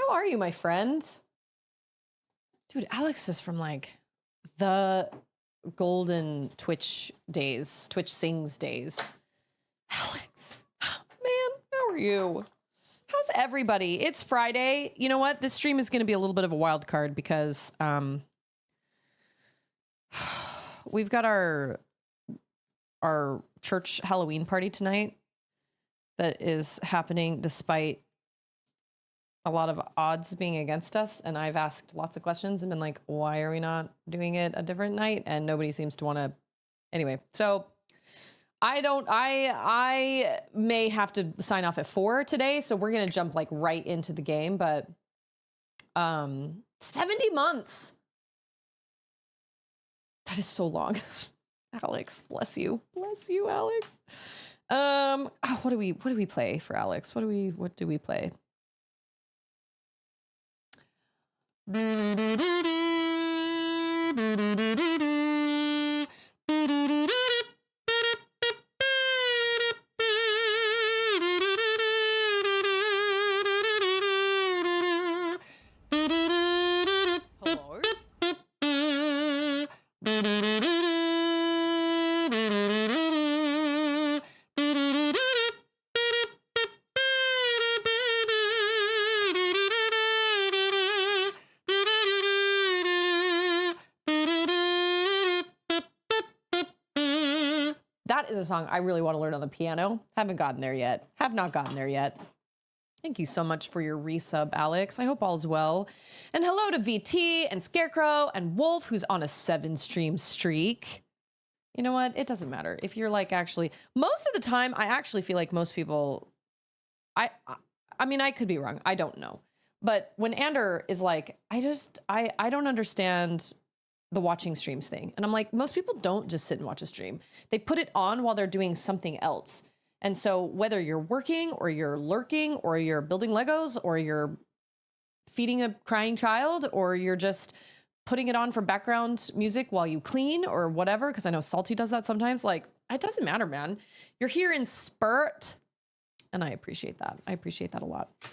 How are you, my friend? Dude, Alex is from like the golden Twitch days, Twitch sings days. Alex, man, how are you? How's everybody? It's Friday. You know what? This stream is going to be a little bit of a wild card because we've got our church Halloween party tonight that is happening despite a lot of odds being against us, and I've asked lots of questions and been like, why are we not doing it a different night? And nobody seems to want to. Anyway, so I may have to sign off at 4 today, so we're gonna jump like right into the game. But 70 months. That is so long. Alex, bless you, Alex. What do we play for Alex? What do we play? That is a song I really want to learn on the piano. Haven't gotten there yet. Have not gotten there yet. Thank you so much for your resub, Alex. I hope all is well. And hello to VT and Scarecrow and Wolf, who's on a 7-stream streak. You know what? It doesn't matter. If you're like actually, most of the time, I actually feel like most people, I mean, I could be wrong. I don't know. But when Ander is like, I don't understand the watching streams thing. And I'm like, most people don't just sit and watch a stream. They put it on while they're doing something else. And so whether you're working or you're lurking or you're building Legos or you're feeding a crying child or you're just putting it on for background music while you clean or whatever, because I know Salty does that sometimes, like, it doesn't matter, man. You're here in spirit. And I appreciate that. I appreciate that a lot. Do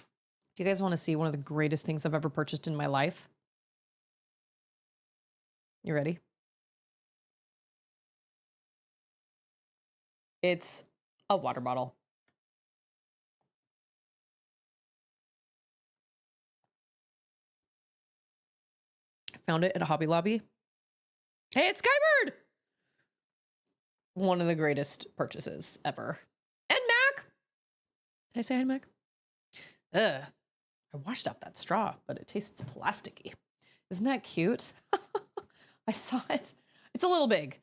you guys want to see one of the greatest things I've ever purchased in my life? You ready? It's a water bottle. I found it at a Hobby Lobby. Hey, it's Skybird! One of the greatest purchases ever. And Mac! Did I say hi to Mac? Ugh. I washed out that straw, but it tastes plasticky. Isn't that cute? I saw it. It's a little big.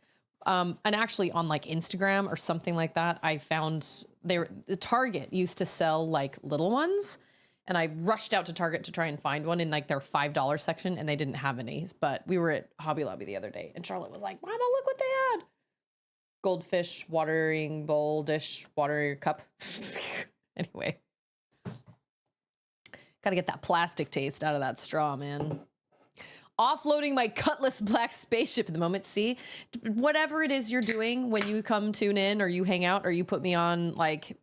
And actually on like Instagram or something like that, I found the Target used to sell like little ones. And I rushed out to Target to try and find one in like their $5 section, and they didn't have any. But we were at Hobby Lobby the other day and Charlotte was like, Mama, look what they had. Goldfish, watering bowl, dish, water cup. Anyway. Gotta get that plastic taste out of that straw, man. Offloading my Cutlass Black spaceship at the moment. See, whatever it is you're doing when you come tune in or you hang out or you put me on like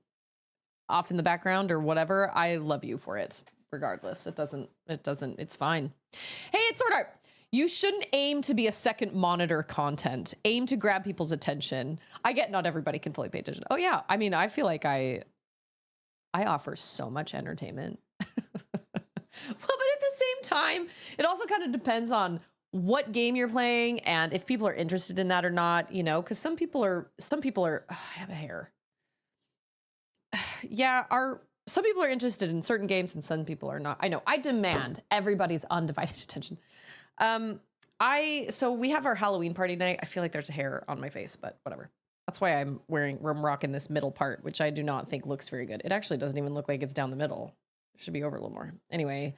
off in the background or whatever, I love you for it. Regardless, it's fine. Hey, it's Sword Art. You shouldn't aim to be a second monitor content. Aim to grab people's attention. I get not everybody can fully pay attention. Oh yeah, I mean, I feel like I offer so much entertainment. Well, but at the same time, it also kind of depends on what game you're playing and if people are interested in that or not, you know, because some people are, I have a hair. Yeah, some people are interested in certain games and some people are not. I know, I demand everybody's undivided attention. So we have our Halloween party tonight. I feel like there's a hair on my face, but whatever. That's why I'm rocking this middle part, which I do not think looks very good. It actually doesn't even look like it's down the middle. Should be over a little more. Anyway,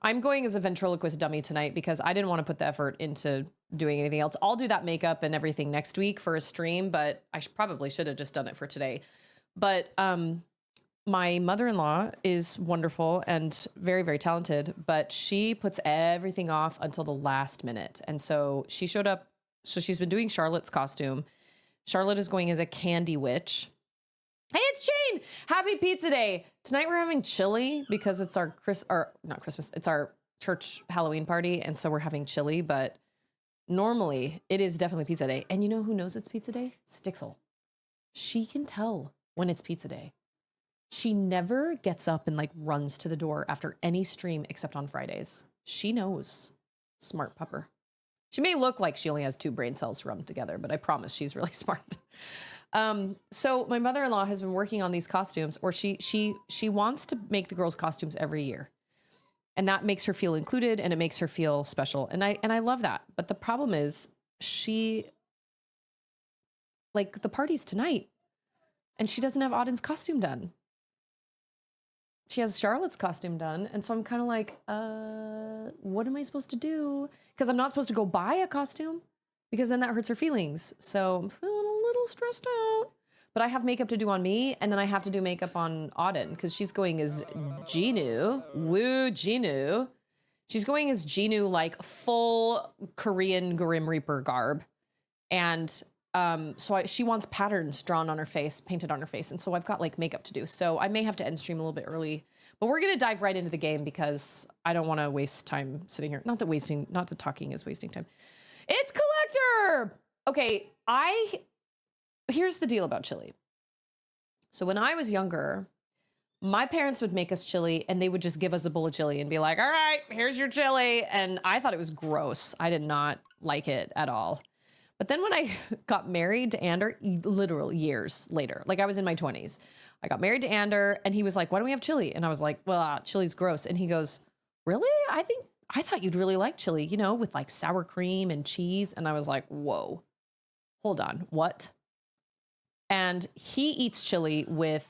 I'm going as a ventriloquist dummy tonight because I didn't want to put the effort into doing anything else. I'll do that makeup and everything next week for a stream, but I probably should have just done it for today. But my mother-in-law is wonderful and very, very talented, but she puts everything off until the last minute. And so she showed up. So she's been doing Charlotte's costume. Charlotte is going as a candy witch. Hey, it's Jane. Happy Pizza Day. Tonight we're having chili because it's our not Christmas. It's our church Halloween party, and so we're having chili. But normally it is definitely Pizza Day. And you know who knows it's Pizza Day? Stixel. She can tell when it's Pizza Day. She never gets up and like runs to the door after any stream except on Fridays. She knows. Smart pupper. She may look like she only has 2 brain cells rubbed together, but I promise she's really smart. So my mother-in-law has been working on these costumes, or she wants to make the girls' costumes every year. And that makes her feel included and it makes her feel special. And I love that. But the problem is the party's tonight and she doesn't have Auden's costume done. She has Charlotte's costume done. And so I'm kind of like, what am I supposed to do? Because I'm not supposed to go buy a costume because then that hurts her feelings. So I'm feeling a little stressed out. But I have makeup to do on me, and then I have to do makeup on Auden because she's going as Jinu. Woo, Jinu. She's going as Jinu, like full Korean Grim Reaper garb. And she wants patterns drawn on her face, painted on her face. And so I've got like makeup to do. So I may have to end stream a little bit early. But we're going to dive right into the game because I don't want to waste time sitting here. Not that talking is wasting time. It's Collector! Okay, here's the deal about chili. So when I was younger, my parents would make us chili and they would just give us a bowl of chili and be like, all right, here's your chili. And I thought it was gross. I did not like it at all. But then when I got married to Ander, literal years later, like I was in my 20s, I got married to Ander and he was like, why don't we have chili? And I was like, well, chili's gross. And he goes, really? I thought you'd really like chili, you know, with like sour cream and cheese. And I was like, whoa, hold on, what? And he eats chili with,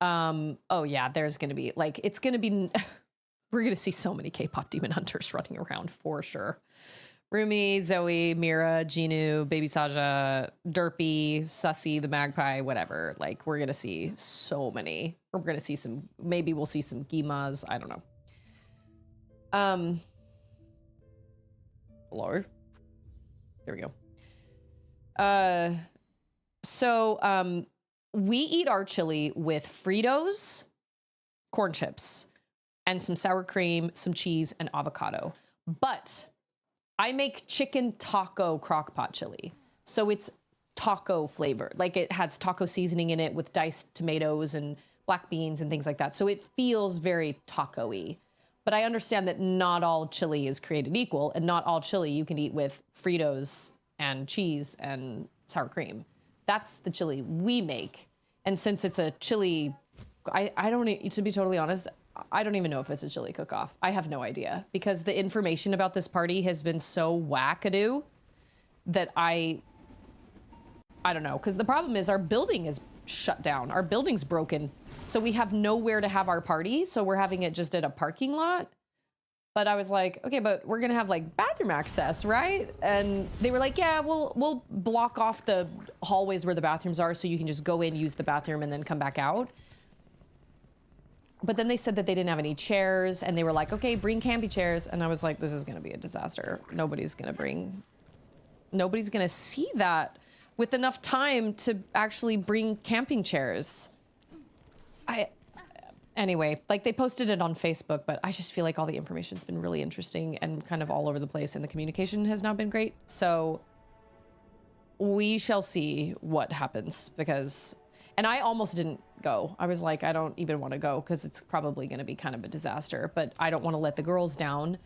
oh yeah, there's going to be like, it's going to be, we're going to see so many K-pop demon hunters running around for sure. Rumi, Zoe, Mira, Jinu, Baby Saja, Derpy, Sussy, the Magpie, whatever. Like we're going to see so many. We're going to see some, maybe we'll see some Gimas. I don't know. Hello. There we go. So we eat our chili with Fritos, corn chips, and some sour cream, some cheese, and avocado. But I make chicken taco crockpot chili. So it's taco flavored. Like it has taco seasoning in it with diced tomatoes and black beans and things like that. So it feels very taco-y. But I understand that not all chili is created equal, and not all chili you can eat with Fritos and cheese and sour cream. That's the chili we make. And since it's a chili, I don't, to be totally honest, I don't even know if it's a chili cook-off. I have no idea because the information about this party has been so wackadoo that I don't know. Because the problem is our building is shut down. Our building's broken. So we have nowhere to have our party. So we're having it just at a parking lot. But I was like, okay, but we're going to have like bathroom access, right? And they were like, yeah, we'll block off the hallways where the bathrooms are so you can just go in, use the bathroom, and then come back out. But then they said that they didn't have any chairs, and they were like, okay, bring campy chairs. And I was like, this is going to be a disaster. Nobody's going to see that with enough time to actually bring camping chairs. Anyway, like they posted it on Facebook, but I just feel like all the information's been really interesting and kind of all over the place, and the communication has not been great. So we shall see what happens and I almost didn't go. I was like, I don't even want to go because it's probably going to be kind of a disaster, but I don't want to let the girls down.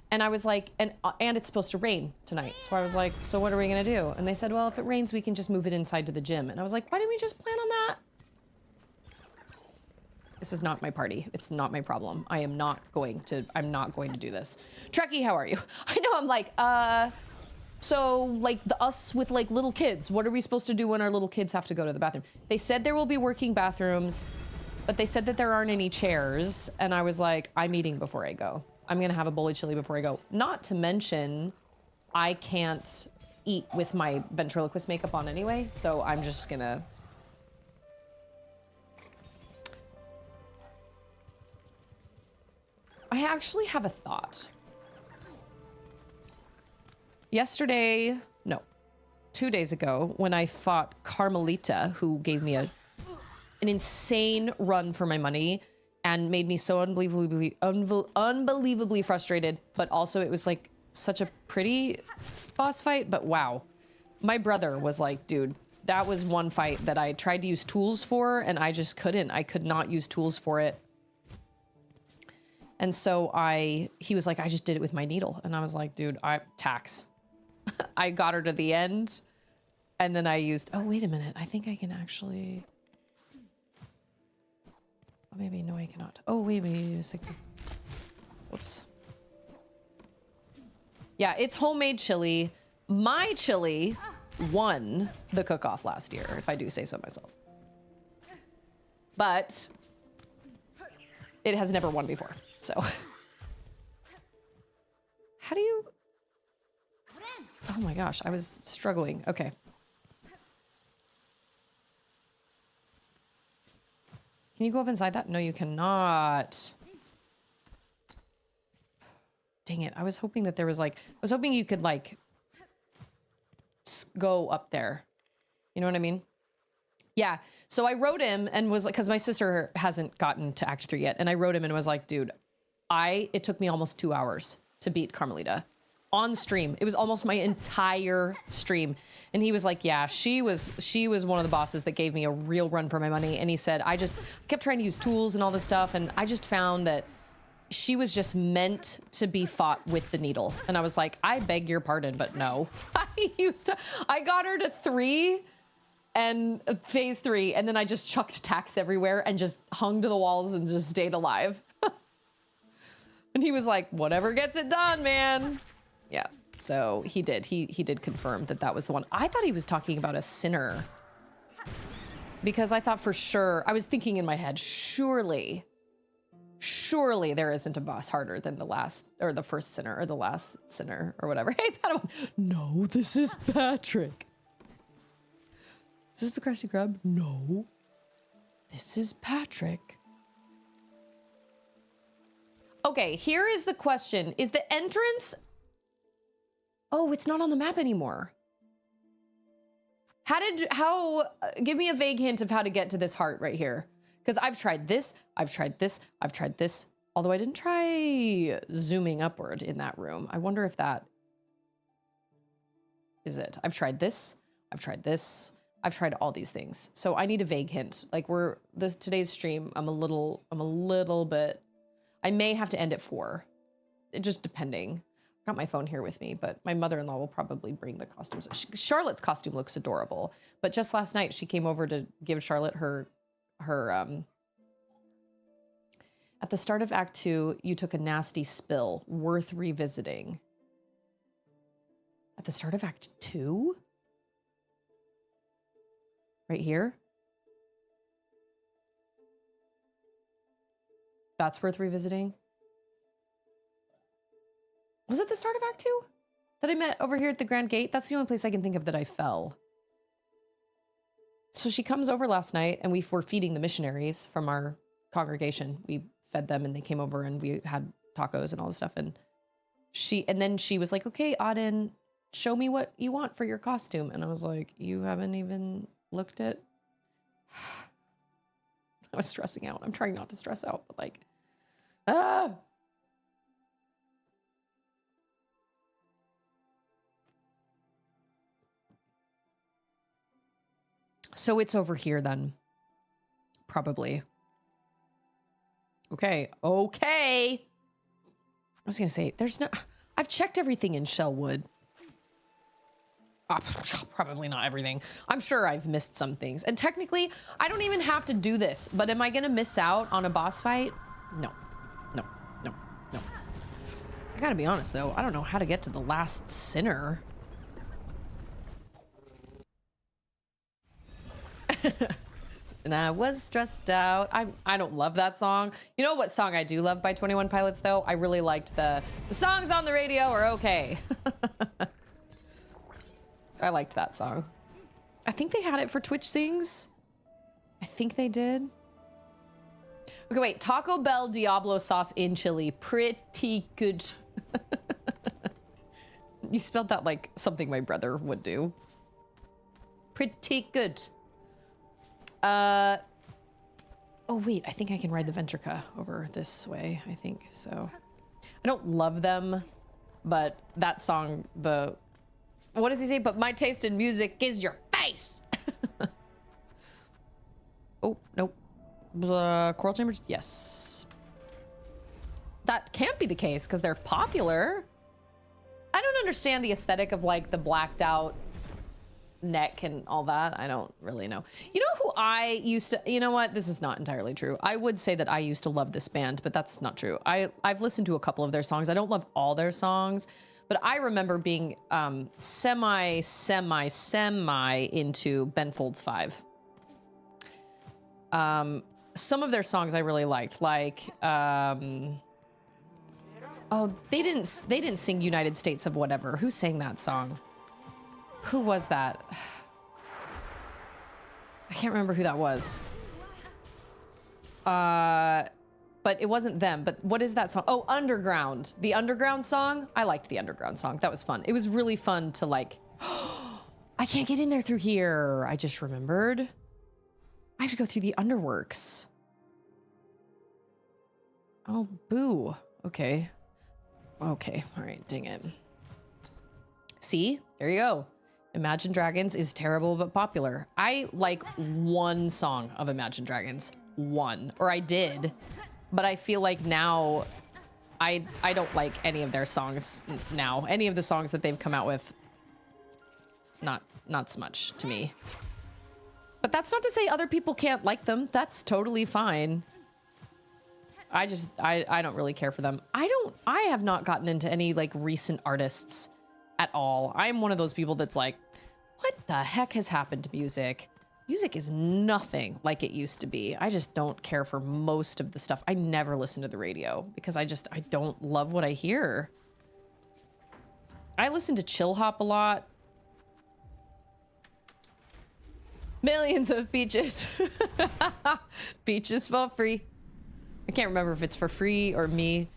And I was like, and it's supposed to rain tonight. So I was like, so what are we going to do? And they said, well, if it rains, we can just move it inside to the gym. And I was like, why didn't we just plan on that? This is not my party. It's not my problem. I'm not going to do this. Trekkie, how are you? I know, I'm like, so like us with like little kids, what are we supposed to do when our little kids have to go to the bathroom? They said there will be working bathrooms, but they said that there aren't any chairs. And I was like, I'm eating before I go. I'm going to have a bowl of chili before I go. Not to mention, I can't eat with my ventriloquist makeup on anyway. So I'm just going to... I actually have a thought. Yesterday, no, 2 days ago, when I fought Carmelita, who gave me a an insane run for my money and made me so unbelievably frustrated. But also it was like such a pretty boss fight, but wow. My brother was like, dude, that was one fight that I tried to use tools for and I just couldn't. I could not use tools for it. And so he was like, I just did it with my needle. And I was like, dude, tax. I got her to the end and then I used, oh, wait a minute. I think I can actually, oh, maybe, no, I cannot. Oh, wait, whoops. Yeah, it's homemade chili. My chili won the cook-off last year, if I do say so myself. But it has never won before, so. How do you... Oh my gosh, I was struggling. Okay. Can you go up inside that? No, you cannot. Dang it, I was hoping that there was like... I was hoping you could like... go up there. You know what I mean? Yeah. So I wrote him and was like, because my sister hasn't gotten to Act 3 yet. And I wrote him and was like, dude, it took me almost 2 hours to beat Carmelita on stream. It was almost my entire stream. And he was like, yeah, she was one of the bosses that gave me a real run for my money. And he said, I kept trying to use tools and all this stuff. And I just found that she was just meant to be fought with the needle. And I was like, I beg your pardon, but no. I got her to 3 and phase 3. And then I just chucked tacks everywhere and just hung to the walls and just stayed alive. And he was like, whatever gets it done, man. Yeah. So he did. He did confirm that that was the one. I thought he was talking about a sinner because I thought for sure, I was thinking in my head, surely there isn't a boss harder than the last or the first sinner or the last sinner or whatever. Hey, Padawan. No, this is Patrick. Is this the Krusty Krab? No, this is Patrick. Okay, here is the question. Is the entrance... Oh, it's not on the map anymore. Give me a vague hint of how to get to this heart right here. Because I've tried this, I've tried this, I've tried this. Although I didn't try zooming upward in that room. I wonder if that is it. I've tried this, I've tried this, I've tried all these things. So I need a vague hint. Like today's stream, I'm a little bit, I may have to end at 4. It just depending. I've got my phone here with me, but my mother-in-law will probably bring the costumes. Charlotte's costume looks adorable, but just last night she came over to give Charlotte her at the start of Act 2, you took a nasty spill, worth revisiting. At the start of Act 2? Right here? That's worth revisiting? Was it the start of Act 2? That I met over here at the Grand Gate? That's the only place I can think of that I fell. So she comes over last night and we were feeding the missionaries from our congregation. We fed them and they came over and we had tacos and all this stuff. And then she was like, okay, Auden, show me what you want for your costume. And I was like, you haven't even looked at... I was stressing out. I'm trying not to stress out, but like, So it's over here then. Probably. Okay. I was gonna say, I've checked everything in Shellwood. Probably not everything. I'm sure I've missed some things. And technically, I don't even have to do this, but am I gonna miss out on a boss fight? No. I gotta be honest though, I don't know how to get to the last sinner. And I was stressed out. I don't love that song. You know what song I do love by 21 Pilots though? I really liked the songs on the radio are okay. I liked that song. I think they had it for Twitch Sings. I think they did. Okay, wait. Taco Bell Diablo sauce in chili. Pretty good. You spelled that like something my brother would do. Pretty good. Oh wait, I think I can ride the Ventrica over this way, I think. So I don't love them, but that song, what does he say? But my taste in music is your face. Oh, nope. Coral Chambers? Yes. That can't be the case because they're popular. I don't understand the aesthetic of like the blacked out neck and all that. I don't really know. You know who I used to, you know what? This is not entirely true. I would say that I used to love this band, but that's not true. I've listened to a couple of their songs. I don't love all their songs, but I remember being semi into Ben Folds 5. Some of their songs I really liked, like oh, they didn't sing United States of Whatever. Who sang that song? Who was that? I can't remember who that was. But it wasn't them. But what is that song? Oh, Underground. The Underground song? I liked the Underground song. That was fun. It was really fun to like, I can't get in there through here. I just remembered. I have to go through the Underworks. Oh, boo. Okay. Okay. All right. Dang it. See? There you go. Imagine Dragons is terrible but popular. I like one song of Imagine Dragons. One. Or I did. But I feel like now I don't like any of their songs now. Any of the songs that they've come out with. Not so much to me. But that's not to say other people can't like them. That's totally fine. I don't really care for them. I have not gotten into any like recent artists at all. I'm one of those people that's like, what the heck has happened to music? Music is nothing like it used to be. I just don't care for most of the stuff. I never listen to the radio because I don't love what I hear. I listen to chill hop a lot. Millions of beaches. Beaches for free. I can't remember if it's for free or me.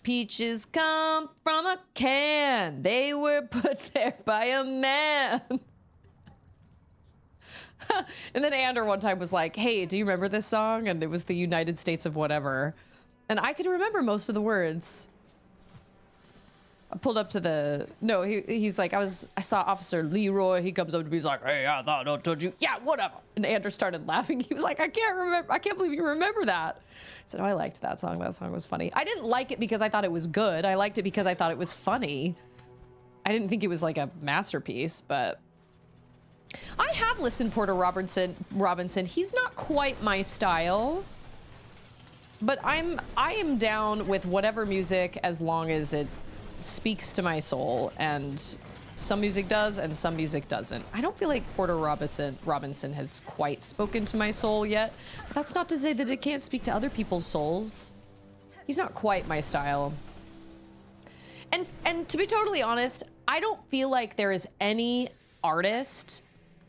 Peaches come from a can. They were put there by a man. And then Ander one time was like, hey, do you remember this song? And it was the United States of Whatever. And I could remember most of the words. I pulled up to the, no, he's like, I saw Officer Leroy. He comes up to me, he's like, hey, I thought I told you. Yeah, whatever. And Ander started laughing. He was like, I can't believe you remember that. I said, oh, I liked that song. That song was funny. I didn't like it because I thought it was good. I liked it because I thought it was funny. I didn't think it was like a masterpiece, but I have listened to Porter Robinson. He's not quite my style, but I am down with whatever music as long as it speaks to my soul, and some music does and some music doesn't. I don't feel like Porter Robinson has quite spoken to my soul yet, but that's not to say that it can't speak to other people's souls. He's not quite my style. And to be totally honest, I don't feel like there is any artist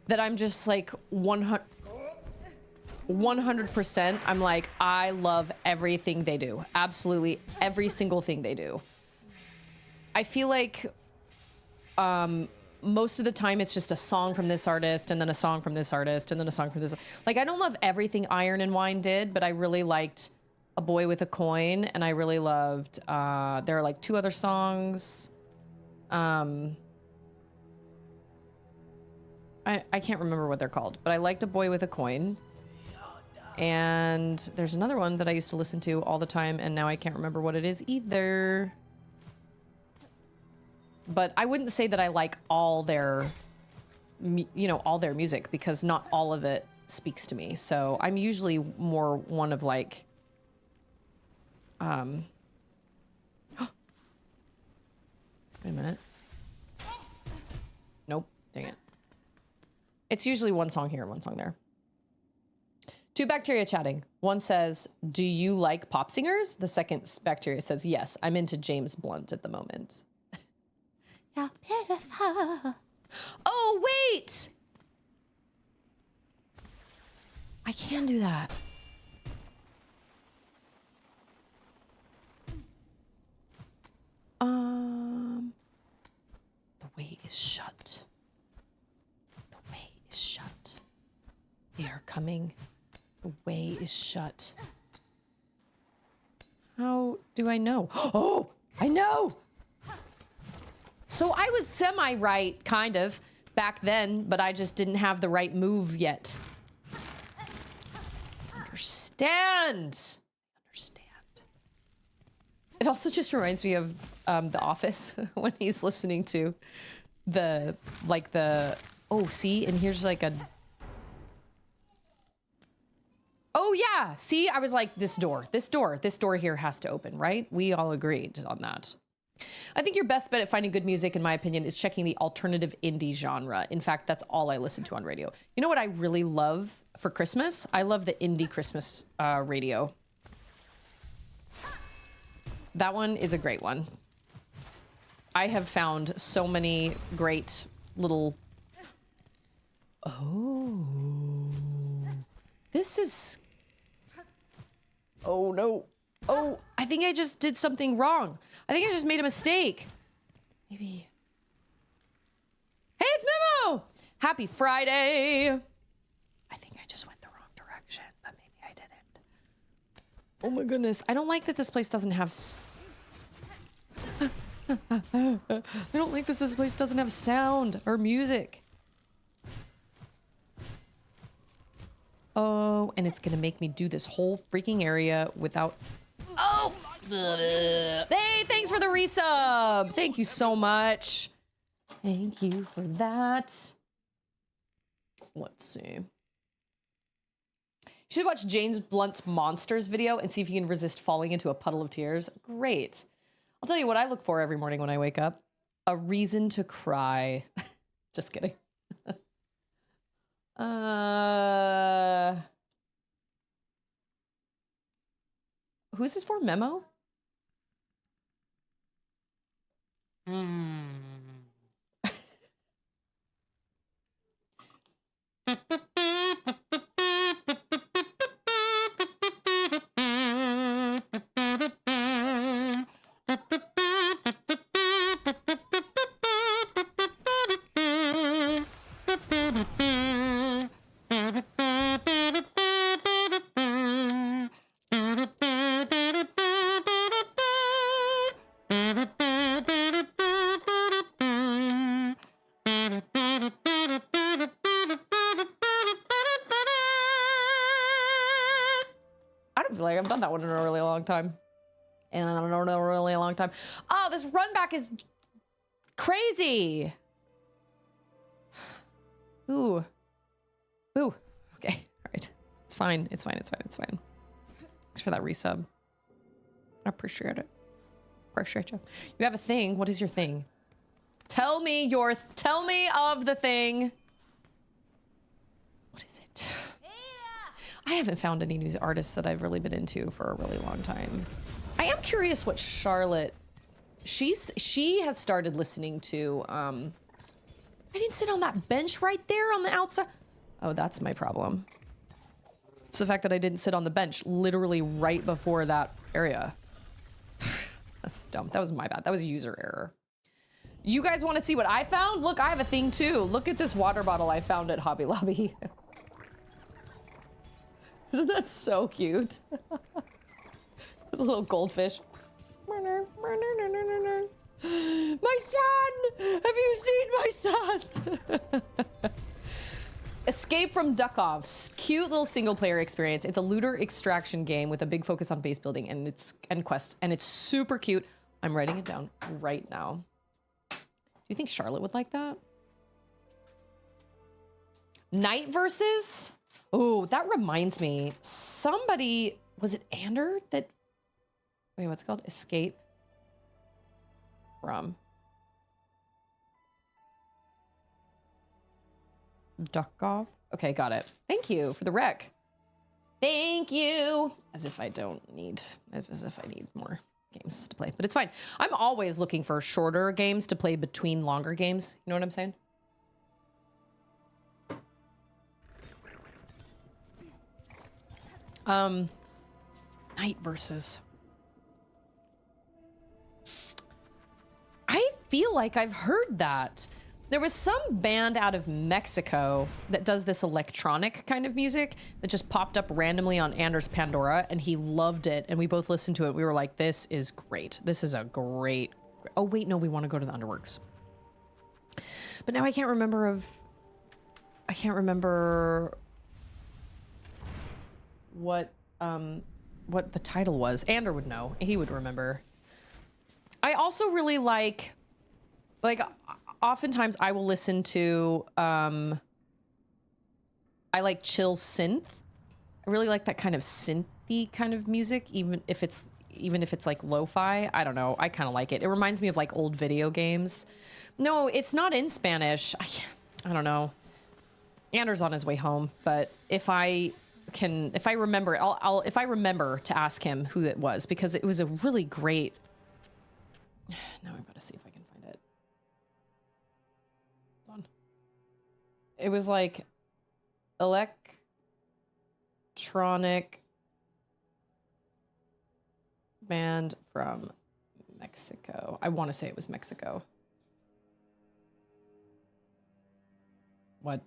that I'm just like 100%. I'm like, I love everything they do. Absolutely every single thing they do. I feel like most of the time it's just a song from this artist and then a song from this artist and then a song from this. Like, I don't love everything Iron and Wine did, but I really liked A Boy with a Coin, and I really loved, there are like 2 other songs. I can't remember what they're called, but I liked A Boy with a Coin. And there's another one that I used to listen to all the time, and now I can't remember what it is either. But I wouldn't say that I like all their, all their music, because not all of it speaks to me. So I'm usually more one of like, wait a minute. Nope. Dang it. It's usually one song here, one song there. 2 bacteria chatting. One says, do you like pop singers? The second bacteria says, yes, I'm into James Blunt at the moment. You're beautiful. Oh, wait. I can do that. The way is shut. The way is shut. They are coming. The way is shut. How do I know? Oh, I know. So I was semi-right, kind of, back then, but I just didn't have the right move yet. Understand. It also just reminds me of The Office when he's listening to oh, see, and here's like a, oh yeah, see, I was like, this door here has to open, right? We all agreed on that. I think your best bet at finding good music, in my opinion, is checking the alternative indie genre. In fact, that's all I listen to on radio. You know what I really love for Christmas? I love the indie Christmas radio. That one is a great one. I have found so many great little... Oh. This is... Oh, no. Oh, I think I just did something wrong. I think I just made a mistake. Maybe... Hey, it's Memo! Happy Friday! I think I just went the wrong direction, but maybe I didn't. Oh my goodness. I don't like that this place doesn't have... I don't like this place doesn't have sound or music. Oh, and it's gonna make me do this whole freaking area without... Oh! Hey, thanks for the resub! Thank you so much. Thank you for that. Let's see. You should watch James Blunt's Monsters video and see if you can resist falling into a puddle of tears. Great. I'll tell you what I look for every morning when I wake up. A reason to cry. Just kidding. Who's this for? Memo? Like I've done that one in a really long time. And I don't know, really a long time. Oh, this run back is crazy. Ooh. Ooh. Okay. All right. It's fine. It's fine. It's fine. It's fine. Thanks for that resub. I appreciate it. Appreciate you. You have a thing. What is your thing? Tell me of the thing. What is it? I haven't found any new artists that I've really been into for a really long time. I am curious what Charlotte, she has started listening to, I didn't sit on that bench right there on the outside. Oh, that's my problem. It's the fact that I didn't sit on the bench literally right before that area. That's dumb. That was my bad. That was user error. You guys want to see what I found? Look, I have a thing too. Look at this water bottle I found at Hobby Lobby. Isn't that so cute? A little goldfish. My son! Have you seen my son? Escape from Duckov. Cute little single player experience. It's a looter extraction game with a big focus on base building and quests, and it's super cute. I'm writing it down right now. Do you think Charlotte would like that? Night versus? Oh, that reminds me. Somebody, was it Ander that, wait, what's it called? Escape from Duckov. Okay, got it. Thank you for the rec. Thank you. As if I need more games to play, but it's fine. I'm always looking for shorter games to play between longer games. You know what I'm saying? Night versus. I feel like I've heard that. There was some band out of Mexico that does this electronic kind of music that just popped up randomly on Anders Pandora, and he loved it. And we both listened to it. We were like, this is great. This is a great... Oh, wait, no, we want to go to the Underworks. But now I can't remember what the title was. Ander would know. He would remember. I also really like oftentimes I will listen to I like chill synth. I really like that kind of synthy kind of music, even if it's like lo-fi. I don't know. I kind of like it. It reminds me of like old video games. No, it's not in Spanish. I don't know. Anders on his way home, but if I remember, if I remember to ask him who it was, because it was a really great. Now I've got to see if I can find it. Hold on. It was like electronic band from Mexico. I want to say it was Mexico. What?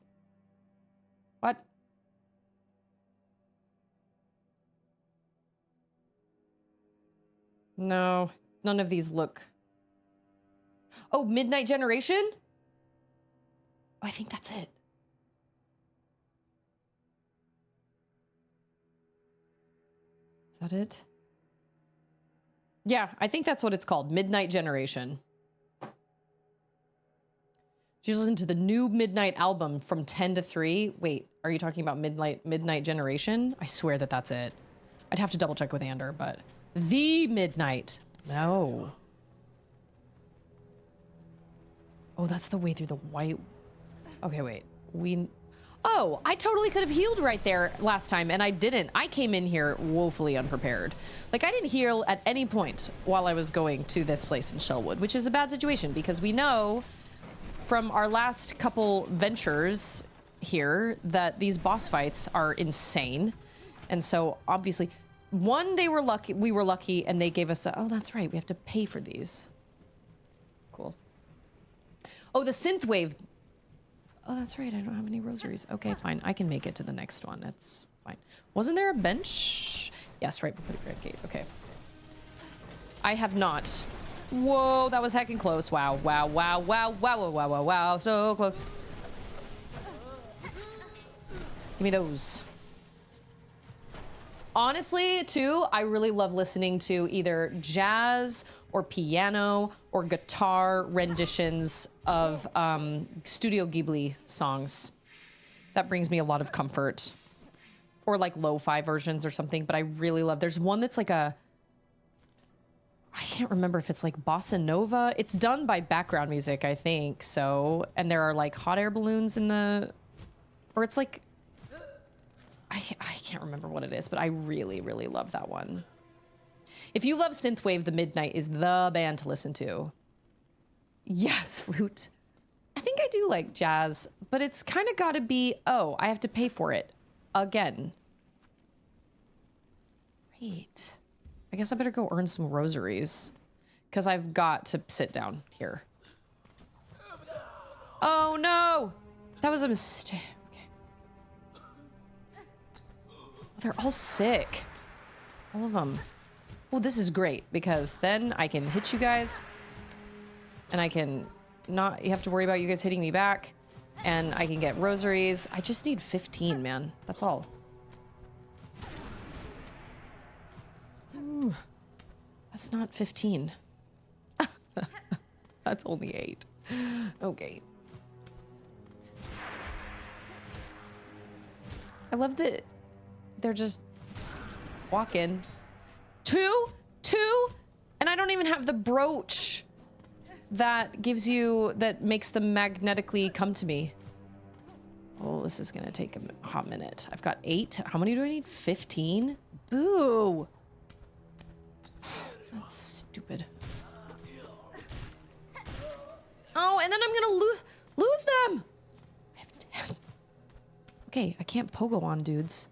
No, none of these look. Oh, Midnight Generation? Oh, I think that's it. Is that it? Yeah, I think that's what it's called. Midnight Generation. Just listen to the new Midnight album from 10 to 3. Wait, are you talking about Midnight Generation? I swear that that's it. I'd have to double check with Ander, but the Midnight. No. Oh, that's the way through the white. Okay, wait. Oh, I totally could have healed right there last time, and I didn't. I came in here woefully unprepared. Like, I didn't heal at any point while I was going to this place in Shellwood, which is a bad situation because we know from our last couple ventures here that these boss fights are insane. And so, obviously, one, we were lucky, and they gave us oh, that's right, we have to pay for these. Cool. Oh, the synthwave. Oh, that's right, I don't have any rosaries. Okay, fine, I can make it to the next one. That's fine. Wasn't there a bench? Yes, right before the Great Gate. Okay. I have not. Whoa, that was heckin' close. Wow, wow, wow, wow, wow, wow, wow, wow, wow. So close. Give me those. Honestly, too, I really love listening to either jazz or piano or guitar renditions of Studio Ghibli songs. That brings me a lot of comfort. Or like lo-fi versions or something, but I really love. There's one that's like I can't remember if it's like bossa nova. It's done by background music, I think. So, and there are like hot air balloons in or it's like, I can't remember what it is, but I really, really love that one. If you love synthwave, The Midnight is the band to listen to. Yes, flute. I think I do like jazz, but it's kind of got to be, oh, I have to pay for it again. Great. I guess I better go earn some rosaries because I've got to sit down here. Oh, no. That was a mistake. They're all sick. All of them. Well, this is great because then I can hit you guys and I can not have to worry about you guys hitting me back and I can get rosaries. I just need 15, man. That's all. Ooh, that's not 15. That's only 8. Okay. I love that they're just walking. Two, and I don't even have the brooch that makes them magnetically come to me. Oh, this is gonna take a hot minute. I've got 8. How many do I need? 15? Boo! That's stupid. Oh, and then I'm gonna lose them! I have 10. Okay, I can't pogo on dudes.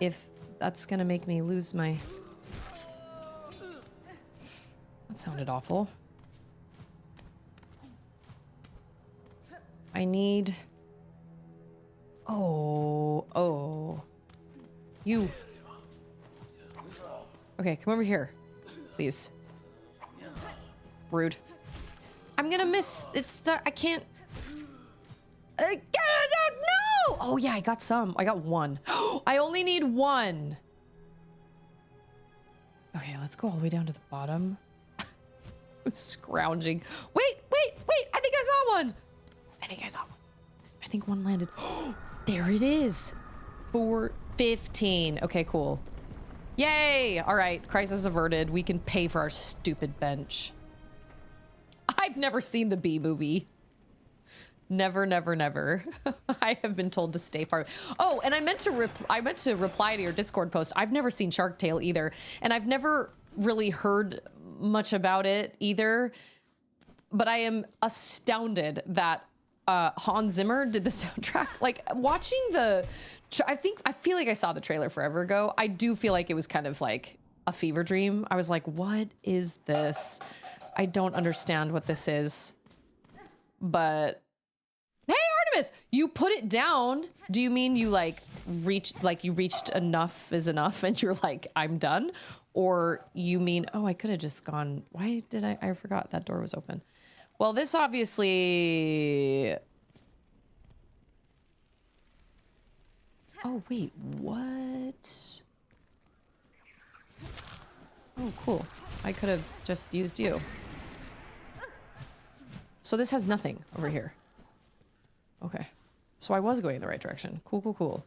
If that's gonna make me lose my... That sounded awful. I need... Oh. You. Okay, come over here. Please. Rude. I'm gonna miss... I can't... No! Oh, yeah, I got some. I got one. I only need one. Okay, let's go all the way down to the bottom. Scrounging. Wait. I think I saw one. I think one landed. There it is. 415. Okay, cool. Yay. All right. Crisis averted. We can pay for our stupid bench. I've never seen the Bee movie. Never. I have been told to stay far. Oh, and I meant to reply to your Discord post. I've never seen Shark Tale either, and I've never really heard much about it either. But I am astounded that Hans Zimmer did the soundtrack. Like watching I feel like I saw the trailer forever ago. I do feel like it was kind of like a fever dream. I was like, what is this? I don't understand what this is. But hey, Artemis, you put it down. Do you mean you you reached enough is enough and you're like, I'm done? Or you mean, oh, I could have just gone. Why did I forgot that door was open. Well, this obviously... Oh, wait, what? Oh, cool. I could have just used you. So this has nothing over here. Okay. So I was going in the right direction. Cool.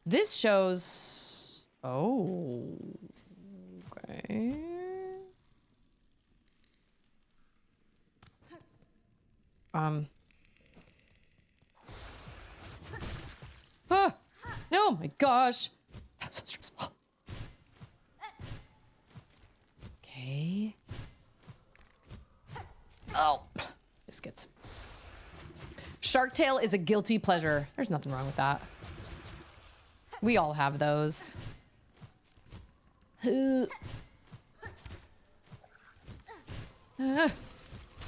This shows... Oh. Okay. Oh my gosh. That was so stressful. Okay. Oh. Biscuits. Shark Tale is a guilty pleasure. There's nothing wrong with that. We all have those. I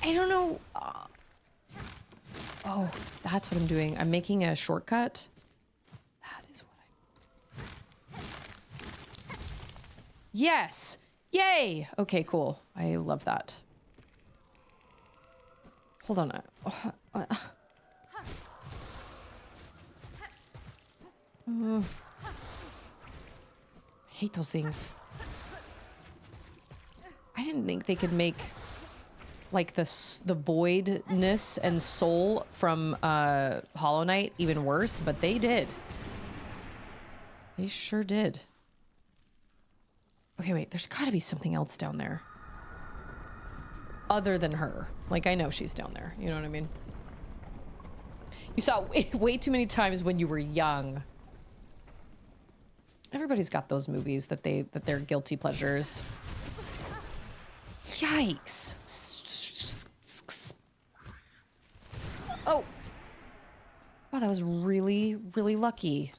don't know. Oh, that's what I'm doing. I'm making a shortcut. That is what Yes. Yay. Okay, cool. I love that. Hold on. I hate those things. I didn't think they could make like the voidness and soul from Hollow Knight even worse, but they did. They sure did. Okay, wait, there's gotta be something else down there. Other than her. Like, I know she's down there. You know what I mean? You saw it way too many times when you were young. Everybody's got those movies that they're guilty pleasures. Yikes. Oh. Wow, that was really, really lucky.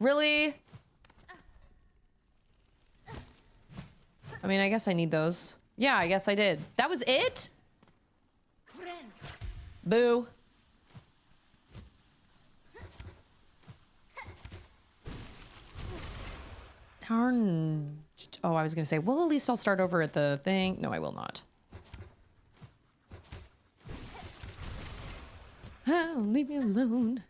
Really? I mean, I guess I need those. Yeah, I guess I did. That was it? Boo. Darn. Oh, I was gonna say, well, at least I'll start over at the thing. No, I will not. Oh, leave me alone.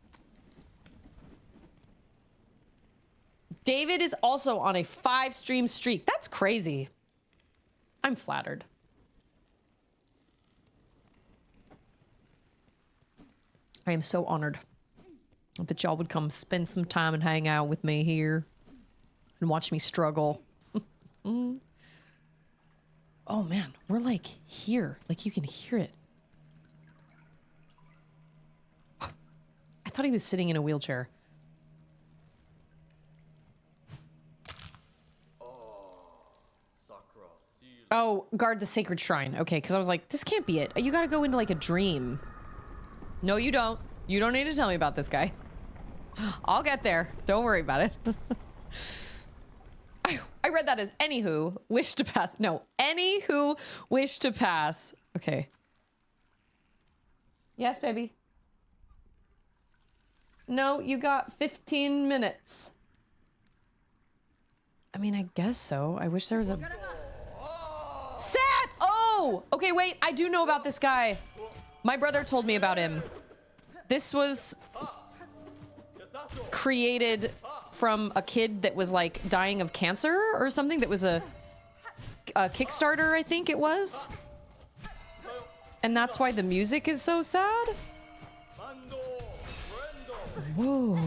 David is also on a 5-stream streak. That's crazy. I'm flattered. I am so honored that y'all would come spend some time and hang out with me here and watch me struggle. Oh man, we're like here. Like you can hear it. I thought he was sitting in a wheelchair. Oh, guard the sacred shrine. Okay, because I was like, this can't be it. You gotta go into like a dream. No, you don't. You don't need to tell me about this guy. I'll get there. Don't worry about it. I read that as anywho wish to pass. No, any who wish to pass. Okay. Yes, baby. No, you got 15 minutes. I mean, I guess so. I wish there was a... Seth! Oh! Okay, wait. I do know about this guy. My brother told me about him. This was created from a kid that was like dying of cancer or something. That was a Kickstarter, I think it was. And that's why the music is so sad. Whoa.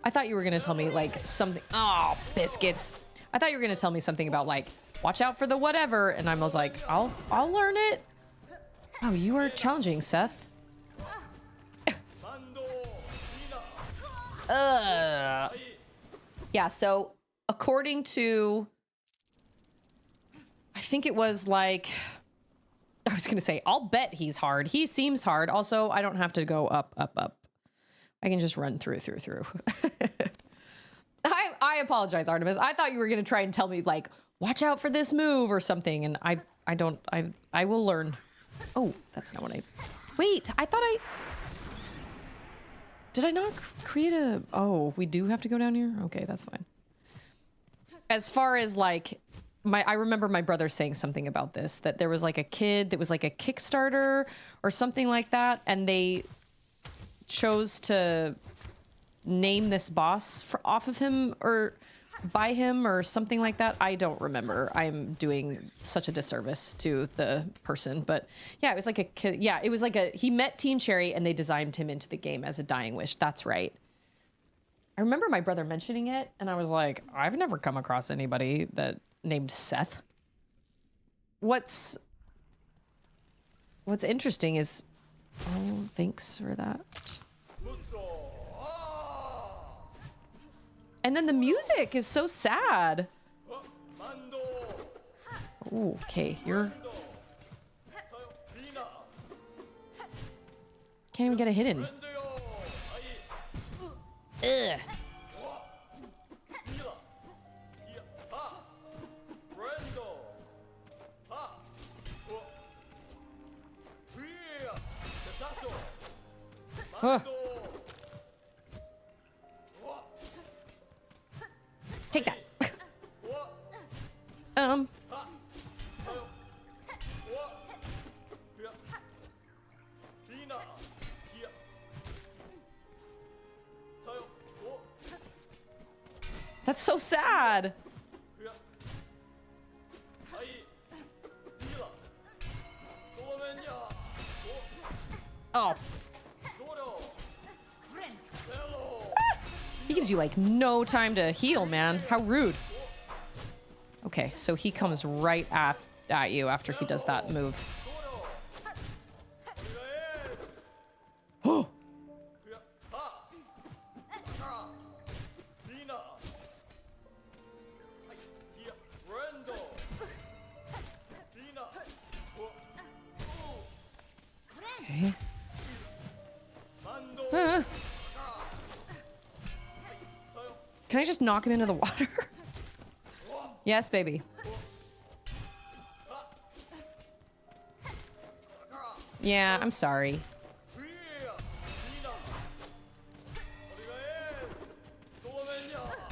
I thought you were gonna tell me like something. Oh, biscuits. I thought you were gonna tell me something about like, watch out for the whatever. And I was like, I'll learn it. Oh, you are challenging, Seth. Yeah, so according to, I think it was like, I was gonna say, I'll bet he's hard. He seems hard. Also, I don't have to go up, up, up. I can just run through. I apologize, Artemis. I thought you were gonna try and tell me like, watch out for this move or something, and I will learn. Oh, that's not what I, wait, I thought did I not create a, oh, we do have to go down here? Okay, that's fine. As far as like, I remember my brother saying something about this, that there was like a kid that was like a Kickstarter or something like that, and they chose to name this boss off of him or by him or something like that. I don't remember. I'm doing such a disservice to the person, but yeah, it was like a kid. Yeah, it was like he met Team Cherry and they designed him into the game as a dying wish. That's right. I remember my brother mentioning it and I was like, I've never come across anybody that named Seth. What's interesting is, oh, thanks for that. And then the music is so sad. Ooh, okay, you're... Can't even get a hit in. Ugh. Huh. Take that. That's so sad. Oh. He gives you like no time to heal, man. How rude. Okay, so he comes right at you after he does that move. Oh. Okay. Can I just knock him into the water? Yes, baby. Yeah, I'm sorry.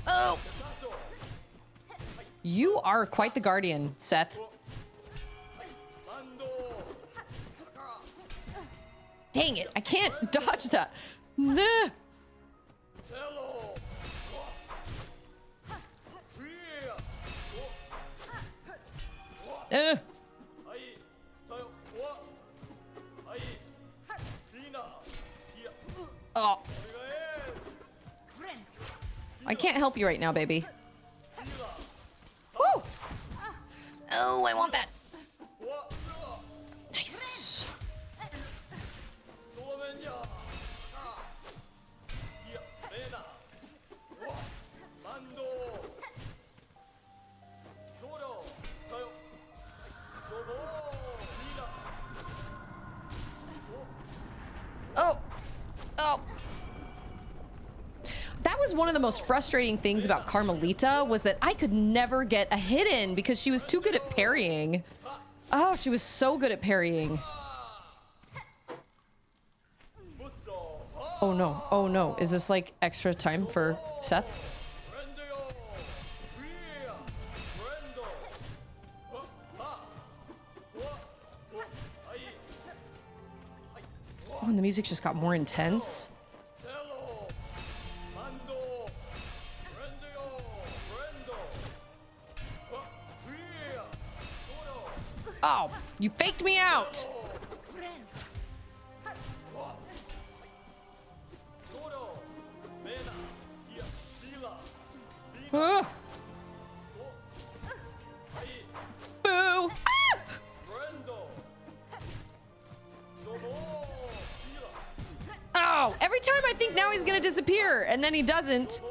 Oh! You are quite the guardian, Seth. Dang it, I can't dodge that. Nah. Oh. I can't help you right now, baby. Woo! Oh, I want that. Nice. Oh. Oh. That was one of the most frustrating things about Carmelita, was that I could never get a hit in because she was too good at parrying. Oh, she was so good at parrying. Oh no, oh no. Is this like extra time for Seth? Oh, and the music just got more intense. Oh, you faked me out. Ah. Boo! Ah! Oh, every time I think now he's gonna disappear, and then he doesn't.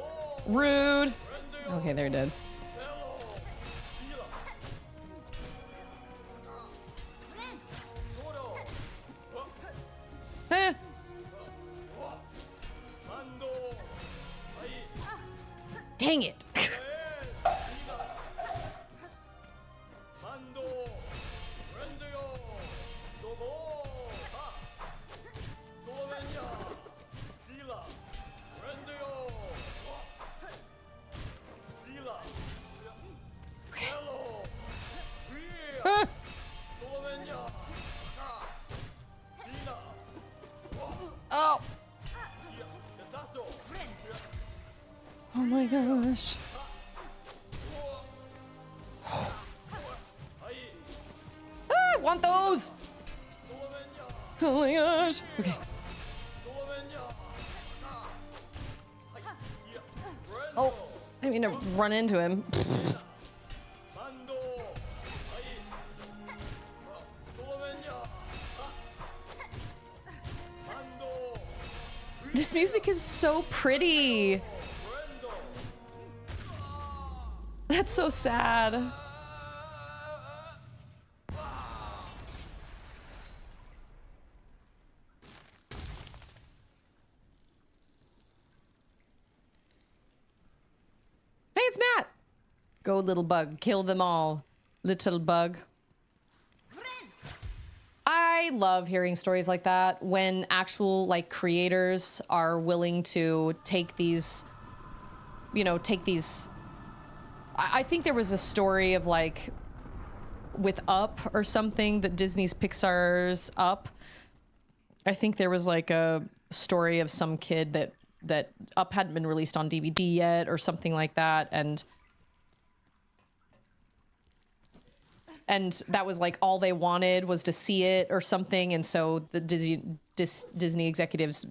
Rude. Okay, they're dead. Eh. Dang it. Ah. Oh. Oh my gosh. I want those. Oh my gosh. Okay. Oh, I didn't mean to run into him. This music is so pretty. That's so sad. Hey, it's Matt. Go, little bug. Kill them all. Little bug. I love hearing stories like that when actual like creators are willing to take these, you know, I think there was a story of like with Up or something, that Disney's Pixar's Up. I think there was like a story of some kid that Up hadn't been released on DVD yet or something like that, and that was like all they wanted was to see it or something, and so the Disney executives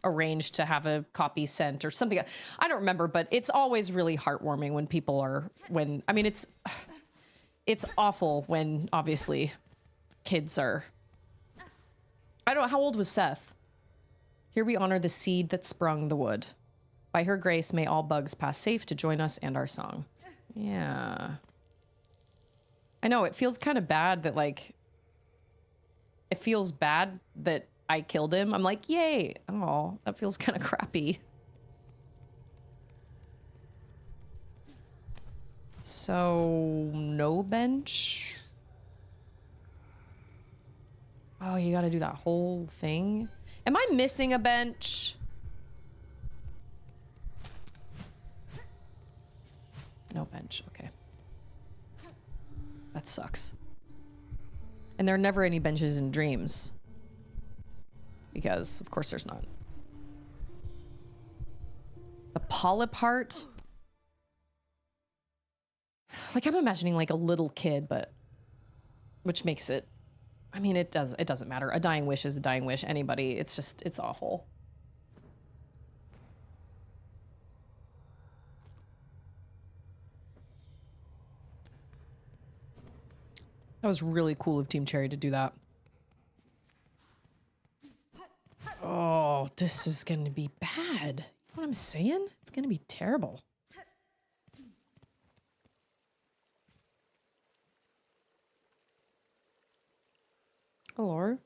arranged to have a copy sent or something. I don't remember, but it's always really heartwarming when people are, I mean, it's awful when obviously kids are, I don't know, how old was Seth? Here we honor the seed that sprung the wood. By her grace, may all bugs pass safe to join us and our song. Yeah. I know, it feels kind of bad that, like, it feels bad that I killed him. I'm like, yay. Oh, that feels kind of crappy. So, no bench? Oh, you gotta do that whole thing? Am I missing a bench? No bench, okay. That sucks. And there are never any benches in Dreams. Because, of course, there's not. The polyp heart? Like, I'm imagining, like, a little kid, but... Which makes it... I mean, it doesn't matter. A dying wish is a dying wish. Anybody, it's just, it's awful. That was really cool of Team Cherry to do that. Oh, this is gonna be bad. You know what I'm saying? It's gonna be terrible. Hello.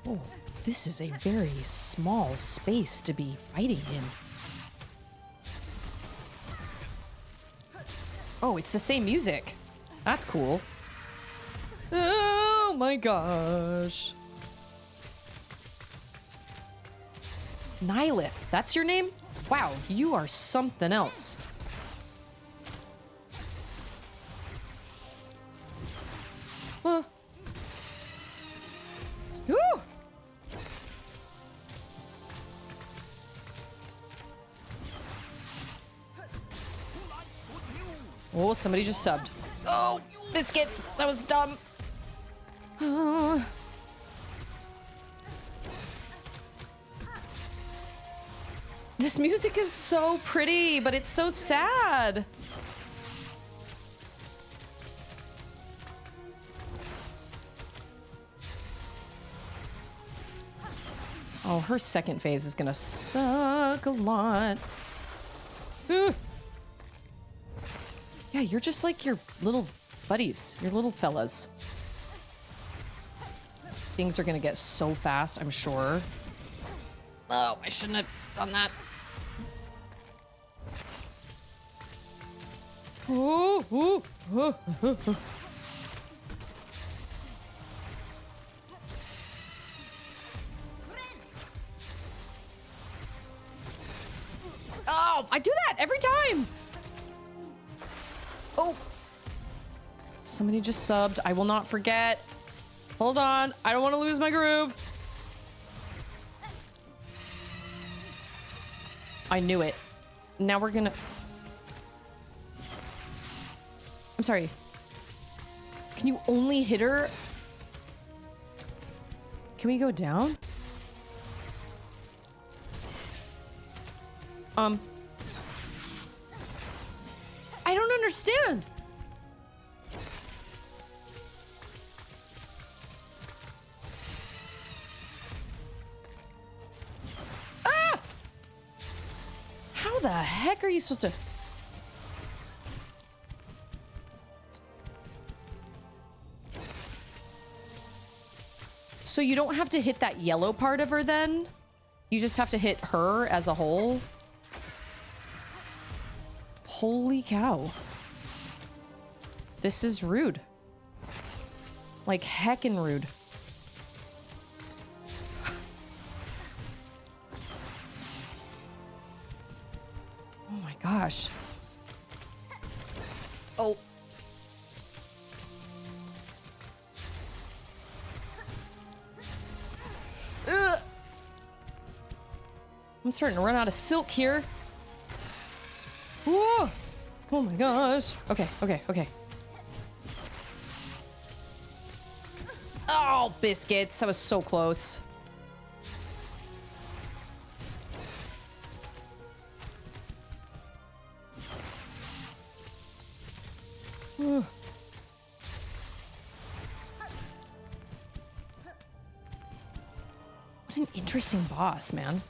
Oh, this is a very small space to be fighting in. Oh, it's the same music. That's cool. Oh my gosh. Nyleth, that's your name? Wow, you are something else. Woo. Oh, somebody just subbed. Oh, biscuits. That was dumb. This music is so pretty, but it's so sad. Oh, her second phase is gonna suck a lot. Yeah, you're just like your little buddies, your little fellas. Things are gonna get so fast, I'm sure. Oh, I shouldn't have done that. Oh, oh, oh, oh, oh. Oh, I do that every time. Oh, somebody just subbed. I will not forget. Hold on. I don't want to lose my groove. I knew it. Now we're gonna... I'm sorry. Can you only hit her? Can we go down? I don't understand. Ah! How the heck are you supposed to... So you don't have to hit that yellow part of her then? You just have to hit her as a whole? Holy cow. This is rude. Like heckin' rude. Oh my gosh. Oh. Ugh. I'm starting to run out of silk here. Whoa. Oh my gosh. Okay, okay, okay. Oh, biscuits. That was so close. What an interesting boss, man.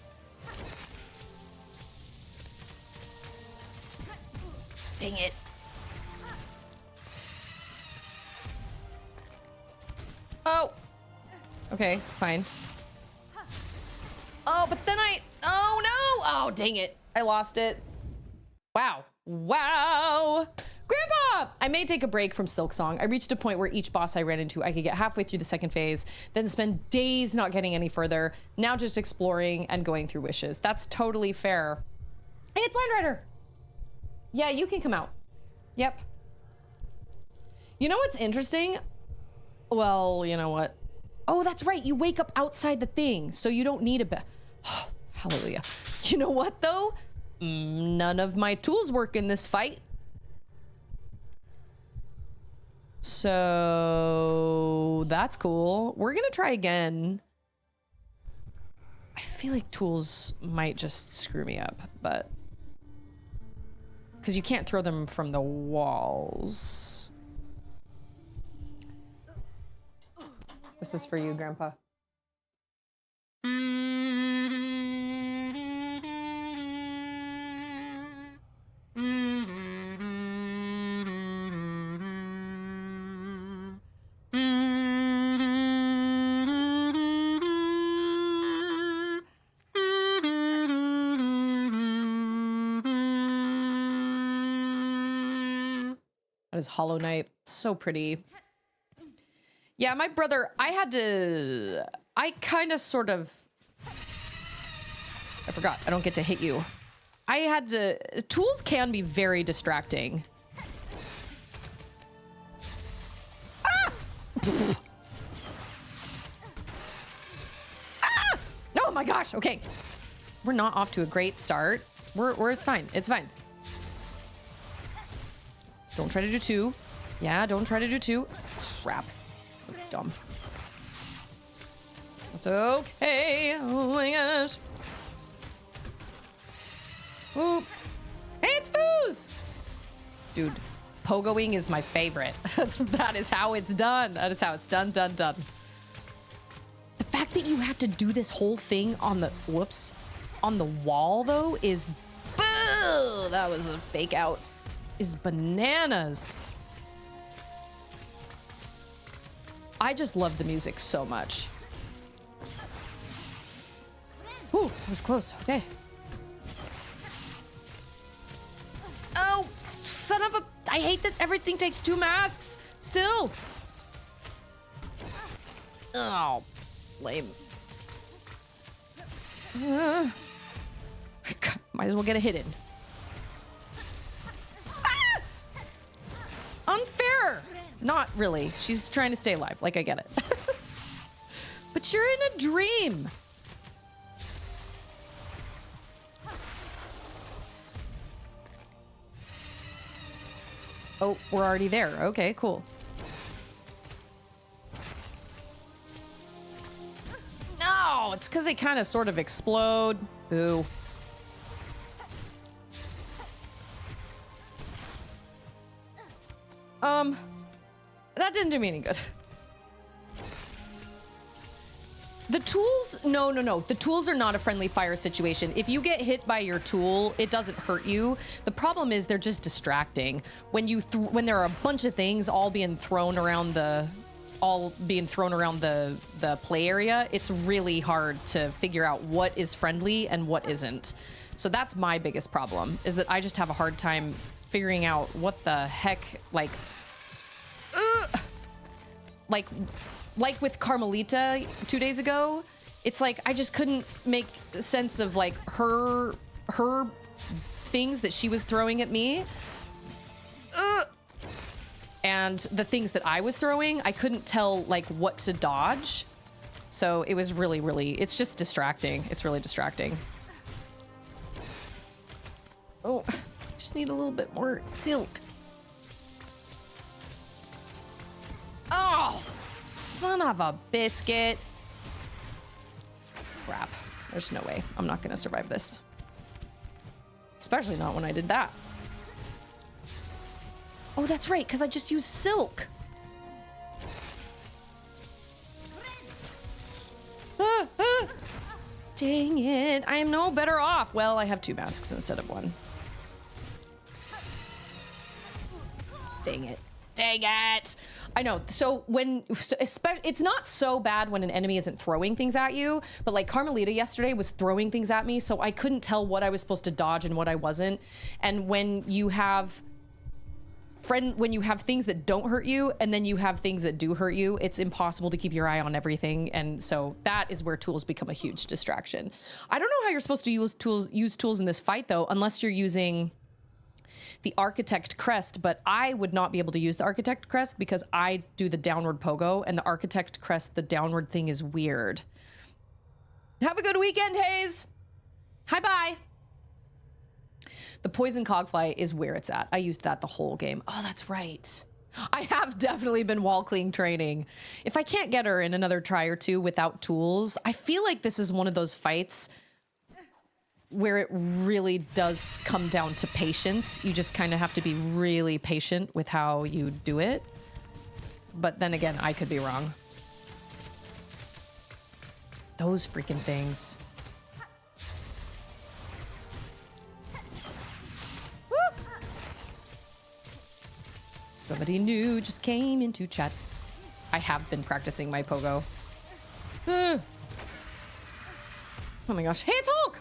Dang it. Oh. Okay, fine. Oh, but then oh no! Oh, dang it. I lost it. Wow. Wow. Grandpa! I may take a break from Silksong. I reached a point where each boss I ran into, I could get halfway through the second phase, then spend days not getting any further. Now just exploring and going through wishes. That's totally fair. Hey, it's Land Rider. Yeah, you can come out. Yep. You know what's interesting? Well, you know what? Oh, that's right. You wake up outside the thing, so you don't need a bed. Oh, hallelujah. You know what, though? None of my tools work in this fight. So that's cool. We're gonna try again. I feel like tools might just screw me up, but... because you can't throw them from the walls. This is for you, Grandpa. That is Hollow Knight. So pretty. Yeah, my brother, I kind of sort of, I forgot, I don't get to hit you. Tools can be very distracting. Ah! Ah! Oh my gosh, okay. We're not off to a great start. It's fine, it's fine. Don't try to do two. Yeah, don't try to do two. Crap. That was dumb. That's okay. Oh my gosh. Ooh. Hey, it's Foos! Dude, pogoing is my favorite. That is how it's done. That is how it's done. The fact that you have to do this whole thing on the, on the wall though is, boo! That was a fake out. Is bananas. I just love the music so much. Ooh, that was close. Okay. Oh, son of a... I hate that everything takes 2 masks. Still. Oh, lame. God, might as well get a hit in. Ah! Unfair. Not really. She's trying to stay alive. Like, I get it. But you're in a dream. Oh, we're already there. Okay, cool. No, it's because they kind of sort of explode. Boo. That didn't do me any good. The tools, no. The tools are not a friendly fire situation. If you get hit by your tool, it doesn't hurt you. The problem is they're just distracting. When there are a bunch of things all being thrown around the play area, it's really hard to figure out what is friendly and what isn't. So that's my biggest problem, is that I just have a hard time figuring out what the heck, like with Carmelita 2 days ago, it's like I just couldn't make sense of like her things that she was throwing at me. And the things that I was throwing, I couldn't tell like what to dodge. So it was really, it's just distracting. It's really distracting. Oh, just need a little bit more silk. Oh, son of a biscuit. Crap. There's no way. I'm not going to survive this. Especially not when I did that. Oh, that's right, because I just used silk. Dang it. I am no better off. Well, I have 2 masks instead of 1. Dang it. Dang it. I know. So it's not so bad when an enemy isn't throwing things at you, but like Carmelita yesterday was throwing things at me, so I couldn't tell what I was supposed to dodge and what I wasn't. And when you have things that don't hurt you and then you have things that do hurt you, it's impossible to keep your eye on everything. And so that is where tools become a huge distraction. I don't know how you're supposed to use tools in this fight though, unless you're using the Architect Crest, but I would not be able to use the Architect Crest because I do the downward pogo, and the Architect Crest, the downward thing is weird. Have a good weekend, Hayes. Hi, bye. The Poison Cogfly is where it's at. I used that the whole game. Oh, that's right. I have definitely been wall clean training. If I can't get her in another try or 2 without tools, I feel like this is one of those fights where it really does come down to patience. You just kind of have to be really patient with how you do it. But then again, I could be wrong. Those freaking things. Woo! Somebody new just came into chat. I have been practicing my pogo. Oh my gosh. Hey, it's Hulk!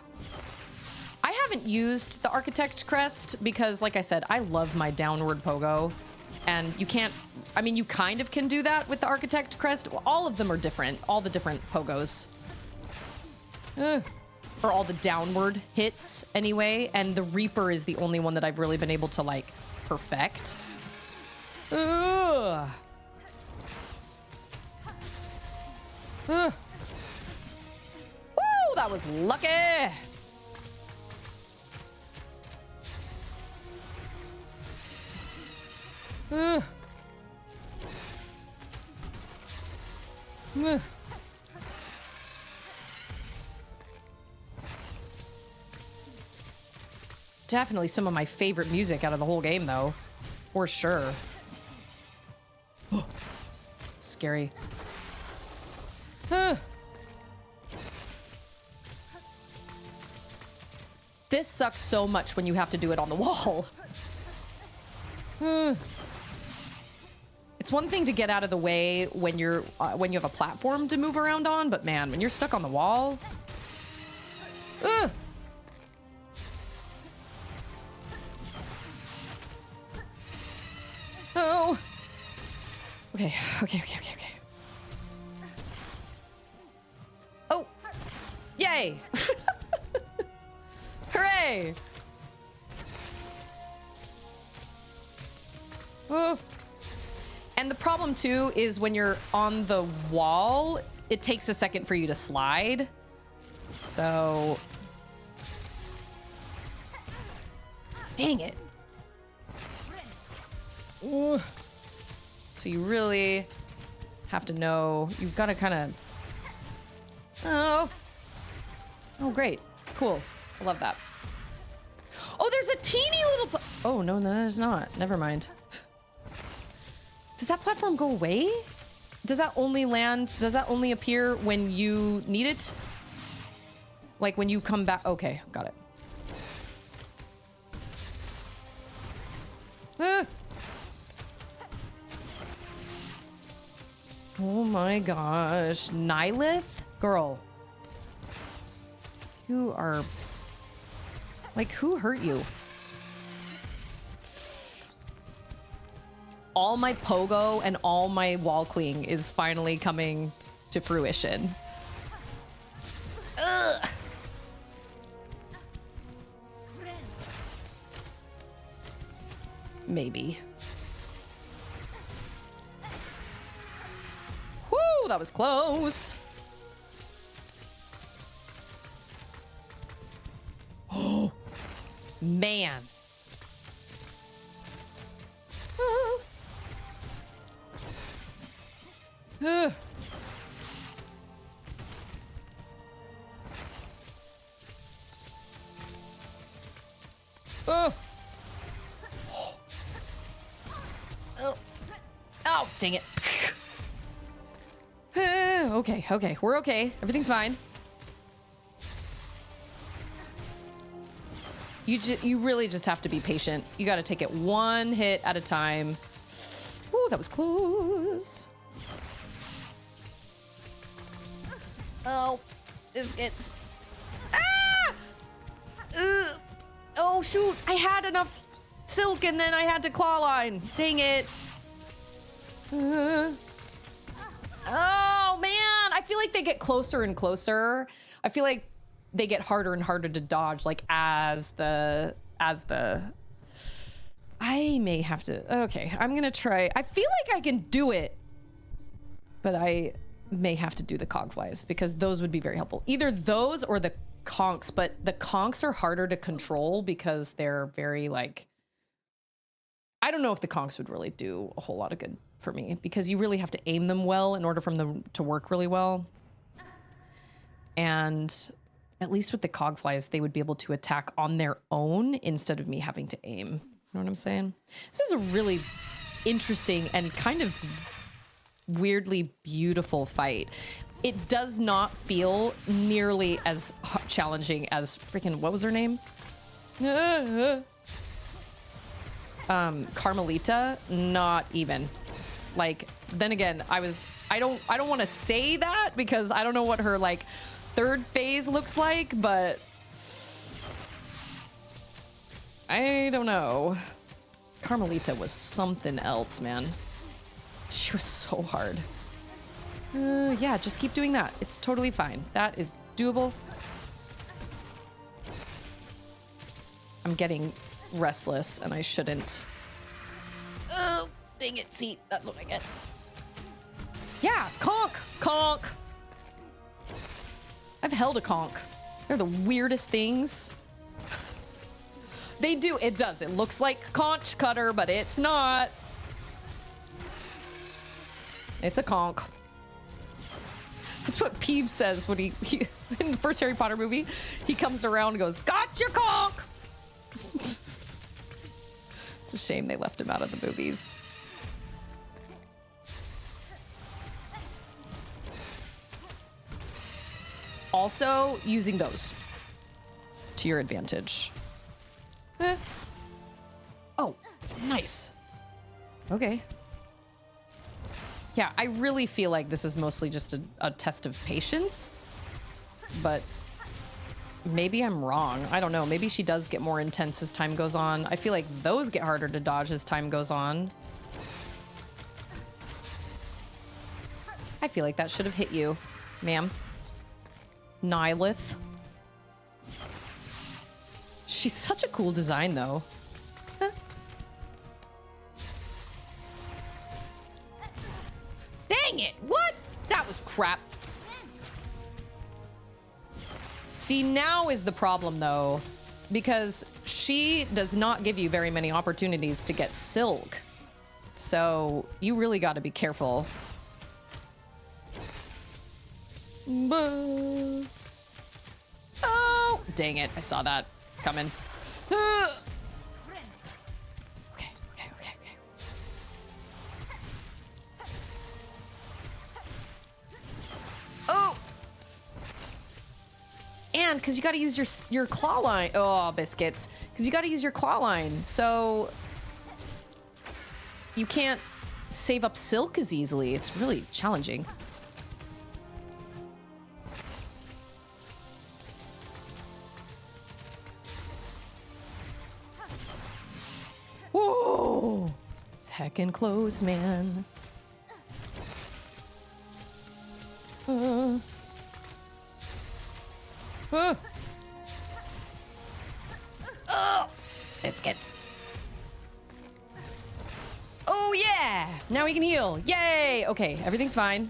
I haven't used the Architect Crest because, like I said, I love my downward pogo. And you can't, I mean, you kind of can do that with the Architect Crest. All of them are different, all the different pogos. Or all the downward hits anyway. And the Reaper is the only one that I've really been able to like perfect. Ugh. Woo, that was lucky. Definitely some of my favorite music out of the whole game, though. For sure. Scary. This sucks so much when you have to do it on the wall. It's one thing to get out of the way when you're when you have a platform to move around on, but man, when you're stuck on the wall. Oh. Okay. Oh. Yay. Hooray. Oh. And the problem too is when you're on the wall, it takes a second for you to slide. So dang it. Ooh. So you really have to know, you've got to kind of, oh great, cool, I love that. Oh, there's a teeny little, oh no, there's not, never mind. Does that platform go away? Does that only land, does that only appear when you need it? Like when you come back, okay, got it. Oh my gosh. Nyleth? Girl. You are... Like, who hurt you? All my pogo and all my wall clean is finally coming to fruition. Ugh. Maybe. Woo, that was close. Oh, man. Oh, dang it. Okay, we're okay. Everything's fine. You really just have to be patient. You got to take it one hit at a time. Ooh, that was close. Oh, biscuits. Ah! Oh, shoot. I had enough silk and then I had to claw line. Dang it. Oh, man. I feel like they get closer and closer. I feel like they get harder and harder to dodge, like as the I may have to, okay, I'm gonna try. I feel like I can do it, but I may have to do the cogflies because those would be very helpful. Either those or the conks, but the conks are harder to control because they're very like, I don't know if the conks would really do a whole lot of good for me because you really have to aim them well in order for them to work really well. And at least with the cogflies, they would be able to attack on their own instead of me having to aim. You know what I'm saying? This is a really interesting and kind of weirdly beautiful fight. It does not feel nearly as challenging as freaking, what was her name? Carmelita, not even. Like, then again, I don't want to say that because I don't know what her like third phase looks like, but I don't know. Carmelita was something else, man. She was so hard. Yeah, just keep doing that. It's totally fine. That is doable. I'm getting restless and I shouldn't. Oh, dang it. See, that's what I get. Yeah, conk, conk. I've held a conk. They're the weirdest things. They do, it does. It looks like conch cutter, but it's not. It's a conch. That's what Peeves says when he in the first Harry Potter movie, he comes around and goes, "Gotcha, conch!" It's a shame they left him out of the movies. Also, using those to your advantage. Oh, nice. Okay. Yeah, I really feel like this is mostly just a test of patience, but maybe I'm wrong. I don't know. Maybe she does get more intense as time goes on. I feel like those get harder to dodge as time goes on. I feel like that should have hit you, ma'am. Nyleth. She's such a cool design, though. Huh. Dang it! What? That was crap. See, now is the problem, though, because she does not give you very many opportunities to get silk. So you really got to be careful. Oh, dang it. I saw that coming. Okay. Oh! And because you got to use your claw line. Oh, biscuits. Because you got to use your claw line. So you can't save up silk as easily. It's really challenging. Whoa! It's heckin' close, man. Oh, biscuits. Oh, yeah! Now we can heal. Yay! Okay, everything's fine.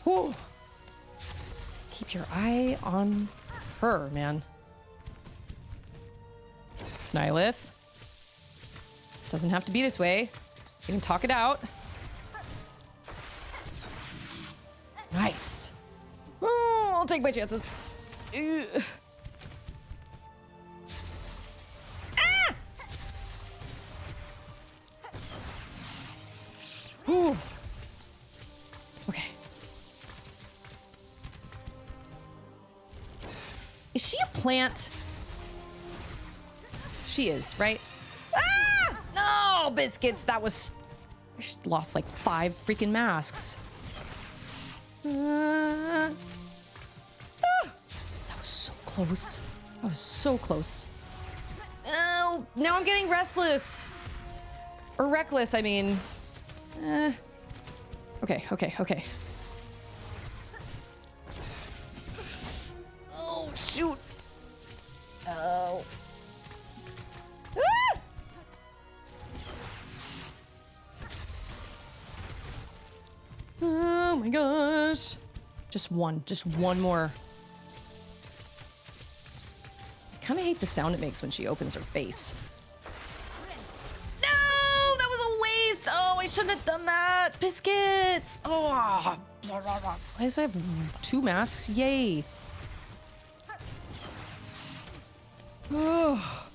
Whew. Keep your eye on her, man. Nyleth. Doesn't have to be this way. You can talk it out. Nice. Oh, I'll take my chances. Ugh. Ah! Ooh. Okay. Is she a plant? She is, right? Ah! No, biscuits. That was... I lost like 5 freaking masks. That was so close. That was so close. Oh, now I'm getting restless. Or reckless, I mean. Okay. Oh, shoot. Oh. Ah! Oh my gosh. Just one more. I kind of hate the sound it makes when she opens her face. No, that was a waste. Oh, I shouldn't have done that. Biscuits. Oh, why does I have 2 masks? Yay. Oh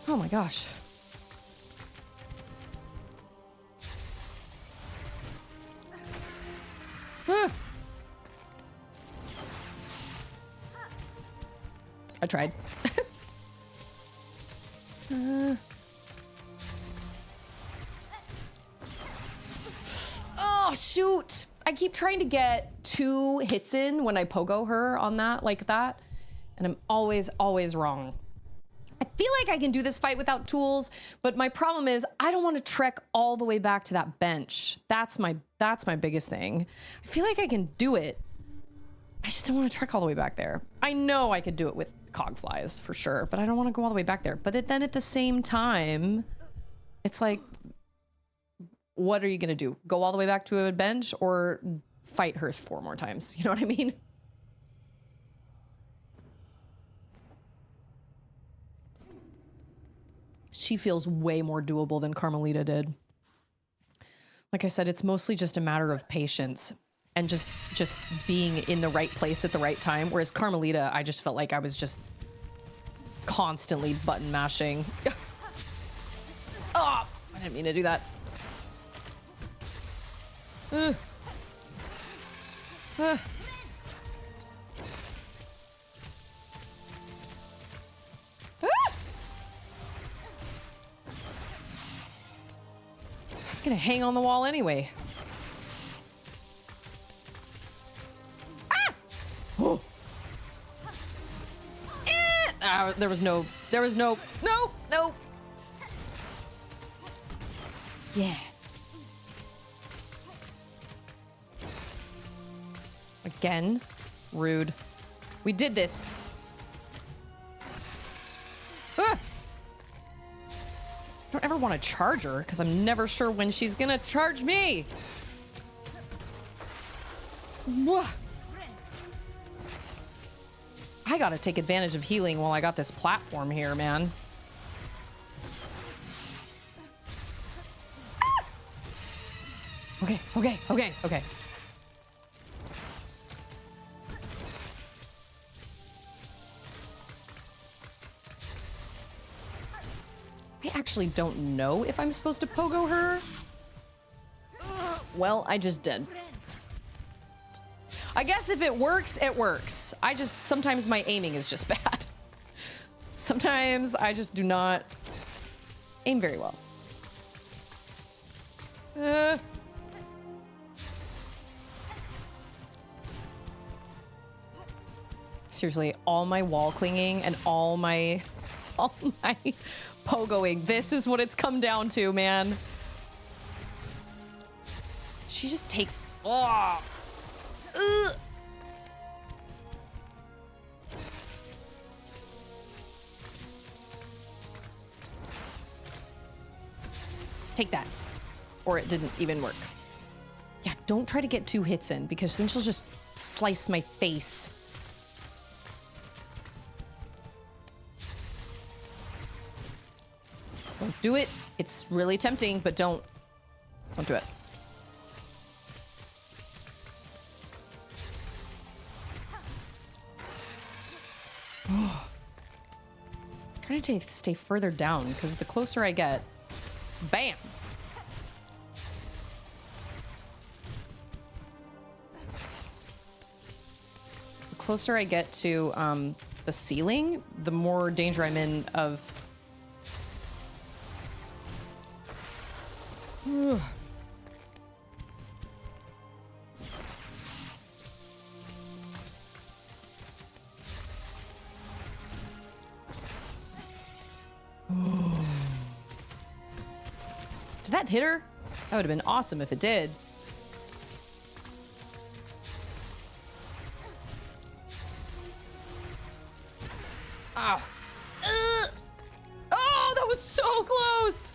my gosh. I tried. Oh, shoot. I keep trying to get 2 hits in when I pogo her on that, like that. And I'm always wrong. feel like I can do this fight without tools, but my problem is I don't want to trek all the way back to that bench. That's my biggest thing. I feel like I can do it. I just don't want to trek all the way back there. I know I could do it with cogflies for sure, but I don't want to go all the way back there. But then at the same time, it's like, what are you going to do? Go all the way back to a bench or fight her 4 more times? You know what I mean? She feels way more doable than Carmelita did. Like I said, it's mostly just a matter of patience and just being in the right place at the right time. Whereas Carmelita, I just felt like I was just constantly button mashing. Oh, I didn't mean to do that. I'm gonna hang on the wall anyway. Ah! Oh. There was no. No. Yeah. Again, rude. We did this. Ah! I don't ever want to charge her because I'm never sure when she's gonna charge me. Whoa. I gotta take advantage of healing while I got this platform here, man. Ah! Okay. I actually don't know if I'm supposed to pogo her. Well, I just did. I guess if it works, it works. Sometimes my aiming is just bad. Sometimes I just do not aim very well. Seriously, all my wall clinging and all my pogoing. This is what it's come down to, man. She just takes... Oh. Ugh. Take that. Or it didn't even work. Yeah, don't try to get 2 hits in because then she'll just slice my face. Don't do it. It's really tempting, but don't do it. Trying to stay further down because the closer I get, bam. The closer I get to the ceiling, the more danger I'm in of... Did that hit her? That would have been awesome if it did. Oh. Oh, that was so close.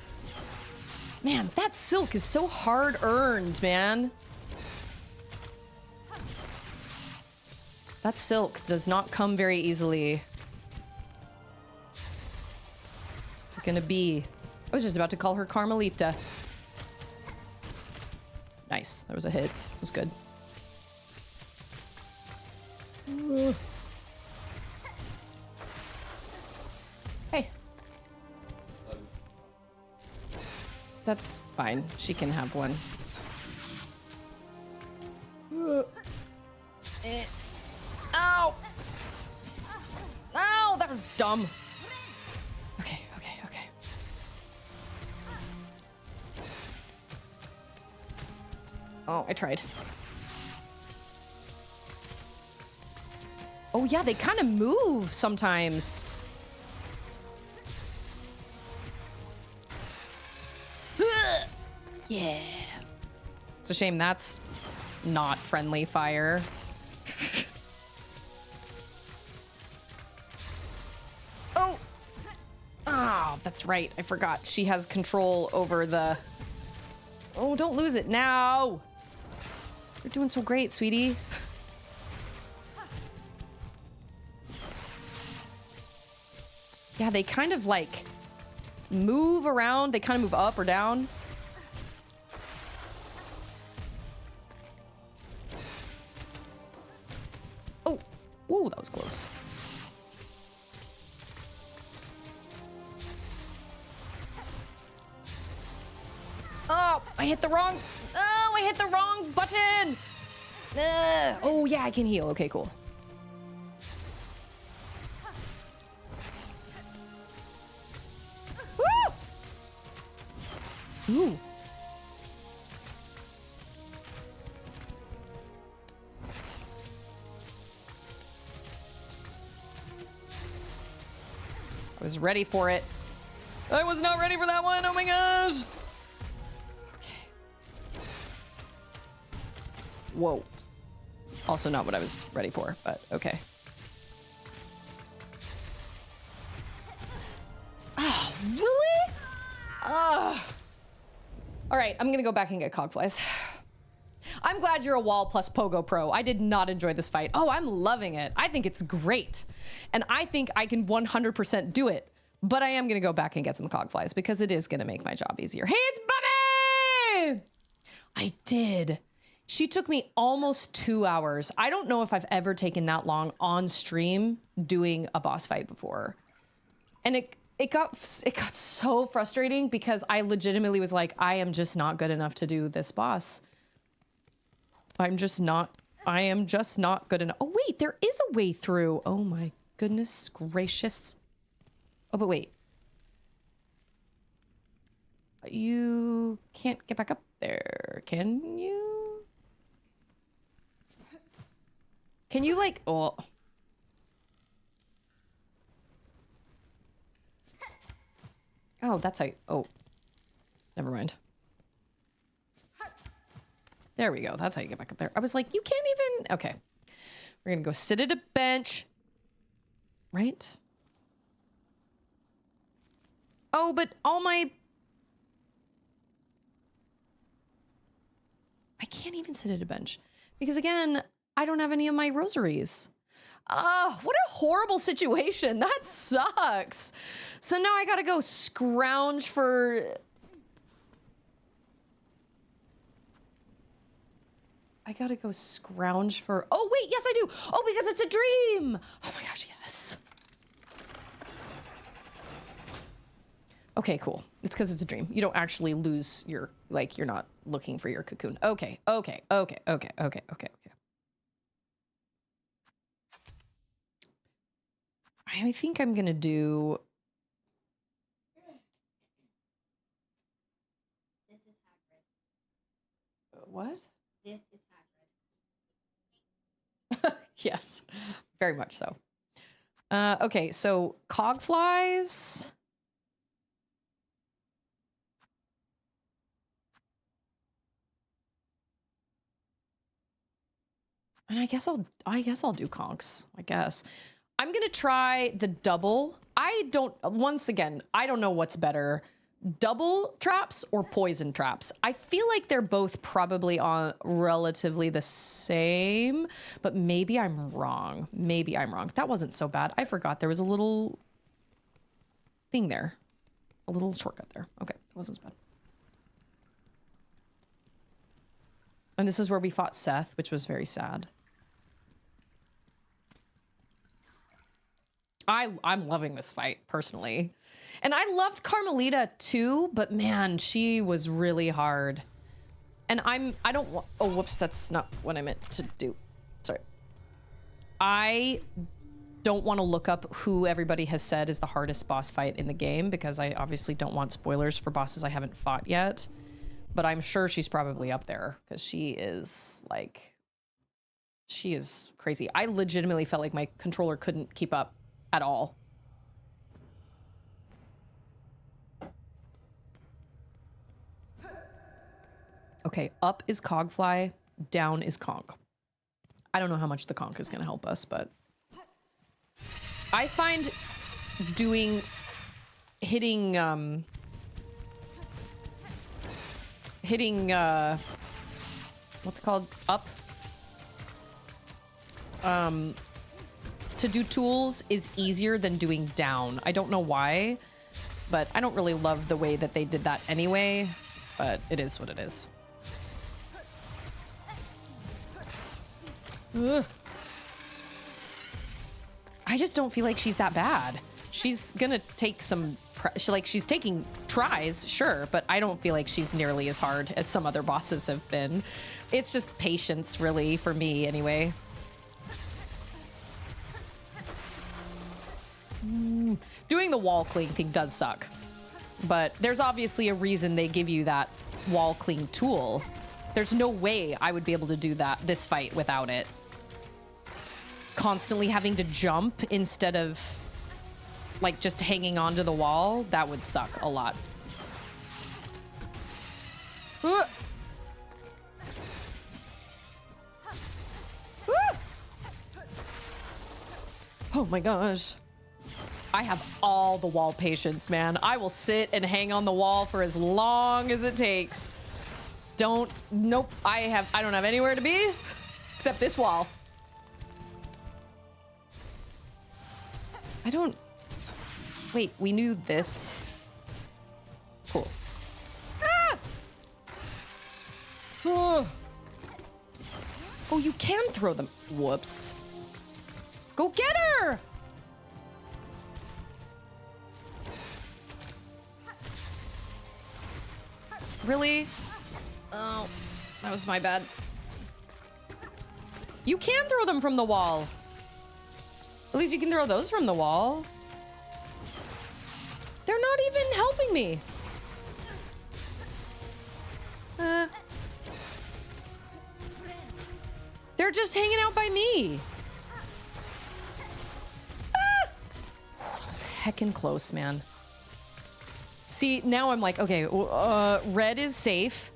Man, that silk is so hard earned, man. That silk does not come very easily. What's it gonna be? I was just about to call her Carmelita. Nice. That was a hit. It was good. Hey. That's fine. She can have one. Ow! Ow! That was dumb. Okay. Oh, I tried. Oh yeah, they kind of move sometimes. Yeah. It's a shame that's not friendly fire. Oh! Oh, that's right. I forgot. She has control over the... Oh, don't lose it now. You're doing so great, sweetie. Yeah, they kind of like move around. They kind of move up or down. Oh, ooh, that was close. Oh, I hit the wrong. Oh, I hit the wrong button. Oh, yeah, I can heal. Okay, cool. Woo! Ooh. I was ready for it. I was not ready for that one. Oh my gosh. Okay. Whoa. Also not what I was ready for, but okay. Oh, really? All right, I'm gonna go back and get cogflies. I'm glad you're a wall plus pogo pro. I did not enjoy this fight. Oh, I'm loving it. I think it's great. And I think I can 100% do it. But I am gonna go back and get some cogflies because it is gonna make my job easier. Hey, it's Bobby! I did. She took me almost 2 hours. I don't know if I've ever taken that long on stream doing a boss fight before. And it got so frustrating because I legitimately was like, I am just not good enough to do this boss. I am just not good enough. Oh wait, there is a way through. Oh my goodness gracious. Oh, but wait. You can't get back up there, can you? Can you like, oh. Oh, that's how, oh. Never mind. There we go. That's how you get back up there. I was like, you can't even, okay. We're gonna go sit at a bench. Right? Oh, but all my... I can't even sit at a bench. Because again, I don't have any of my rosaries. What a horrible situation. That sucks. So now I gotta go scrounge for... I gotta go scrounge for... Oh, wait, yes, I do. Oh, because it's a dream. Oh my gosh, yes. Okay, cool. It's because it's a dream. You don't actually lose your... Like, you're not looking for your cocoon. Okay, okay, okay, okay, okay, okay, okay. I think I'm gonna do... This is Hagrid. What? This is Hagrid. Yes, very much so. Okay, so cogflies. And I guess I'll do conks, I guess. I'm gonna try the double. Once again, I don't know what's better. Double traps or poison traps. I feel like they're both probably on relatively the same, but maybe I'm wrong. Maybe I'm wrong. That wasn't so bad. I forgot there was a little thing there. A little shortcut there. Okay, that wasn't so bad. And this is where we fought Seth, which was very sad. I'm loving this fight, personally. And I loved Carmelita too, but man, she was really hard. And I don't want, oh, whoops, that's not what I meant to do. Sorry. I don't want to look up who everybody has said is the hardest boss fight in the game because I obviously don't want spoilers for bosses I haven't fought yet. But I'm sure she's probably up there because she is like, she is crazy. I legitimately felt like my controller couldn't keep up at all. Okay, up is Cogfly, down is Conk. I don't know how much the Conk is going to help us, but I find hitting what's it called? Up. To do tools is easier than doing down. I don't know why, but I don't really love the way that they did that anyway, but it is what it is. Ugh. I just don't feel like she's that bad. She's gonna take some, she's taking tries, sure, but I don't feel like she's nearly as hard as some other bosses have been. It's just patience, really, for me anyway. Doing the wall cling thing does suck, but there's obviously a reason they give you that wall cling tool. There's no way I would be able to do this fight without it. Constantly having to jump instead of like just hanging onto the wall, that would suck a lot. Oh my gosh. I have all the wall patience, man. I will sit and hang on the wall for as long as it takes. Nope. I don't have anywhere to be except this wall. Wait, we knew this. Cool. Ah! Oh, you can throw them. Whoops. Go get her! Really? Oh, that was my bad. You can throw them from the wall. At least you can throw those from the wall. They're not even helping me. They're just hanging out by me. Ah! That was heckin' close, man. See, now I'm like, okay, red is safe.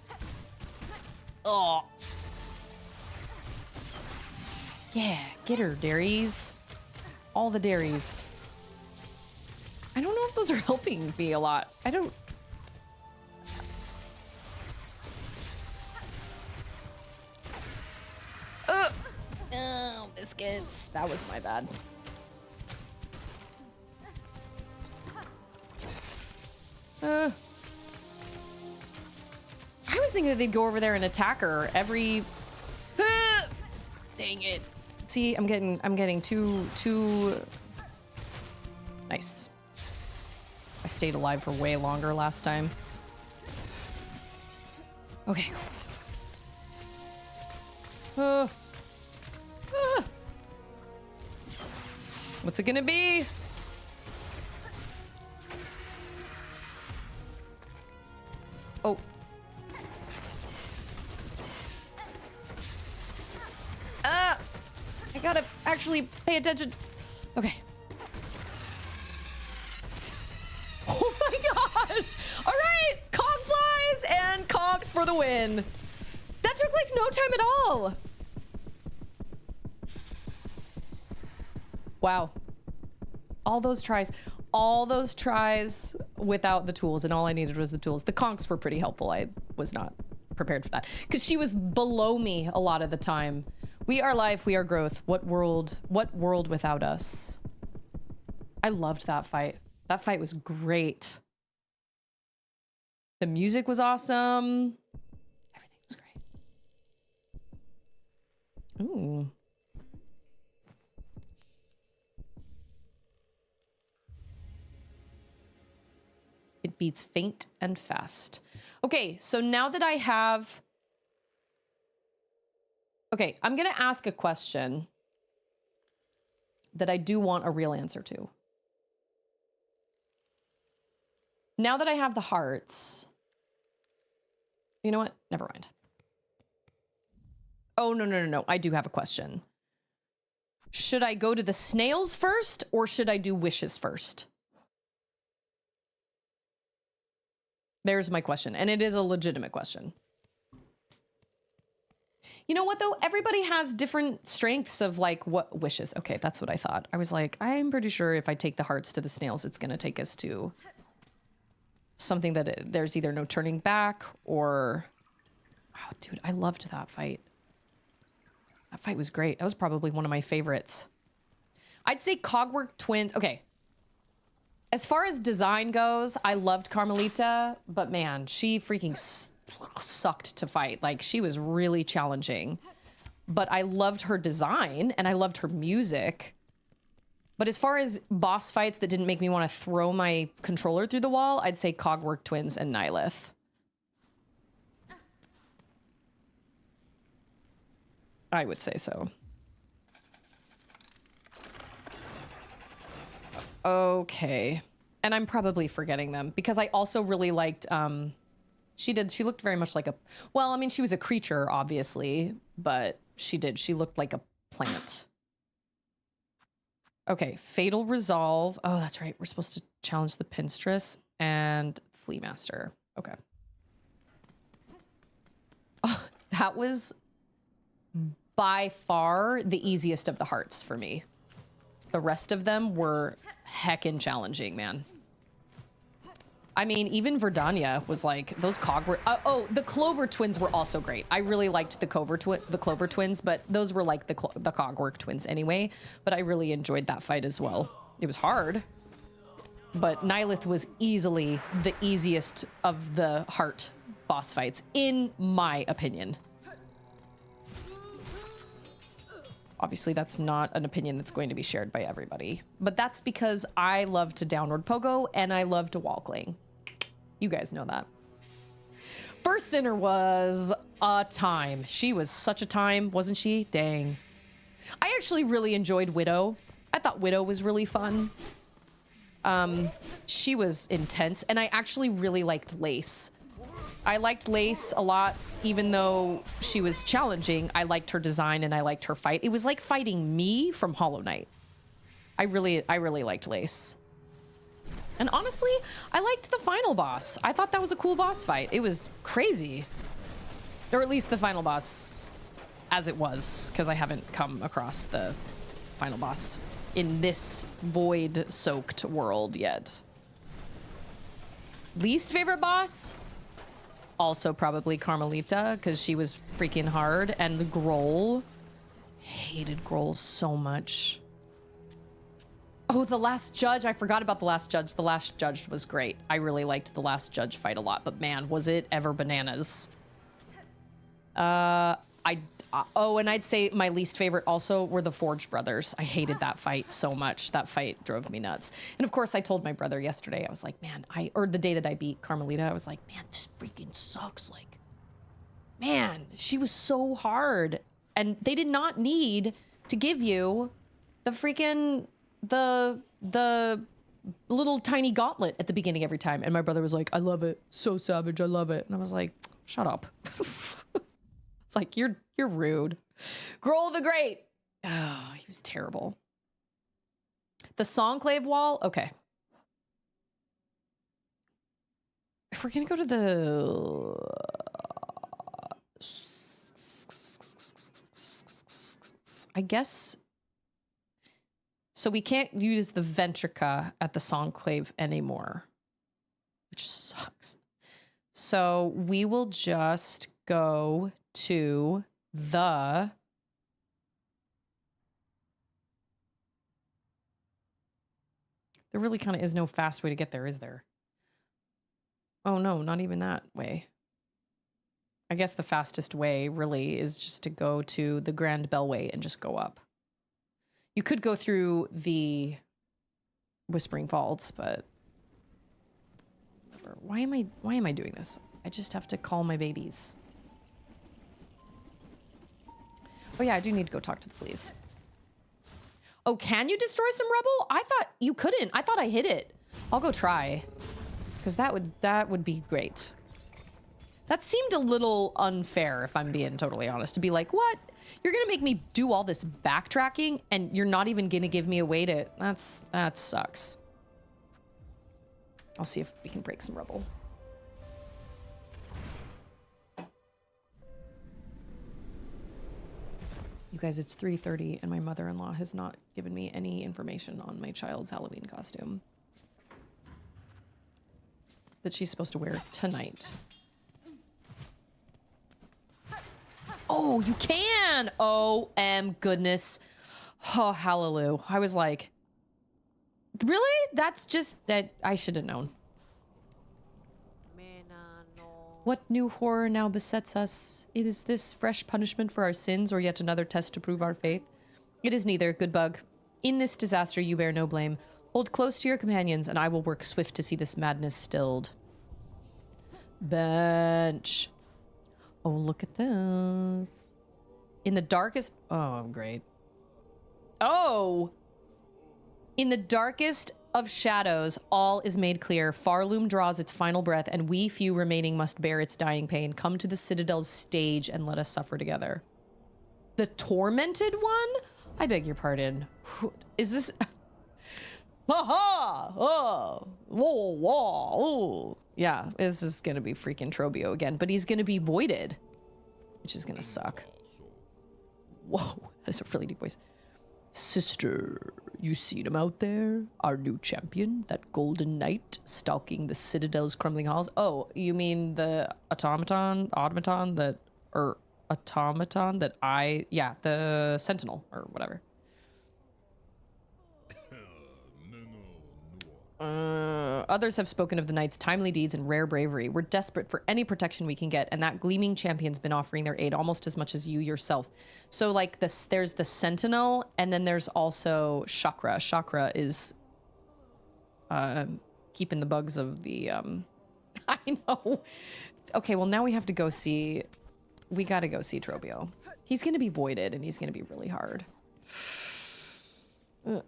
Oh. Yeah, get her, dairies. All the dairies. I don't know if those are helping me a lot. I don't... Oh, biscuits. That was my bad. I was thinking that they'd go over there and attack her every... Dang it. See, I'm getting too... Nice. I stayed alive for way longer last time. Okay. What's it gonna be? Oh. I gotta actually pay attention. Okay. Oh my gosh! All right, Cogflies and Conks for the win. That took like no time at all. Wow. All those tries without the tools, and all I needed was the tools. The Conks were pretty helpful. I was not prepared for that because she was below me a lot of the time. We are life, we are growth. What world without us? I loved that fight. That fight was great. The music was awesome. Everything was great. Ooh. It beats faint and fast. Okay, so now that I have... Okay, I'm gonna ask a question that I do want a real answer to. Now that I have the hearts... You know what? Never mind. Oh, no. I do have a question. Should I go to the snails first, or should I do wishes first? There's my question, and it is a legitimate question. You know what though? Everybody has different strengths of like what wishes. Okay, that's what I thought. I was like, I'm pretty sure if I take the hearts to the snails, it's gonna take us to something that there's either no turning back or... Oh, dude, I loved that fight. That fight was great. That was probably one of my favorites. I'd say Cogwork Twins. Okay. As far as design goes, I loved Carmelita, but man, she freaking sucked to fight. Like, she was really challenging. But I loved her design and I loved her music. But as far as boss fights that didn't make me want to throw my controller through the wall, I'd say Cogwork Twins and Nyleth. I would say so. Okay. And I'm probably forgetting them because I also really liked, she looked very much like a, well, I mean, she was a creature, obviously, but she looked like a plant. Okay, Fatal Resolve. Oh, that's right. We're supposed to challenge the Pinstress and Flea Master. Okay. Oh, that was by far the easiest of the hearts for me. The rest of them were heckin' challenging, man. I mean, even Verdania was like, those Cogwork... oh, the Clover Twins were also great. I really liked the Clover Twins, but those were like the Cogwork Twins anyway. But I really enjoyed that fight as well. It was hard. But Nyleth was easily the easiest of the heart boss fights, in my opinion. Obviously, that's not an opinion that's going to be shared by everybody. But that's because I love to downward pogo and I love to wall cling. You guys know that. First Sinner was a time. She was such a time, wasn't she? Dang. I actually really enjoyed Widow. I thought Widow was really fun. She was intense. And I actually really liked Lace. I liked Lace a lot, even though she was challenging. I liked her design and I liked her fight. It was like fighting me from Hollow Knight. I really liked Lace. And honestly, I liked the final boss. I thought that was a cool boss fight. It was crazy. Or at least the final boss as it was, because I haven't come across the final boss in this void-soaked world yet. Least favorite boss? Also probably Carmelita, because she was freaking hard. And the Grohl. Hated Grohl so much. Oh, the Last Judge. I forgot about the Last Judge. The Last Judge was great. I really liked the Last Judge fight a lot. But man, was it ever bananas. Oh, and I'd say my least favorite also were the Forge brothers. I hated that fight so much. That fight drove me nuts. And of course, I told my brother yesterday, I was like, man, or the day that I beat Carmelita, I was like, man, this freaking sucks. Like, man, she was so hard. And they did not need to give you the freaking, the little tiny gauntlet at the beginning every time. And my brother was like, I love it. So savage. I love it. And I was like, shut up. It's like, you're rude. Grohl the Great. Oh, he was terrible. The Songclave wall. Okay. If we're going to go to the... I guess... So we can't use the Ventrica at the Songclave anymore, which sucks. So we will just go to the... There really kind of is no fast way to get there, is there? Oh no, not even that way. I guess the fastest way really is just to go to the Grand Bellway and just go up. You could go through the Whispering Vaults, but why am I doing this? I just have to call my babies. Oh yeah, I do need to go talk to the fleas. Oh, can you destroy some rubble? I thought you couldn't. I thought I hit it. I'll go try. Because that would be great. That seemed a little unfair, if I'm being totally honest, to be like, what? You're gonna make me do all this backtracking and you're not even gonna give me a way to... That sucks. I'll see if we can break some rubble. You guys, it's 3:30 and my mother-in-law has not given me any information on my child's Halloween costume that she's supposed to wear tonight. Oh, you can! OM goodness. Oh, hallelujah. I was like, really? That's just that I should have known. What new horror now besets us? Is this fresh punishment for our sins or yet another test to prove our faith? It is neither, good bug. In this disaster you bear no blame. Hold close to your companions and I will work swift to see this madness stilled. Bench. Oh, look at this. In the darkest... Oh, great. Oh! In the darkest of shadows, all is made clear. Farloom draws its final breath, and we few remaining must bear its dying pain. Come to the Citadel's stage and let us suffer together. The Tormented One? I beg your pardon. Is this... Ha-ha! Oh! Whoa, whoa, oh! Yeah, this is gonna be freaking Trobbio again, but he's gonna be voided, which is gonna suck. Whoa, that's a really deep voice. Sister, you seen him out there? Our new champion, that golden knight stalking the Citadel's crumbling halls? Oh, you mean the automaton that yeah, the sentinel or whatever. Others have spoken of the knight's timely deeds and rare bravery. We're desperate for any protection we can get, and that gleaming champion's been offering their aid almost as much as you yourself. So, like, there's the sentinel, and then there's also Chakra. Chakra is keeping the bugs of the... I know. Okay, well, now we have to go see... We gotta go see Trobbio. He's gonna be voided, and he's gonna be really hard.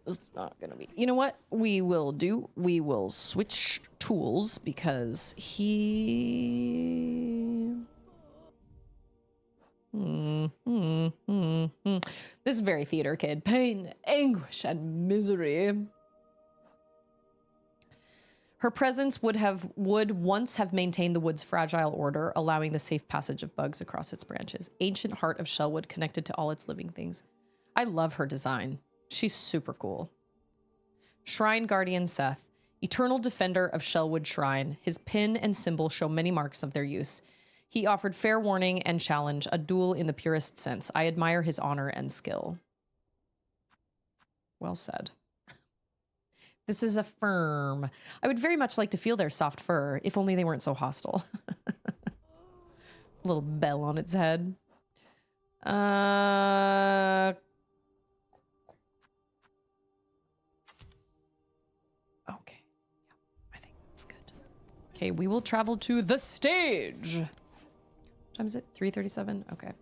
It's not gonna be. You know what we will do? We will switch tools because he. This is very theater kid. Pain, anguish, and misery. Her presence would once have maintained the wood's fragile order, allowing the safe passage of bugs across its branches. Ancient heart of shellwood connected to all its living things. I love her design. She's super cool. Shrine Guardian Seth, eternal defender of Shellwood Shrine. His pin and symbol show many marks of their use. He offered fair warning and challenge, a duel in the purest sense. I admire his honor and skill. Well said. This is a firm. I would very much like to feel their soft fur, if only they weren't so hostile. Little bell on its head. Okay. Yeah, I think that's good. Okay, we will travel to the stage. What time is it? 3:37? Okay.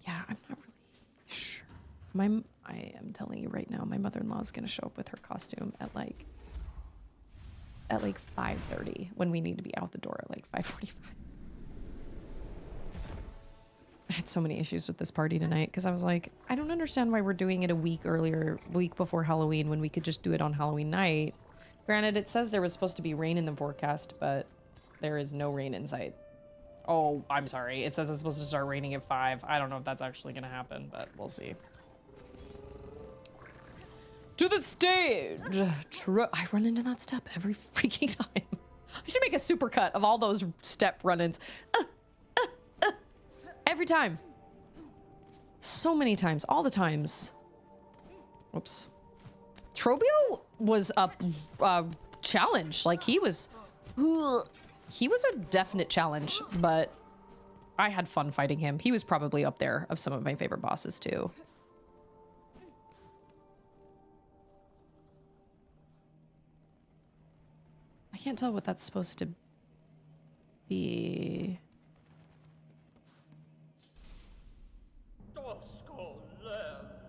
Yeah, I'm not really sure. I am telling you right now, my mother-in-law is going to show up with her costume at like 5:30 when we need to be out the door at like 5:45. I had so many issues with this party tonight because I was like, I don't understand why we're doing it a week before Halloween when we could just do it on Halloween night. Granted, it says there was supposed to be rain in the forecast, but there is no rain in sight. Oh, I'm sorry. It says it's supposed to start raining at 5. I don't know if that's actually going to happen, but we'll see. To the stage! I run into that step every freaking time. I should make a supercut of all those step run-ins. Every time. So many times. All the times. Whoops. Trobbio was a challenge. Like, he was a definite challenge, but I had fun fighting him. He was probably up there of some of my favorite bosses, too. I can't tell what that's supposed to be.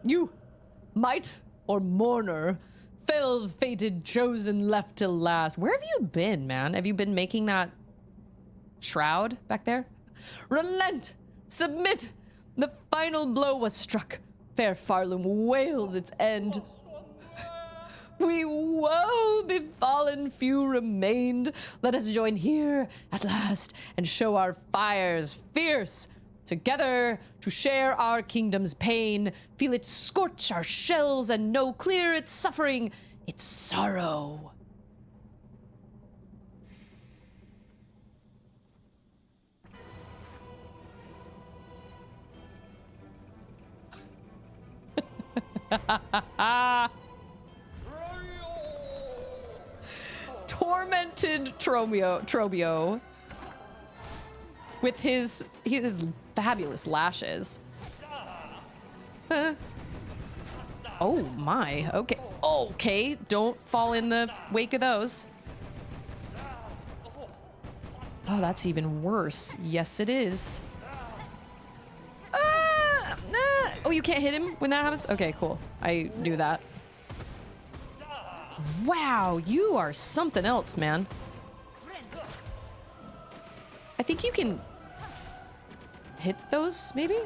You, might or mourner, fell, fated, chosen, left till last. Where have you been, man? Have you been making that shroud back there? Relent, submit. The final blow was struck. Fair Farloom wails its end. We woe befallen few remained. Let us join here at last and show our fires fierce. Together to share our kingdom's pain, feel it scorch our shells and know clear its suffering, its sorrow. Tormented Trobbio with his fabulous lashes. Oh my, okay. Okay, don't fall in the wake of those. Oh, that's even worse. Yes, it is. Oh, you can't hit him when that happens? Okay, cool. I knew that. Wow, you are something else, man. I think you can hit those, maybe?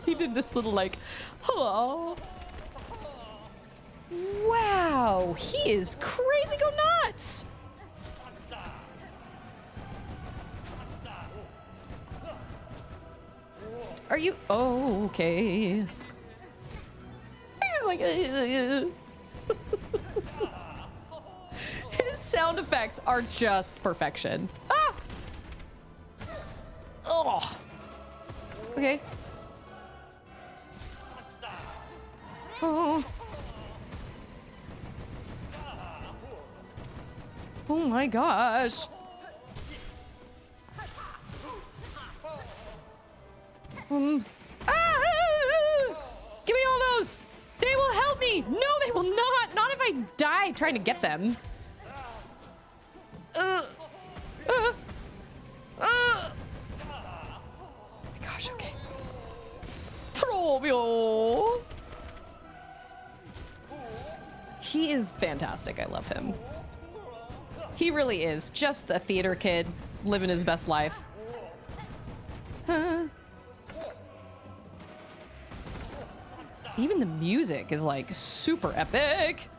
He did this little like, hello. Wow, he is crazy go nuts. Are you? Oh, okay. He was like, his sound effects are just perfection. Ah! Oh. Okay. Oh. Oh my gosh. Give me all those. They will help me. No, they will not. Not if I die trying to get them. Oh my gosh, okay. Trobbio. He is fantastic. I love him. He really is just a theater kid living his best life. Even the music is like super epic.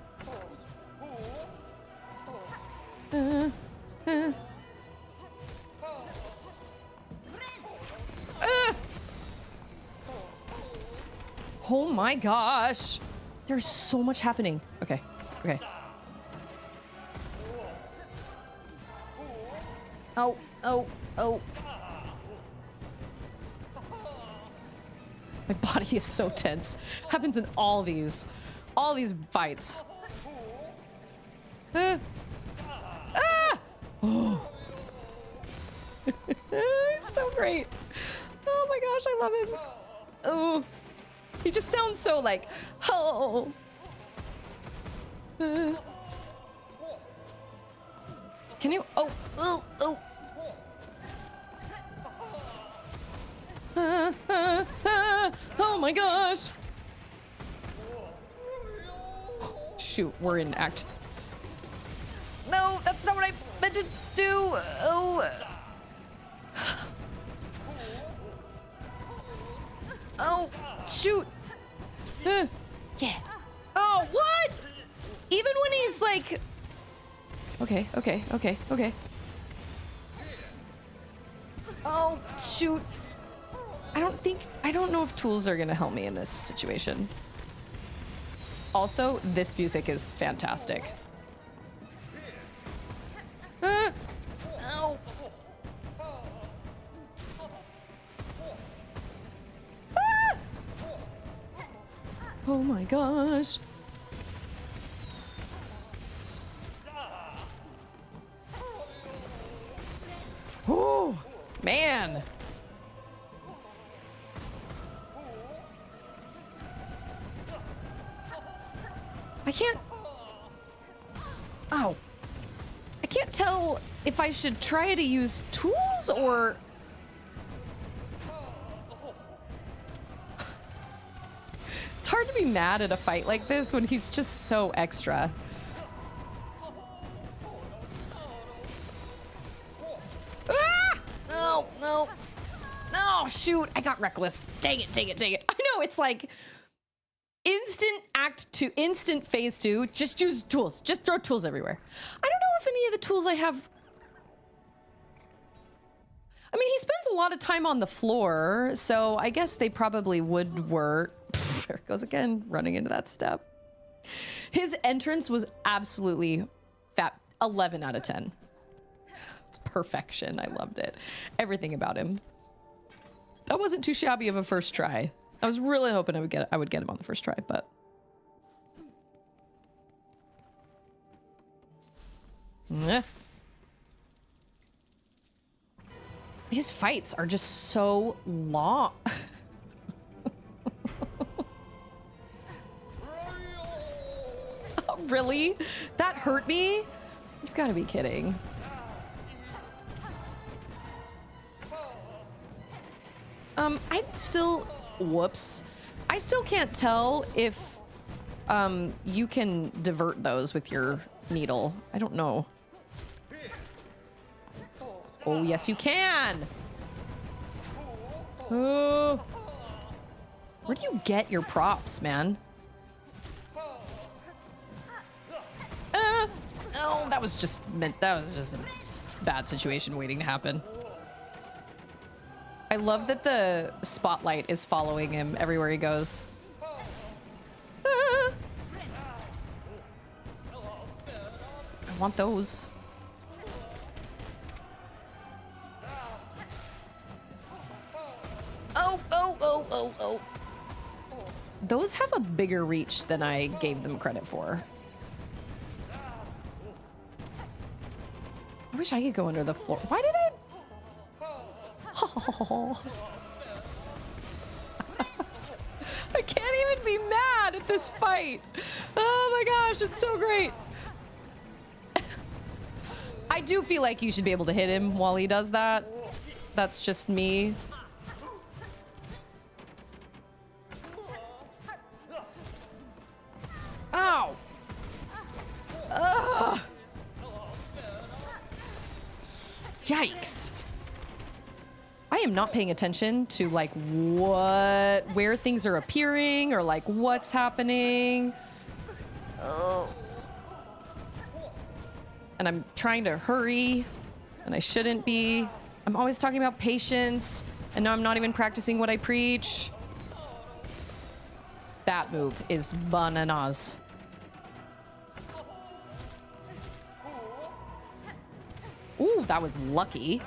Oh my gosh. There's so much happening. Okay, okay. Oh, oh, oh. My body is so tense. Happens in all these fights. Oh. So great. Oh my gosh, I love him. Oh, he just sounds so like, oh. Can you? Oh, oh, oh. Oh my gosh. Shoot, we're in act. No, that's not what I meant to do. Oh. Oh, shoot. Yeah. Oh, what? Even when he's like... Okay, okay, okay, okay. Oh, shoot. I don't know if tools are gonna help me in this situation. Also, this music is fantastic. Ow. Ah! Oh my gosh. Oh, man. I can't... Ow. I can't tell if I should try to use tools or... It's hard to be mad at a fight like this when he's just so extra. Ah! No, no. No, shoot. I got reckless. Dang it, dang it, dang it. I know, it's like... Instant act 2, instant phase 2, just use tools. Just throw tools everywhere. I don't know if any of the tools I have... I mean, he spends a lot of time on the floor, so I guess they probably would work. There it goes again, running into that step. His entrance was absolutely fat. 11 out of 10. Perfection. I loved it. Everything about him. That wasn't too shabby of a first try. I was really hoping I would get him on the first try, but these fights are just so long. Oh, really? That hurt me? You've got to be kidding. Whoops. I still can't tell if you can divert those with your needle. I don't know. Oh, yes, you can. Where do you get your props, man? Oh, that was just a bad situation waiting to happen. I love that the spotlight is following him everywhere he goes. I want those. Oh. Those have a bigger reach than I gave them credit for. I wish I could go under the floor. Why did I? Oh. I can't even be mad at this fight. Oh my gosh, it's so great. I do feel like you should be able to hit him while he does that. That's just me. Ow! Ugh. Yikes. I am not paying attention to like where things are appearing or like what's happening. Oh. And I'm trying to hurry and I shouldn't be. I'm always talking about patience and now I'm not even practicing what I preach. That move is bananas. Ooh, that was lucky.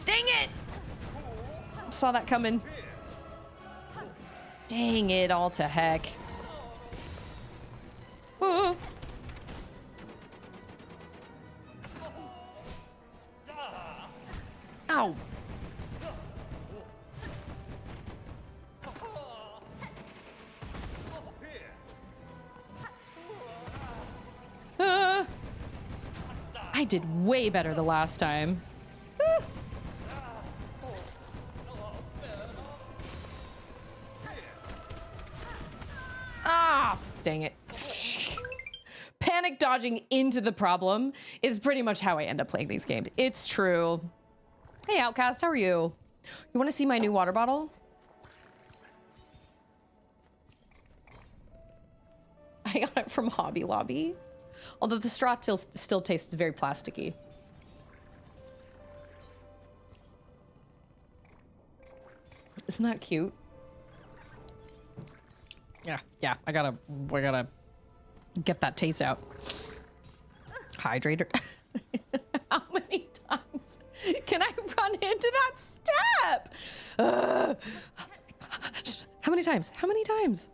Dang it! Saw that coming. Dang it all to heck. Ow. I did way better the last time. Ah, dang it. Panic dodging into the problem is pretty much how I end up playing these games. It's true. Hey, Outcast, how are you? You want to see my new water bottle? I got it from Hobby Lobby. Although the straw still tastes very plasticky. Isn't that cute? Yeah, I gotta get that taste out. Hydrator. How many times can I run into that step? How many times? How many times?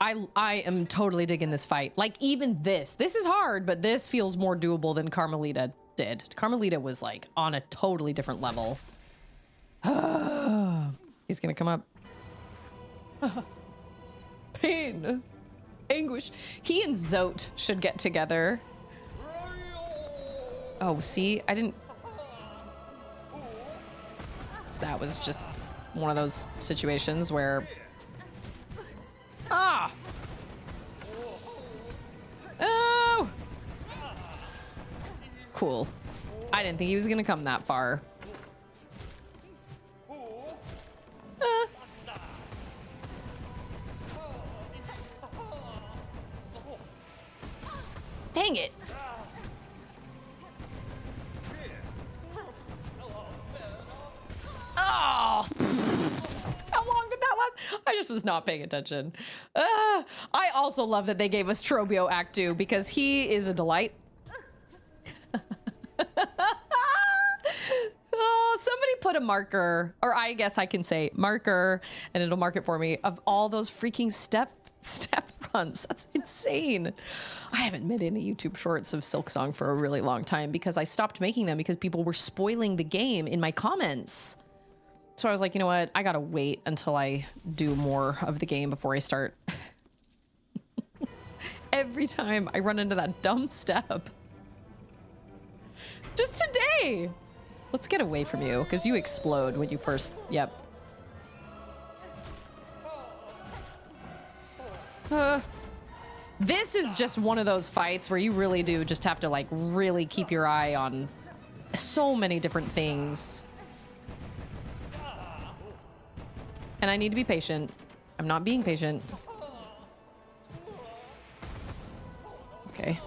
I am totally digging this fight. Like even this is hard, but this feels more doable than Carmelita did. Carmelita was like on a totally different level. He's gonna come up. Pain, anguish. He and Zote should get together. Oh, see, I didn't. That was just one of those situations where. Ah! Oh! Cool. I didn't think he was gonna come that far. Dang it. Oh. How long did that last? I just was not paying attention. I also love that they gave us Trobbio Act 2 because he is a delight. Oh, somebody put a marker, or I guess I can say marker, and it'll mark it for me, of all those freaking step runs. That's insane. I haven't made any YouTube shorts of Silksong for a really long time because I stopped making them because people were spoiling the game in my comments. So I was like, you know what? I gotta wait until I do more of the game before I start. Every time I run into that dumb step. Just today. Let's get away from you, because you explode when you first... Yep. This is just one of those fights where you really do just have to, like, really keep your eye on so many different things. And I need to be patient. I'm not being patient. Okay.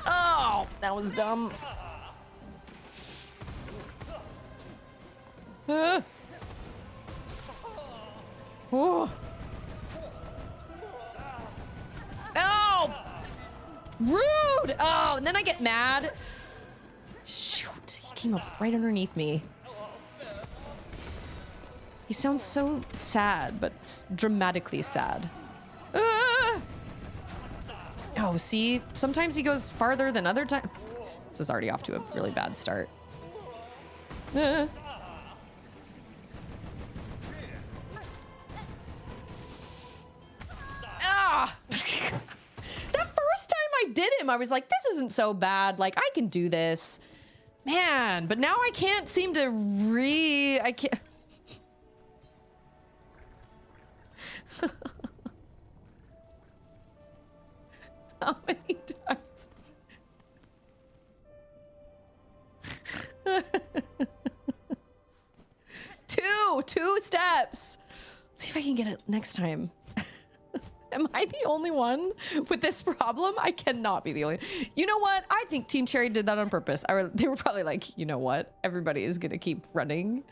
Oh, that was dumb. Oh. Oh! Rude! Oh, and then I get mad. Shoot, he came up right underneath me. He sounds so sad, but dramatically sad. Oh, see? Sometimes he goes farther than other times. This is already off to a really bad start. Ah! That first time I did him, I was like, this isn't so bad. Like, I can do this. Man, but now I can't seem to I can't... How many times? Two steps. Let's see if I can get it next time. Am I the only one with this problem? I cannot be the only. You know what? I think Team Cherry did that on purpose. They were probably like, you know what? Everybody is going to keep running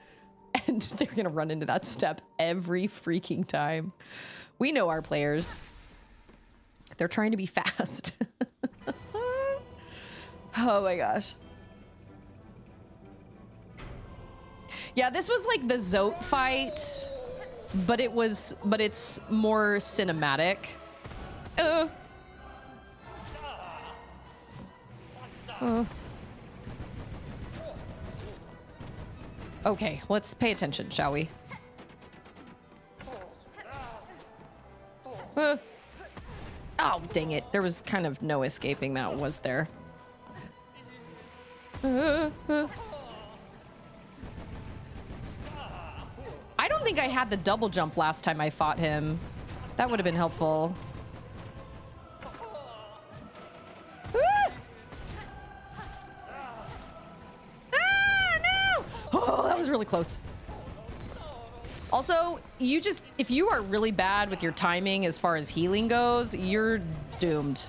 and they're going to run into that step every freaking time. We know our players. They're trying to be fast. Oh my gosh. Yeah, this was like the Zote fight, but it's more cinematic. Okay, let's pay attention, shall we? Oh, dang it. There was kind of no escaping that, was there? I don't think I had the double jump last time I fought him. That would have been helpful. No! Oh, that was really close. Also, if you are really bad with your timing as far as healing goes, you're doomed.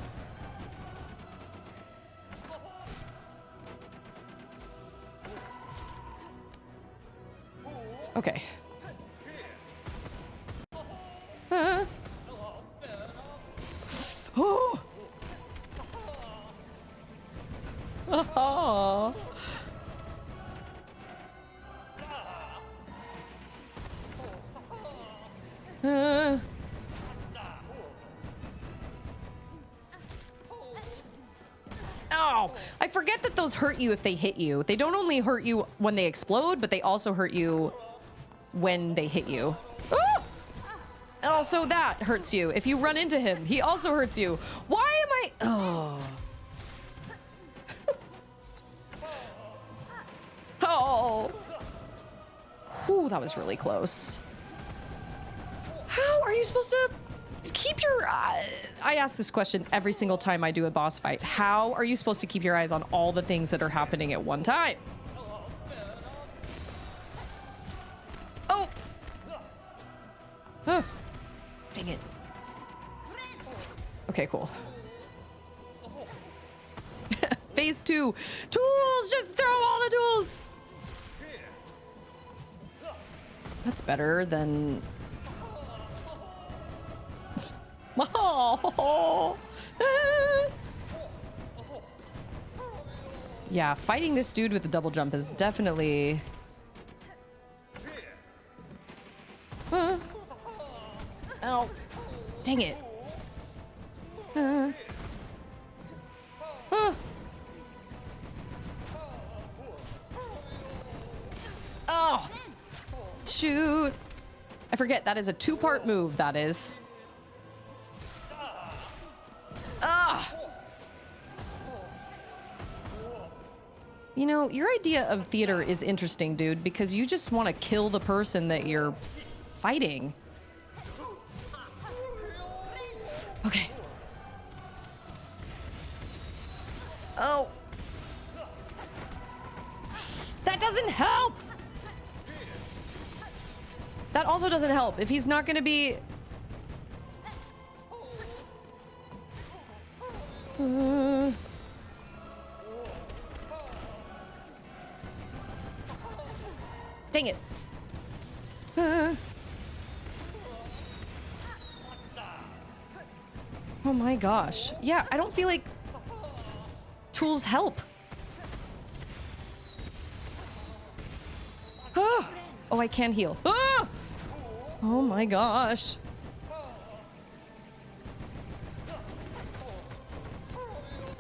Okay. Oh. Oh. Oh, I forget that those hurt you if they hit you. They don't only hurt you when they explode, but they also hurt you when they hit you. Oh! Also, that hurts you. If you run into him, he also hurts you. Why am I... Oh. Oh. Whew, that was really close. How are you supposed to keep your... I ask this question every single time I do a boss fight. How are you supposed to keep your eyes on all the things that are happening at one time? Oh. Dang it. Okay, cool. phase 2. Tools, just throw all the tools. That's better than... Oh. Yeah, fighting this dude with the double jump is definitely... Oh, dang it. Oh, shoot. I forget, that is a 2-part move, that is. Ah. You know, your idea of theater is interesting, dude, because you just want to kill the person that you're fighting. Okay. Oh. That doesn't help! That also doesn't help. If he's not gonna be... Dang it. Oh my gosh. Yeah, I don't feel like tools help. Oh, I can heal. Oh my gosh.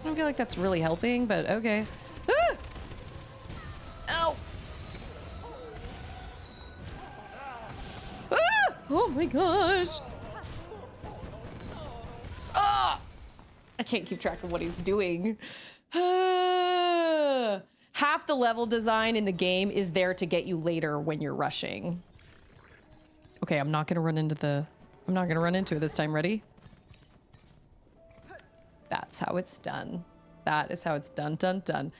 I don't feel like that's really helping, but okay. Ow. Oh my gosh. I can't keep track of what he's doing. Half the level design in the game is there to get you later when you're rushing. Okay, I'm not gonna run into it this time. Ready? That's how it's done. That is how it's done, done, done.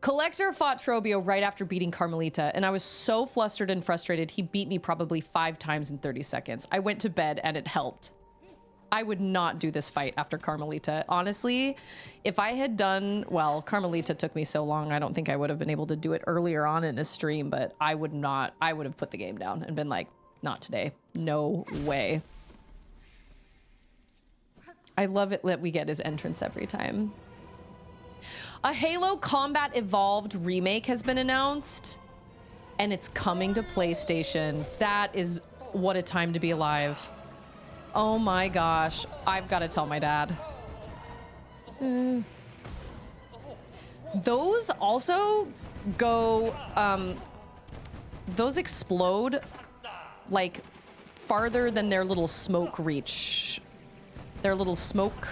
Collector fought Trobbio right after beating Carmelita, and I was so flustered and frustrated, he beat me probably 5 times in 30 seconds. I went to bed and it helped. I would not do this fight after Carmelita. Honestly, if I had done, well, Carmelita took me so long, I don't think I would have been able to do it earlier on in a stream, but I would have put the game down and been like, not today. No way. I love it that we get his entrance every time. A Halo Combat Evolved remake has been announced, and it's coming to PlayStation. That is what a time to be alive. Oh my gosh, I've got to tell my dad. Those also go, those explode like farther than their little smoke reach. Their little smoke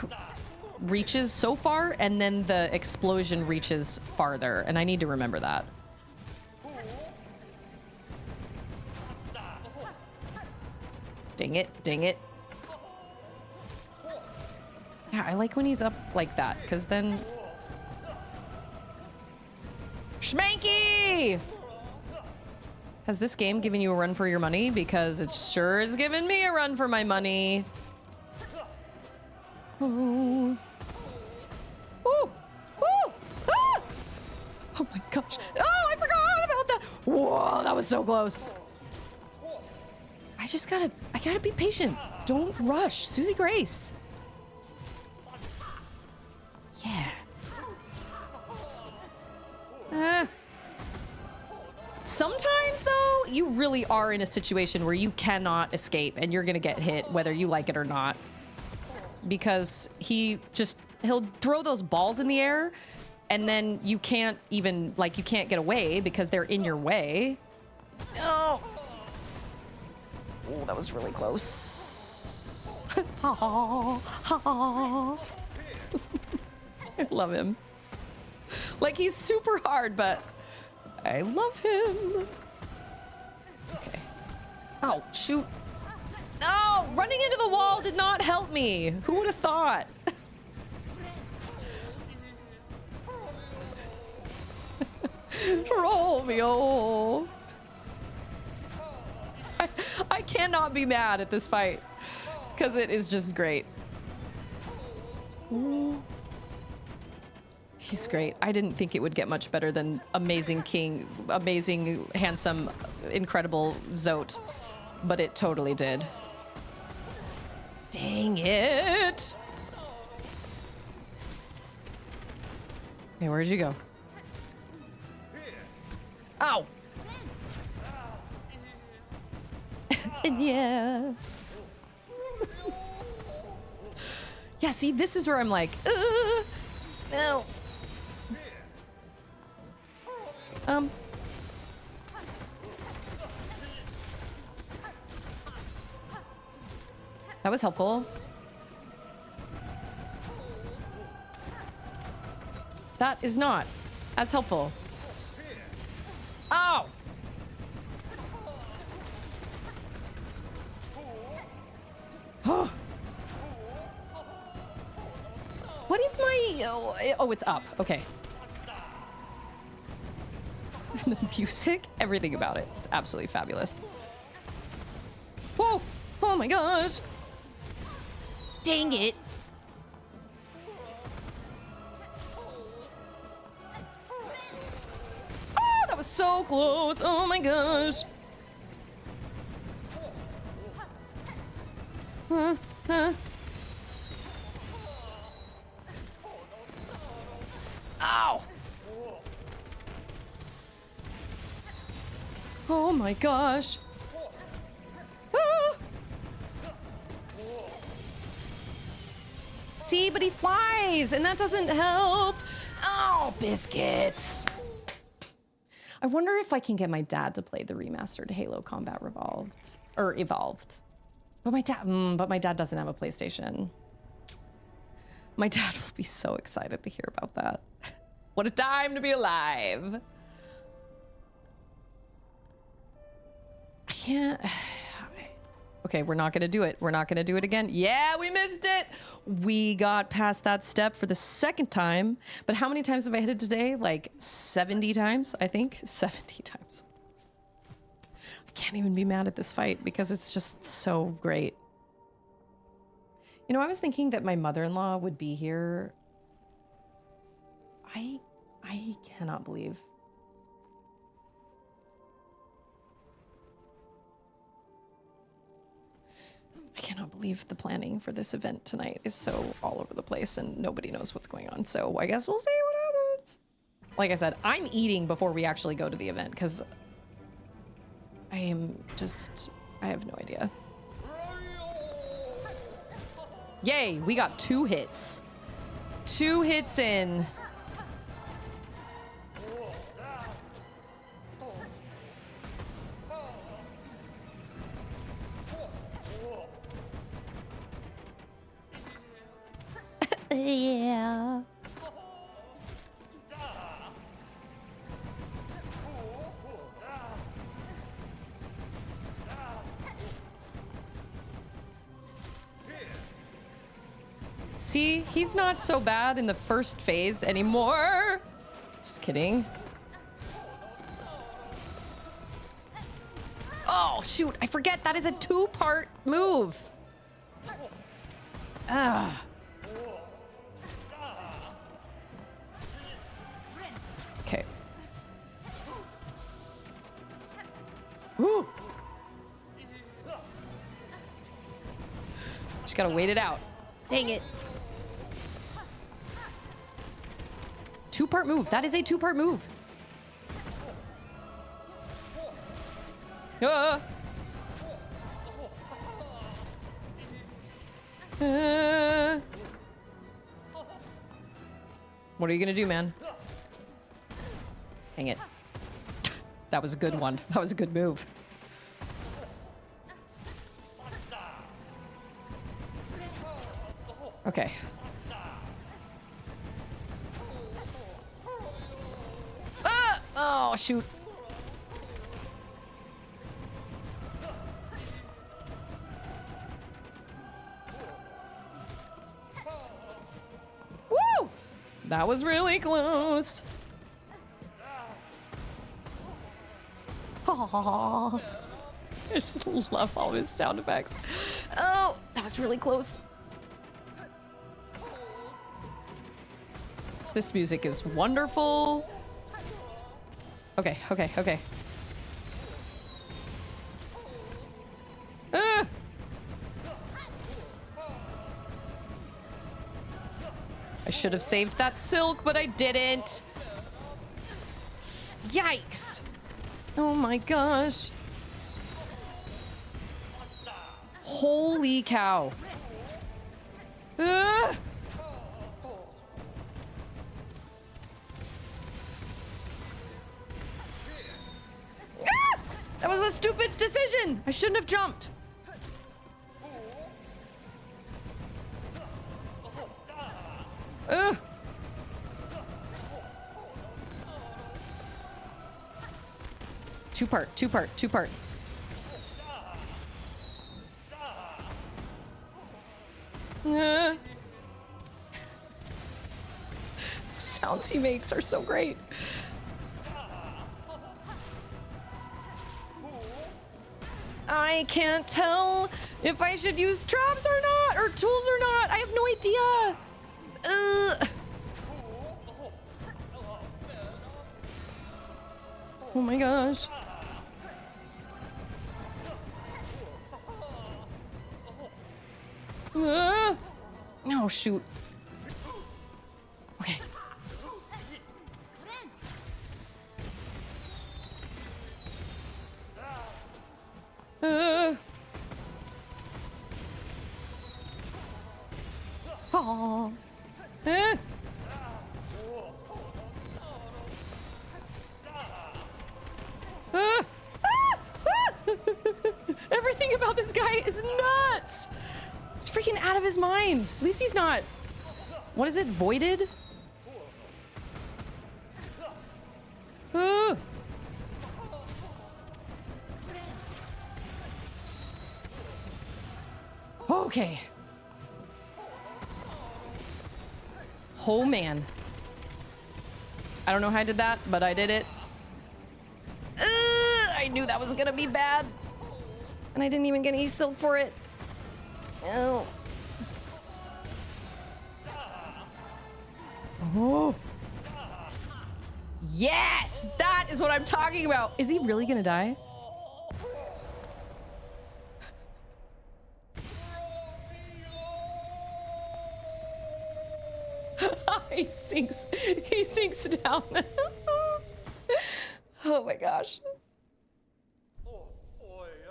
reaches so far, and then the explosion reaches farther, and I need to remember that. Dang it, dang it. Yeah, I like when he's up like that, because then... Schmanky! Has this game given you a run for your money? Because it sure is giving me a run for my money. Oh. Ooh. Ooh. Ah! Oh my gosh. Oh, I forgot about that. Whoa, that was so close. I gotta be patient. Don't rush. Susie Grace. Yeah. Sometimes, though, you really are in a situation where you cannot escape and you're gonna get hit whether you like it or not. Because he'll throw those balls in the air and then you can't even, like, you can't get away because they're in your way. Oh, that was really close. I love him. Like, he's super hard, but I love him. Okay. Oh, shoot. Oh, running into the wall did not help me. Who would have thought? Trobbio. I cannot be mad at this fight because it is just great. He's great. I didn't think it would get much better than amazing king, amazing, handsome, incredible Zote, but it totally did. Dang it. Hey, where'd you go? Ow! Yeah. Yeah, see, this is where I'm like, no. That was helpful. That is not as helpful. Ow! What is my... Oh, it's up. Okay. And the music, everything about it. It's absolutely fabulous. Whoa! Oh my gosh! Dang it! Oh, that was so close! Oh my gosh! Ow! Oh my gosh! Ah! See, but he flies, and that doesn't help. Oh, biscuits! I wonder if I can get my dad to play the remastered Halo Combat Revolved or Evolved. But my dad doesn't have a PlayStation. My dad will be so excited to hear about that. What a time to be alive. I can't. Okay, we're not gonna do it. We're not gonna do it again. Yeah, we missed it. We got past that step for the second time. But how many times have I hit it today? Like 70 times, I think. 70 times. I can't even be mad at this fight because it's just so great. You know, I was thinking that my mother-in-law would be here. I cannot believe. I cannot believe the planning for this event tonight is so all over the place and nobody knows what's going on. So I guess we'll see what happens. Like I said, I'm eating before we actually go to the event because I have no idea. Yay, we got 2 hits. 2 hits in. Yeah. See, he's not so bad in the first phase anymore. Just kidding. Oh, shoot. I forget that is a 2-part move. Ah. Okay. Woo. Just gotta wait it out. Dang it. 2-part move. That is a 2-part move. Ah. What are you gonna do, man? Dang it. That was a good one. That was a good move. Okay. Ah! Oh, shoot. Woo! That was really close. Aww. I just love all his sound effects. Oh, that was really close. This music is wonderful. Okay, okay, okay. Ah! I should have saved that silk, but I didn't. Yikes. Oh my gosh. Holy cow. Ah! Ah! That was a stupid decision. I shouldn't have jumped. Ugh. Two-part, two-part, two-part. Sounds he makes are so great. I can't tell if I should use traps or not, or tools or not. I have no idea. Oh my gosh. Oh, shoot. Okay. Oh. Everything about this guy is nuts. He's freaking out of his mind. At least he's not. What is it? Voided? Okay. Oh man. I don't know how I did that, but I did it. I knew that was gonna be bad. And I didn't even get any silk for it. Oh. Oh. Yes! That is what I'm talking about. Is he really gonna die? He sinks down. Oh my gosh.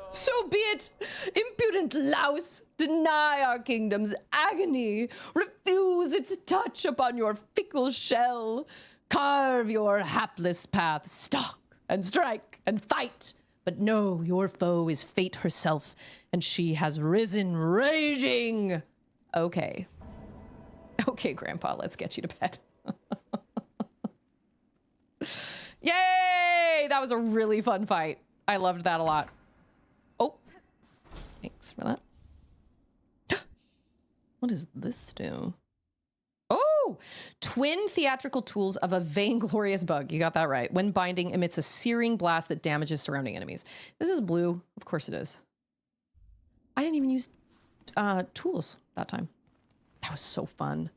So be it, impudent louse, deny our kingdom's agony, refuse its touch upon your fickle shell, carve your hapless path, stalk and strike and fight, but know your foe is fate herself, and she has risen raging. Okay. Okay, Grandpa, let's get you to bed. Yay! That was a really fun fight. I loved that a lot. Oh, thanks for that. What does this do? Oh, twin theatrical tools of a vainglorious bug. You got that right. When binding, emits a searing blast that damages surrounding enemies. This is blue. Of course it is. I didn't even use tools that time. That was so fun.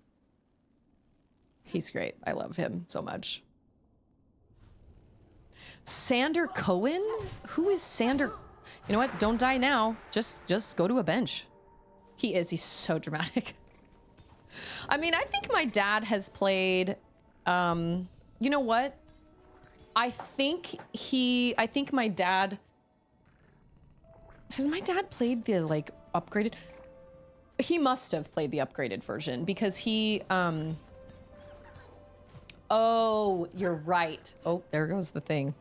He's great. I love him so much. Sander Cohen? Who is Sander? You know what? Don't die now. Just go to a bench. He's so dramatic. I mean, I think my dad has played, you know what? I think my dad, has my dad played the like upgraded? He must have played the upgraded version because he, oh, you're right. Oh, there goes the thing.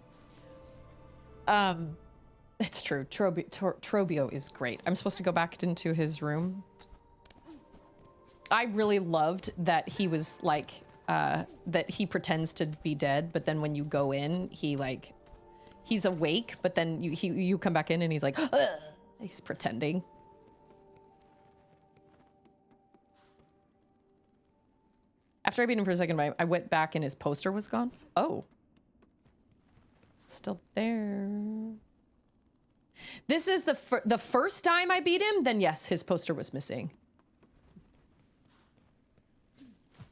It's true. Trobbio is great. I'm supposed to go back into his room. I really loved that he was like, that he pretends to be dead, but then when you go in, he's awake, but then you come back in and he's like, ugh. He's pretending. After I beat him for a second, I went back and his poster was gone. Oh. Still there. This is the first time I beat him, then yes, his poster was missing.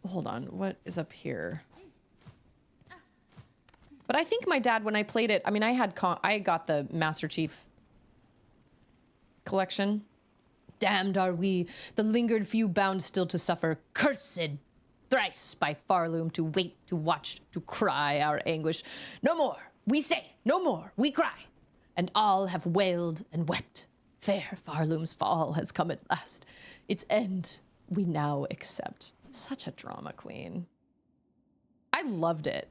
hold on. What is up here? But I think my dad, when I played it, I mean, I got the Master Chief collection. Damned are we, the lingered few bound still to suffer. Cursed thrice by Farloom to wait, to watch, to cry our anguish. No more, we say, no more, we cry. And all have wailed and wept. Fair Farloom's fall has come at last. Its end we now accept. Such a drama queen. I loved it.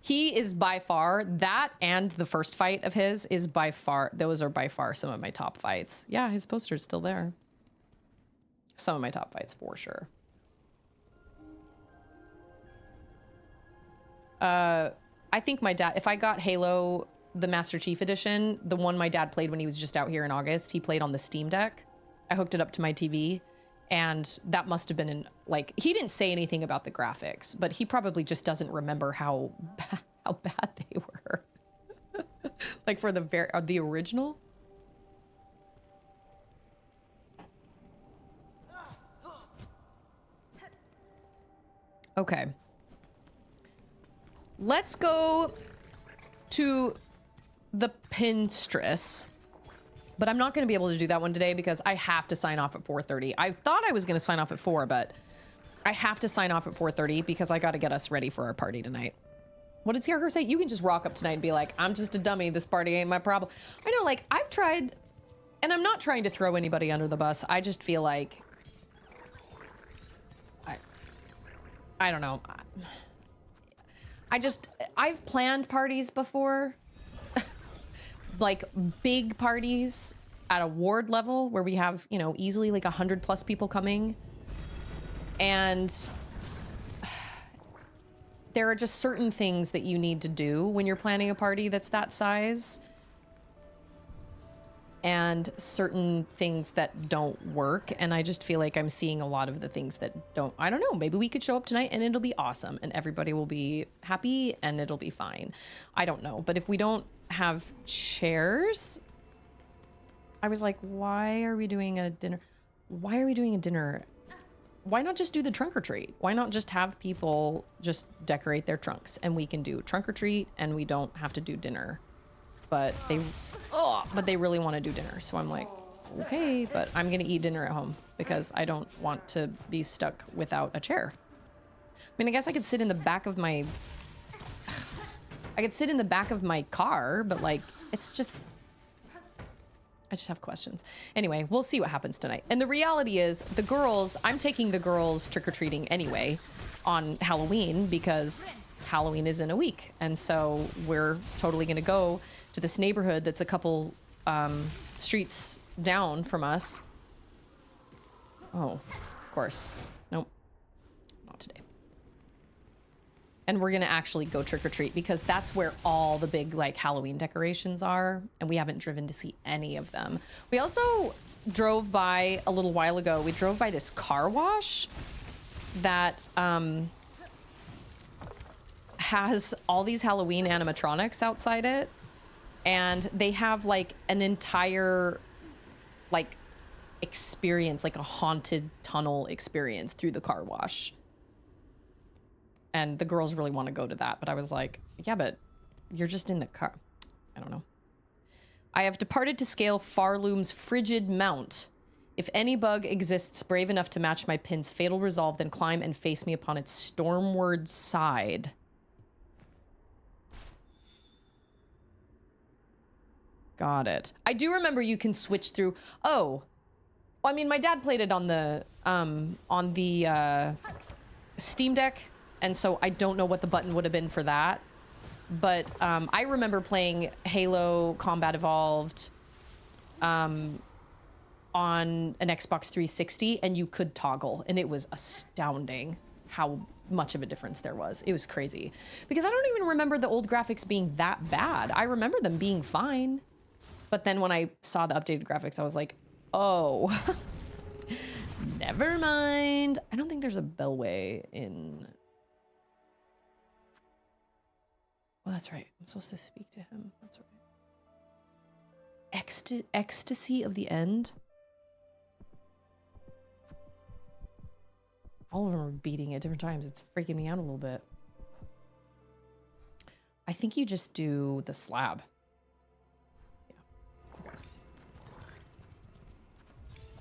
He is by far, that and the first fight of his is by far, those are by far some of my top fights. Yeah, his poster's still there. Some of my top fights for sure. I think my dad, if I got Halo, the Master Chief Edition, the one my dad played when he was just out here in August, he played on the Steam Deck. I hooked it up to my TV. And that must have been in, like, he didn't say anything about the graphics, but he probably just doesn't remember how bad they were. Like for the original. Okay. Let's go to the Pinstress. But I'm not going to be able to do that one today because I have to sign off at 4:30. I thought I was going to sign off at 4, but I have to sign off at 4:30 because I got to get us ready for our party tonight. What did Scarecrow say? You can just rock up tonight and be like, I'm just a dummy. This party ain't my problem. I know, like, I've tried, and I'm not trying to throw anybody under the bus. I just feel like, I don't know. I've planned parties before. Like big parties at a ward level where we have, you know, easily like 100+ people coming. And there are just certain things that you need to do when you're planning a party that's that size. And certain things that don't work. And I just feel like I'm seeing a lot of the things that don't, I don't know, maybe we could show up tonight and it'll be awesome and everybody will be happy and it'll be fine. I don't know. But if we don't have chairs, I was like, why are we doing a dinner? Why are we doing a dinner? Why not just do the trunk or treat? Why not just have people just decorate their trunks and we can do trunk or treat and we don't have to do dinner? But they really want to do dinner. So I'm like, okay, but I'm going to eat dinner at home because I don't want to be stuck without a chair. I mean, I guess I could sit in the back of my car, but like, it's just, I just have questions. Anyway, we'll see what happens tonight. And the reality is the girls, I'm taking the girls trick-or-treating anyway on Halloween because Halloween is in a week. And so we're totally going to go to this neighborhood that's a couple streets down from us. Oh, of course. Nope. Not today. And we're going to actually go trick-or-treat because that's where all the big like Halloween decorations are. And we haven't driven to see any of them. We also drove by a little while ago. We drove by this car wash that has all these Halloween animatronics outside it. And they have like an entire like experience, like a haunted tunnel experience through the car wash. And the girls really want to go to that. But I was like, yeah, but you're just in the car. I don't know. I have departed to scale Farloom's frigid mount. If any bug exists brave enough to match my pin's fatal resolve, then climb and face me upon its stormward side. Got it. I do remember you can switch through. Oh, well, I mean, my dad played it on the Steam Deck. And so I don't know what the button would have been for that. But I remember playing Halo Combat Evolved on an Xbox 360 and you could toggle and it was astounding how much of a difference there was. It was crazy because I don't even remember the old graphics being that bad. I remember them being fine. But then when I saw the updated graphics, I was like, oh, never mind. I don't think there's a Bellway in... Oh, that's right. I'm supposed to speak to him. That's right. Ecstasy of the End? All of them are beating at different times. It's freaking me out a little bit. I think you just do the slab. Yeah. Okay.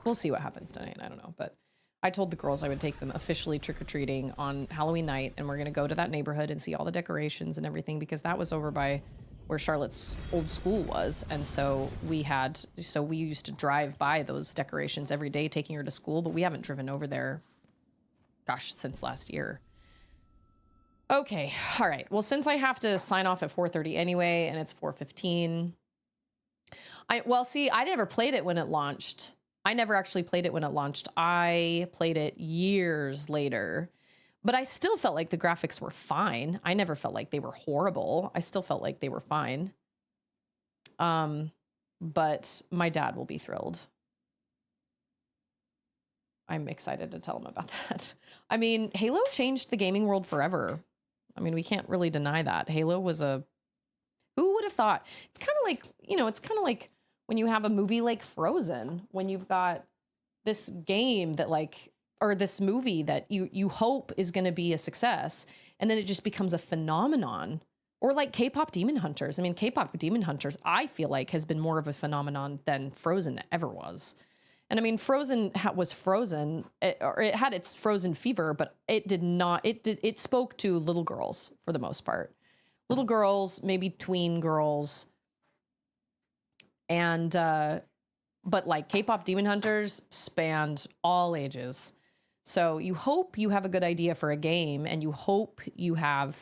We'll see what happens tonight. I don't know, but I told the girls I would take them officially trick-or-treating on Halloween night, and we're going to go to that neighborhood and see all the decorations and everything, because that was over by where Charlotte's old school was. And so we used to drive by those decorations every day taking her to school, but we haven't driven over there, gosh, since last year. Okay. All right. Well, since I have to sign off at 4:30 anyway, and it's 4:15. I never played it when it launched. I never actually played it when it launched. I played it years later, but I still felt like the graphics were fine. I never felt like they were horrible. I still felt like they were fine. But my dad will be thrilled. I'm excited to tell him about that. I mean, Halo changed the gaming world forever. I mean, we can't really deny that. Halo was who would have thought? It's kind of like, it's kind of like when you have a movie like Frozen, when you've got this game that or this movie that you hope is going to be a success, and then it just becomes a phenomenon. Or like K-pop Demon Hunters. I mean, K-pop Demon Hunters, I feel like, has been more of a phenomenon than Frozen ever was. And I mean, Frozen was Frozen, or it had its Frozen fever, but it spoke to little girls for the most part. Little girls, maybe tween girls. And, but like K-pop Demon Hunters spanned all ages. So you hope you have a good idea for a game, and you hope you have,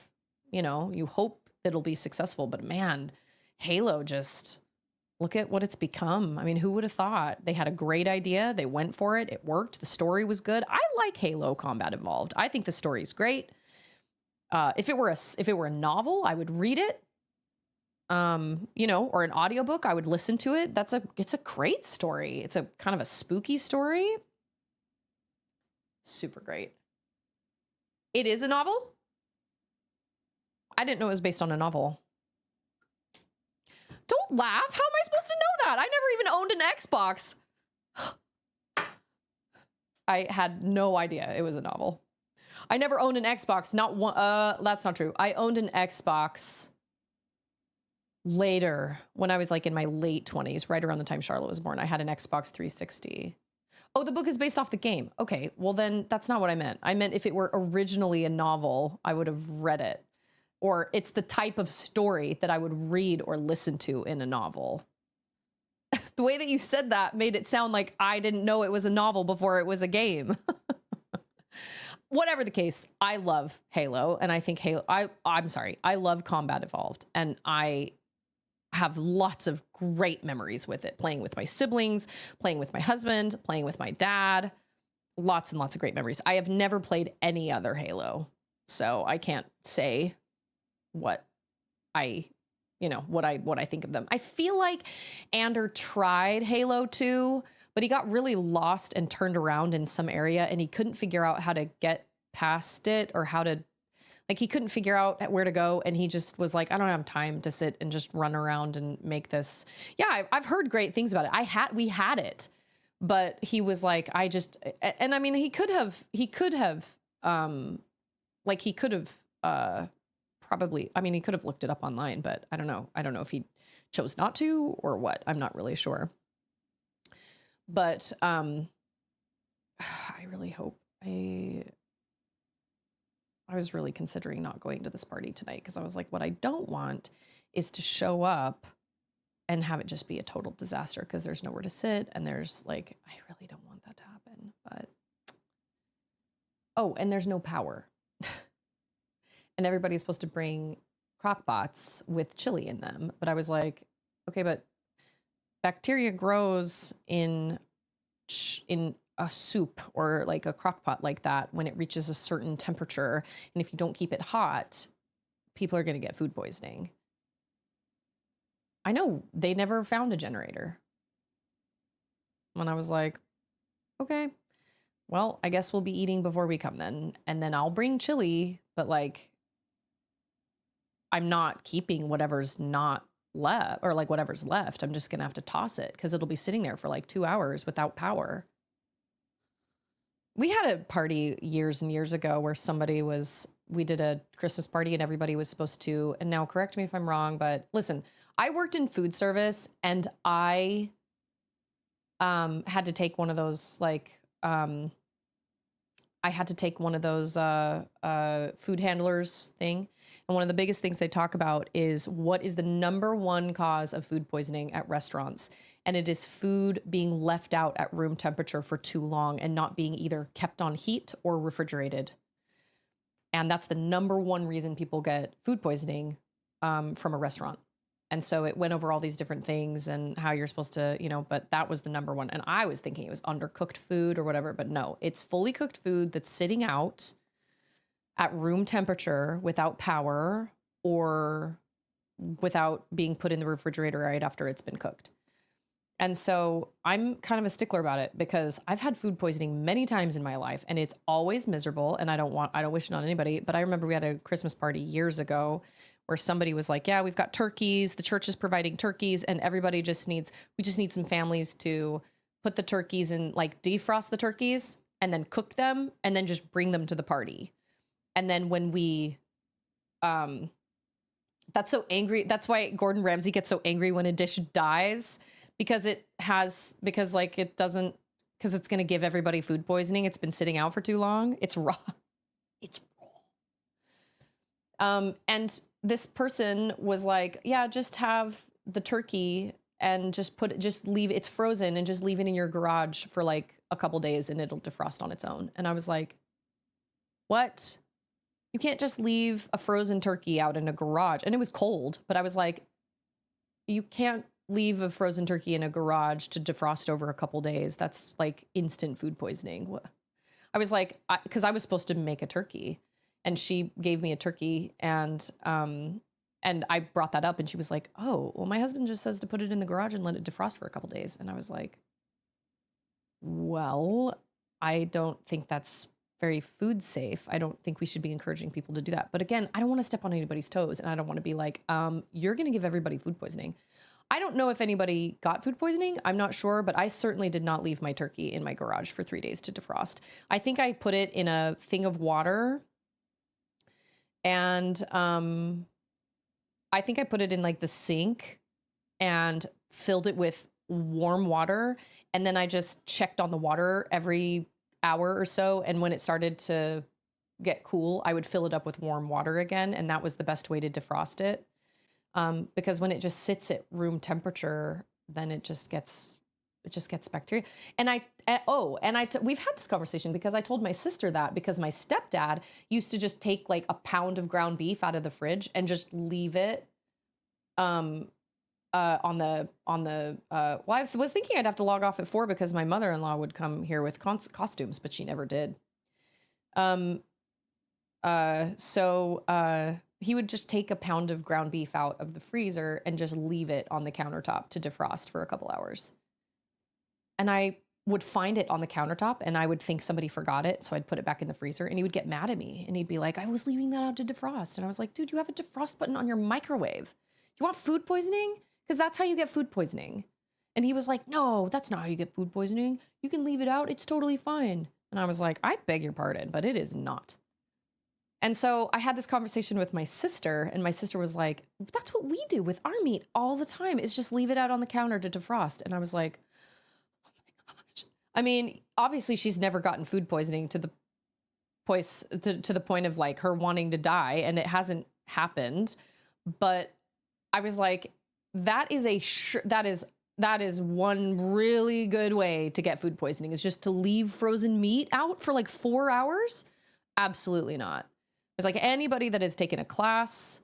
you hope it'll be successful. But man, Halo just, look at what it's become. I mean, who would have thought? They had a great idea. They went for it. It worked. The story was good. I like Halo Combat Evolved. I think the story is great. If it were a novel, I would read it. Or an audiobook, I would listen to it. It's a great story. It's a kind of a spooky story. Super great. It is a novel? I didn't know it was based on a novel. Don't laugh. How am I supposed to know that? I never even owned an Xbox. I had no idea it was a novel. I never owned an Xbox. Not one. That's not true. I owned an Xbox later, when I was like in my late 20s, right around the time Charlotte was born. I had an Xbox 360. Oh, the book is based off the game. Okay, well then that's not what I meant. I meant if it were originally a novel, I would have read it. Or it's the type of story that I would read or listen to in a novel. The way that you said that made it sound like I didn't know it was a novel before it was a game. Whatever the case, I love Halo, and I think I love Combat Evolved, and I have lots of great memories with it, playing with my siblings, playing with my husband, playing with my dad. Lots and lots of great memories. I have never played any other Halo, so I can't say what I think of them. I feel like Ander tried Halo 2, but he got really lost and turned around in some area, and he couldn't figure out how to get past it, or he couldn't figure out where to go, and he just was like, I don't have time to sit and just run around and make this. Yeah, I've heard great things about it. We had it, but he was like, and I mean, he could have probably, I mean, he could have looked it up online, but I don't know. I don't know if he chose not to or what. I'm not really sure. But I really hope I was really considering not going to this party tonight, because I was like, what I don't want is to show up and have it just be a total disaster, because there's nowhere to sit, and there's like, I really don't want that to happen. But and there's no power. And everybody's supposed to bring crock pots with chili in them. But I was like, okay, but bacteria grows in a soup or like a crock pot like that when it reaches a certain temperature. And if you don't keep it hot, people are going to get food poisoning. I know they never found a generator. And I was like, okay, well, I guess we'll be eating before we come then. And then I'll bring chili, but like, I'm not keeping whatever's not left, or like whatever's left. I'm just going to have to toss it, because it'll be sitting there for like 2 hours without power. We had a party years and years ago where we did a Christmas party and everybody was supposed to, and now correct me if I'm wrong, but listen, I worked in food service and I had to take one of those I had to take one of those food handlers thing. And one of the biggest things they talk about is what is the number one cause of food poisoning at restaurants. And it is food being left out at room temperature for too long and not being either kept on heat or refrigerated. And that's the number one reason people get food poisoning from a restaurant. And so it went over all these different things and how you're supposed to, but that was the number one. And I was thinking it was undercooked food or whatever, but no, it's fully cooked food that's sitting out at room temperature without power or without being put in the refrigerator right after it's been cooked. And so I'm kind of a stickler about it because I've had food poisoning many times in my life and it's always miserable and I don't wish it on anybody. But I remember we had a Christmas party years ago where somebody was like, yeah, we've got turkeys. The church is providing turkeys and everybody we just need some families to put the turkeys in, like defrost the turkeys and then cook them and then just bring them to the party. And then when that's so angry. That's why Gordon Ramsay gets so angry when a dish dies because it's going to give everybody food poisoning. It's been sitting out for too long. It's raw. It's raw. And this person was like, yeah, just have the turkey and just leave it's frozen and just leave it in your garage for like a couple days and it'll defrost on its own. And I was like, what? You can't just leave a frozen turkey out in a garage. And it was cold, but I was like, you can't leave a frozen turkey in a garage to defrost over a couple days. That's like instant food poisoning. I was like, because I was supposed to make a turkey and she gave me a turkey and I brought that up and she was like, oh, well, my husband just says to put it in the garage and let it defrost for a couple days. And I was like, well, I don't think that's very food safe. I don't think we should be encouraging people to do that. But again, I don't want to step on anybody's toes and I don't want to be like, you're going to give everybody food poisoning. I don't know if anybody got food poisoning. I'm not sure, but I certainly did not leave my turkey in my garage for 3 days to defrost. I think I put it in a thing of water and I think I put it in like the sink and filled it with warm water. And then I just checked on the water every hour or so. And when it started to get cool, I would fill it up with warm water again. And that was the best way to defrost it. Because when it just sits at room temperature, then it just gets bacteria. And we've had this conversation because I told my sister that because my stepdad used to just take like a pound of ground beef out of the fridge and just leave it, well, I was thinking I'd have to log off at 4 because my mother-in-law would come here with costumes, but she never did. He would just take a pound of ground beef out of the freezer and just leave it on the countertop to defrost for a couple hours. And I would find it on the countertop and I would think somebody forgot it. So I'd put it back in the freezer and he would get mad at me and he'd be like, I was leaving that out to defrost. And I was like, dude, you have a defrost button on your microwave. Do you want food poisoning? Because that's how you get food poisoning. And he was like, no, that's not how you get food poisoning. You can leave it out. It's totally fine. And I was like, I beg your pardon, but it is not. And so I had this conversation with my sister and my sister was like, that's what we do with our meat all the time is just leave it out on the counter to defrost. And I was like, oh my gosh. I mean, obviously she's never gotten food poisoning to the point of like her wanting to die and it hasn't happened. But I was like, that is one really good way to get food poisoning is just to leave frozen meat out for like 4 hours. Absolutely not. It's like anybody that has taken a class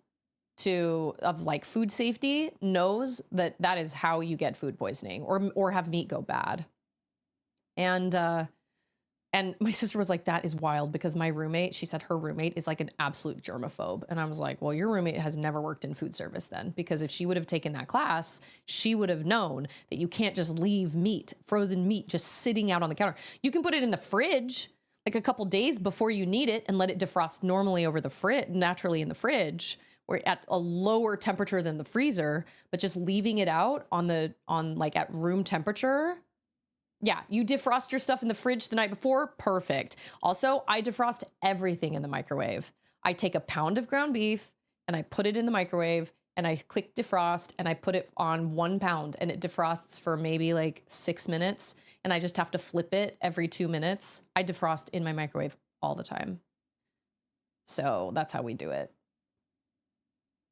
of like food safety knows that that is how you get food poisoning or have meat go bad. And my sister was like, that is wild because my roommate, she said her roommate is like an absolute germaphobe. And I was like, well, your roommate has never worked in food service then, because if she would have taken that class, she would have known that you can't just leave frozen meat, just sitting out on the counter. You can put it in the fridge like a couple days before you need it and let it defrost normally over the fridge, naturally in the fridge, or at a lower temperature than the freezer, but just leaving it out on like at room temperature. Yeah, you defrost your stuff in the fridge the night before. Perfect. Also, I defrost everything in the microwave. I take a pound of ground beef and I put it in the microwave and I click defrost and I put it on 1 pound and it defrosts for maybe like 6 minutes. And I just have to flip it every 2 minutes. I defrost in my microwave all the time. So that's how we do it.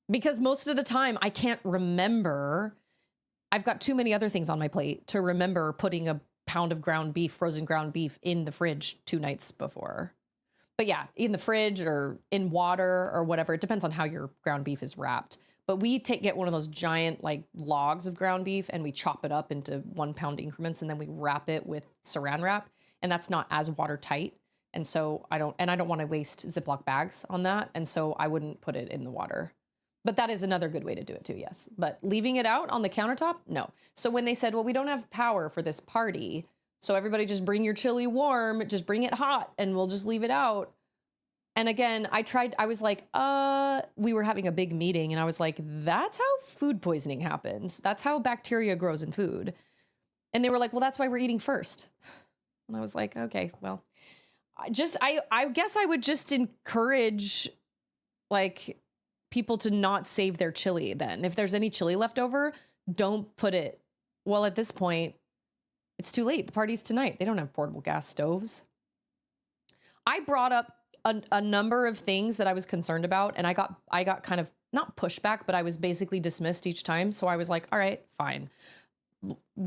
Because most of the time I can't remember. I've got too many other things on my plate to remember putting a pound of ground beef, frozen ground beef in the fridge 2 nights before. But yeah, in the fridge or in water or whatever. It depends on how your ground beef is wrapped. But we get one of those giant like logs of ground beef and we chop it up into 1 pound increments and then we wrap it with saran wrap. And that's not as watertight. And so I don't want to waste Ziploc bags on that. And so I wouldn't put it in the water. But that is another good way to do it too, yes. But leaving it out on the countertop, no. So when they said, well, we don't have power for this party, so everybody just bring your chili warm, just bring it hot, and we'll just leave it out. And again, I was like, we were having a big meeting, and I was like, that's how food poisoning happens. That's how bacteria grows in food. And they were like, well, that's why we're eating first. And I was like, okay, well, I guess I would just encourage, like, people to not save their chili then. If there's any chili left over, don't put it. Well, at this point, it's too late. The party's tonight. They don't have portable gas stoves. I brought up a number of things that I was concerned about, and I got kind of not pushback, but I was basically dismissed each time. So I was like, all right, fine.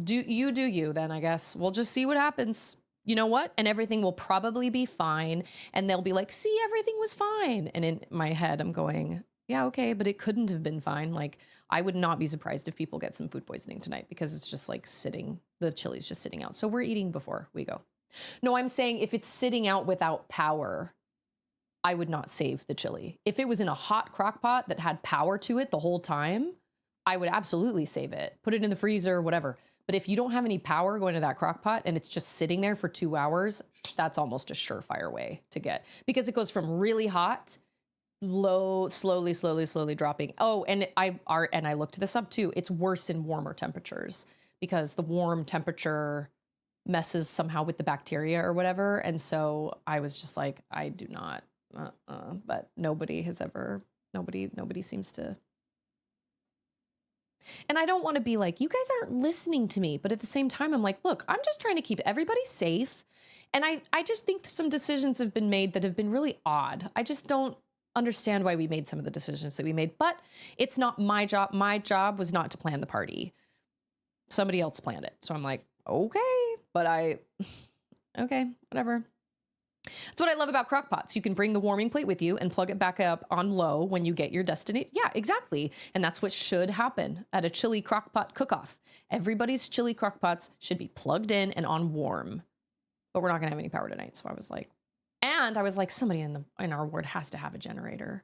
Do you then, I guess. We'll just see what happens. You know what? And everything will probably be fine. And they'll be like, see, everything was fine. And in my head, I'm going, yeah, okay, but it couldn't have been fine. Like, I would not be surprised if people get some food poisoning tonight because it's just like the chili's just sitting out. So we're eating before we go. No, I'm saying if it's sitting out without power, I would not save the chili. If it was in a hot crock pot that had power to it the whole time, I would absolutely save it. Put it in the freezer, whatever. But if you don't have any power going to that crock pot and it's just sitting there for 2 hours, that's almost a surefire way to get, because it goes from really hot, low, slowly dropping. Oh, and I looked this up too. It's worse in warmer temperatures because the warm temperature messes somehow with the bacteria or whatever. And so I was just like, I do not, but nobody seems to. And I don't want to be like, you guys aren't listening to me. But at the same time, I'm like, look, I'm just trying to keep everybody safe. And I just think some decisions have been made that have been really odd. I just don't understand why we made some of the decisions that we made, but it's not my job. My job was not to plan the party. Somebody else planned it. So I'm like, okay, but okay, whatever. That's what I love about crock pots. You can bring the warming plate with you and plug it back up on low when you get your destination. Yeah, exactly. And that's what should happen at a chili crock pot cook-off. Everybody's chili crock pots should be plugged in and on warm, but we're not gonna have any power tonight. So I was like, somebody in our ward has to have a generator,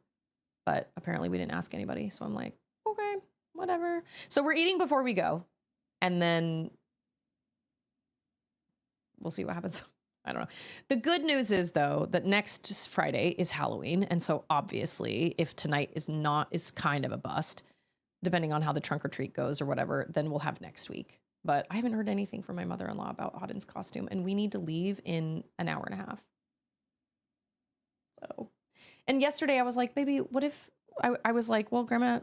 but apparently we didn't ask anybody. So I'm like, okay, whatever. So we're eating before we go, and then we'll see what happens. I don't know. The good news is though, that next Friday is Halloween. And so obviously if tonight is kind of a bust, depending on how the trunk or treat goes or whatever, then we'll have next week. But I haven't heard anything from my mother-in-law about Auden's costume, and we need to leave in an hour and a half. So, and yesterday I was like, baby, what if I was like, well, grandma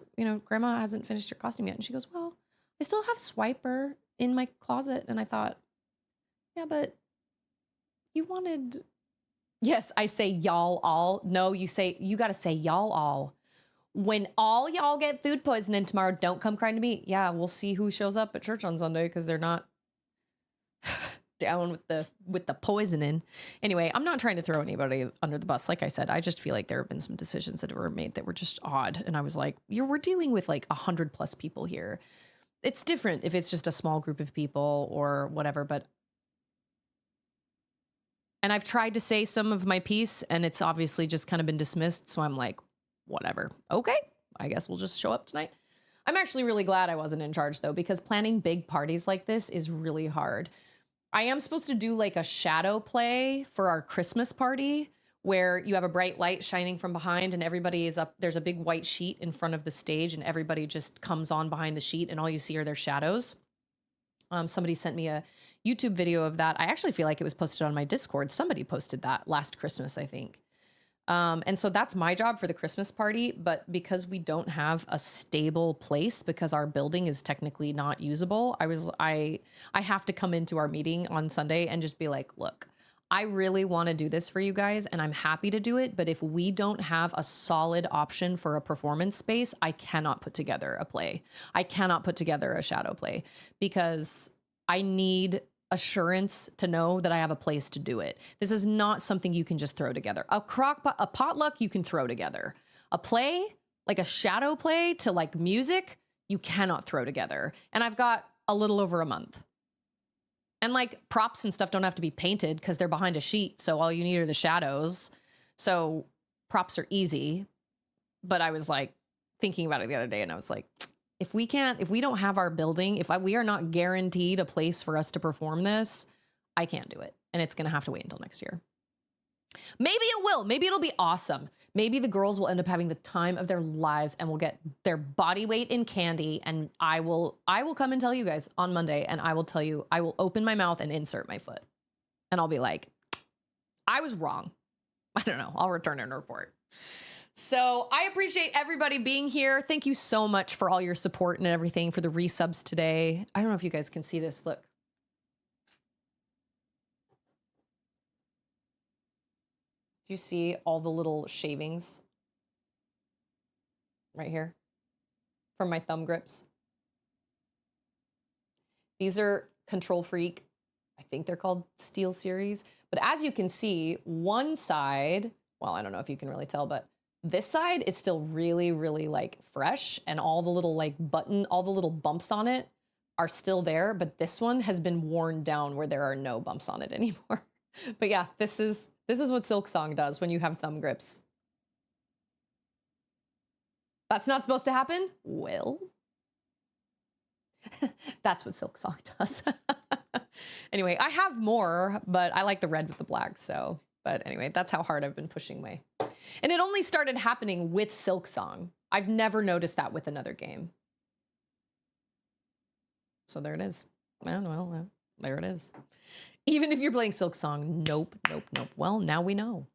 hasn't finished your costume yet. And she goes, well, I still have Swiper in my closet. And I thought, yeah, but you wanted, yes, I say y'all all. No, you got to say y'all all. When all y'all get food poisoning tomorrow, don't come crying to me. Yeah, we'll see who shows up at church on Sunday because they're not down with the poisoning. Anyway, I'm not trying to throw anybody under the bus. Like I said, I just feel like there have been some decisions that were made that were just odd. And I was like, we're dealing with like 100+ people here. It's different if it's just a small group of people or whatever, and I've tried to say some of my piece and it's obviously just kind of been dismissed. So I'm like, whatever. Okay, I guess we'll just show up tonight. I'm actually really glad I wasn't in charge though, because planning big parties like this is really hard. I am supposed to do like a shadow play for our Christmas party where you have a bright light shining from behind and everybody is up. There's a big white sheet in front of the stage and everybody just comes on behind the sheet and all you see are their shadows. Somebody sent me a YouTube video of that. I actually feel like it was posted on my Discord. Somebody posted that last Christmas, I think. And so that's my job for the Christmas party. But because we don't have a stable place, because our building is technically not usable, I have to come into our meeting on Sunday and just be like, look, I really want to do this for you guys and I'm happy to do it. But if we don't have a solid option for a performance space, I cannot put together a play. I cannot put together a shadow play because I need assurance to know that I have a place to do it. This is not something you can just throw together. A potluck you can throw together. A play, like a shadow play to like music, you cannot throw together. And I've got a little over a month. And like props and stuff don't have to be painted because they're behind a sheet. So all you need are the shadows. So props are easy. But I was like thinking about it the other day and I was like, if we don't have our building, we are not guaranteed a place for us to perform this, I can't do it. And it's going to have to wait until next year. Maybe it will. Maybe it'll be awesome. Maybe the girls will end up having the time of their lives and will get their body weight in candy. And I will come and tell you guys on Monday and I will tell you, I will open my mouth and insert my foot. And I'll be like, I was wrong. I don't know. I'll return and report. So I appreciate everybody being here. Thank you so much for all your support and everything, for the resubs today. I don't know if you guys can see this. Look. Do you see all the little shavings right here from my thumb grips? These are Control Freak. I think they're called Steel Series. But as you can see, one side, well, I don't know if you can really tell, but this side is still really, really like fresh, and all the little like all the little bumps on it are still there, but this one has been worn down where there are no bumps on it anymore. But yeah, this is what Silksong does when you have thumb grips. That's not supposed to happen? Well, that's what Silksong does. Anyway, I have more, but I like the red with the black, so. But anyway, that's how hard I've been pushing my. And it only started happening with Silksong. I've never noticed that with another game. So there it is. Well, there it is. Even if you're playing Silksong, nope. Well, now we know.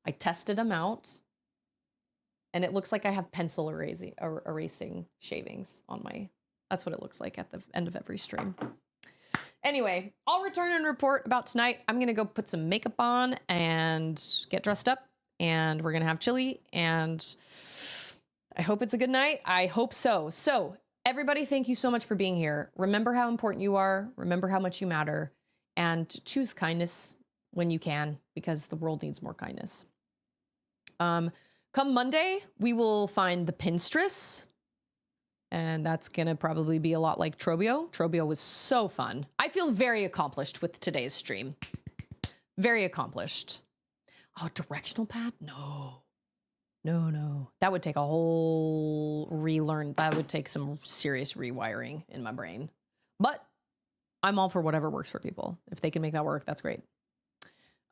I tested them out, and it looks like I have pencil erasing shavings on my. That's what it looks like at the end of every stream. Anyway, I'll return and report about tonight. I'm going to go put some makeup on and get dressed up, and we're going to have chili, and I hope it's a good night. I hope so. So everybody, thank you so much for being here. Remember how important you are. Remember how much you matter, and choose kindness when you can, because the world needs more kindness. Come Monday, we will find the Pinstress. And that's going to probably be a lot like Trobbio. Trobbio was so fun. I feel very accomplished with today's stream. Very accomplished. Oh, directional pad? No. That would take a whole relearn. That would take some serious rewiring in my brain. But I'm all for whatever works for people. If they can make that work, that's great.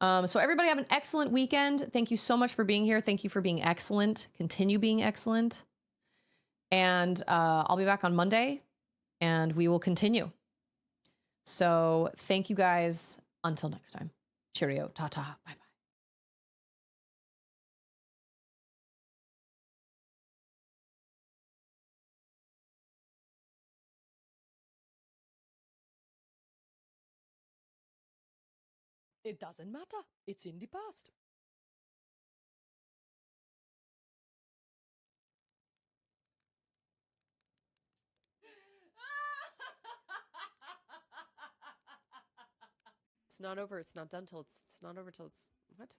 So everybody have an excellent weekend. Thank you so much for being here. Thank you for being excellent. Continue being excellent. And I'll be back on Monday, and we will continue. So thank you guys. Until next time. Cheerio. Ta-ta. Bye-bye. It doesn't matter. It's in the past. It's not over. It's not done till it's not over till it's what?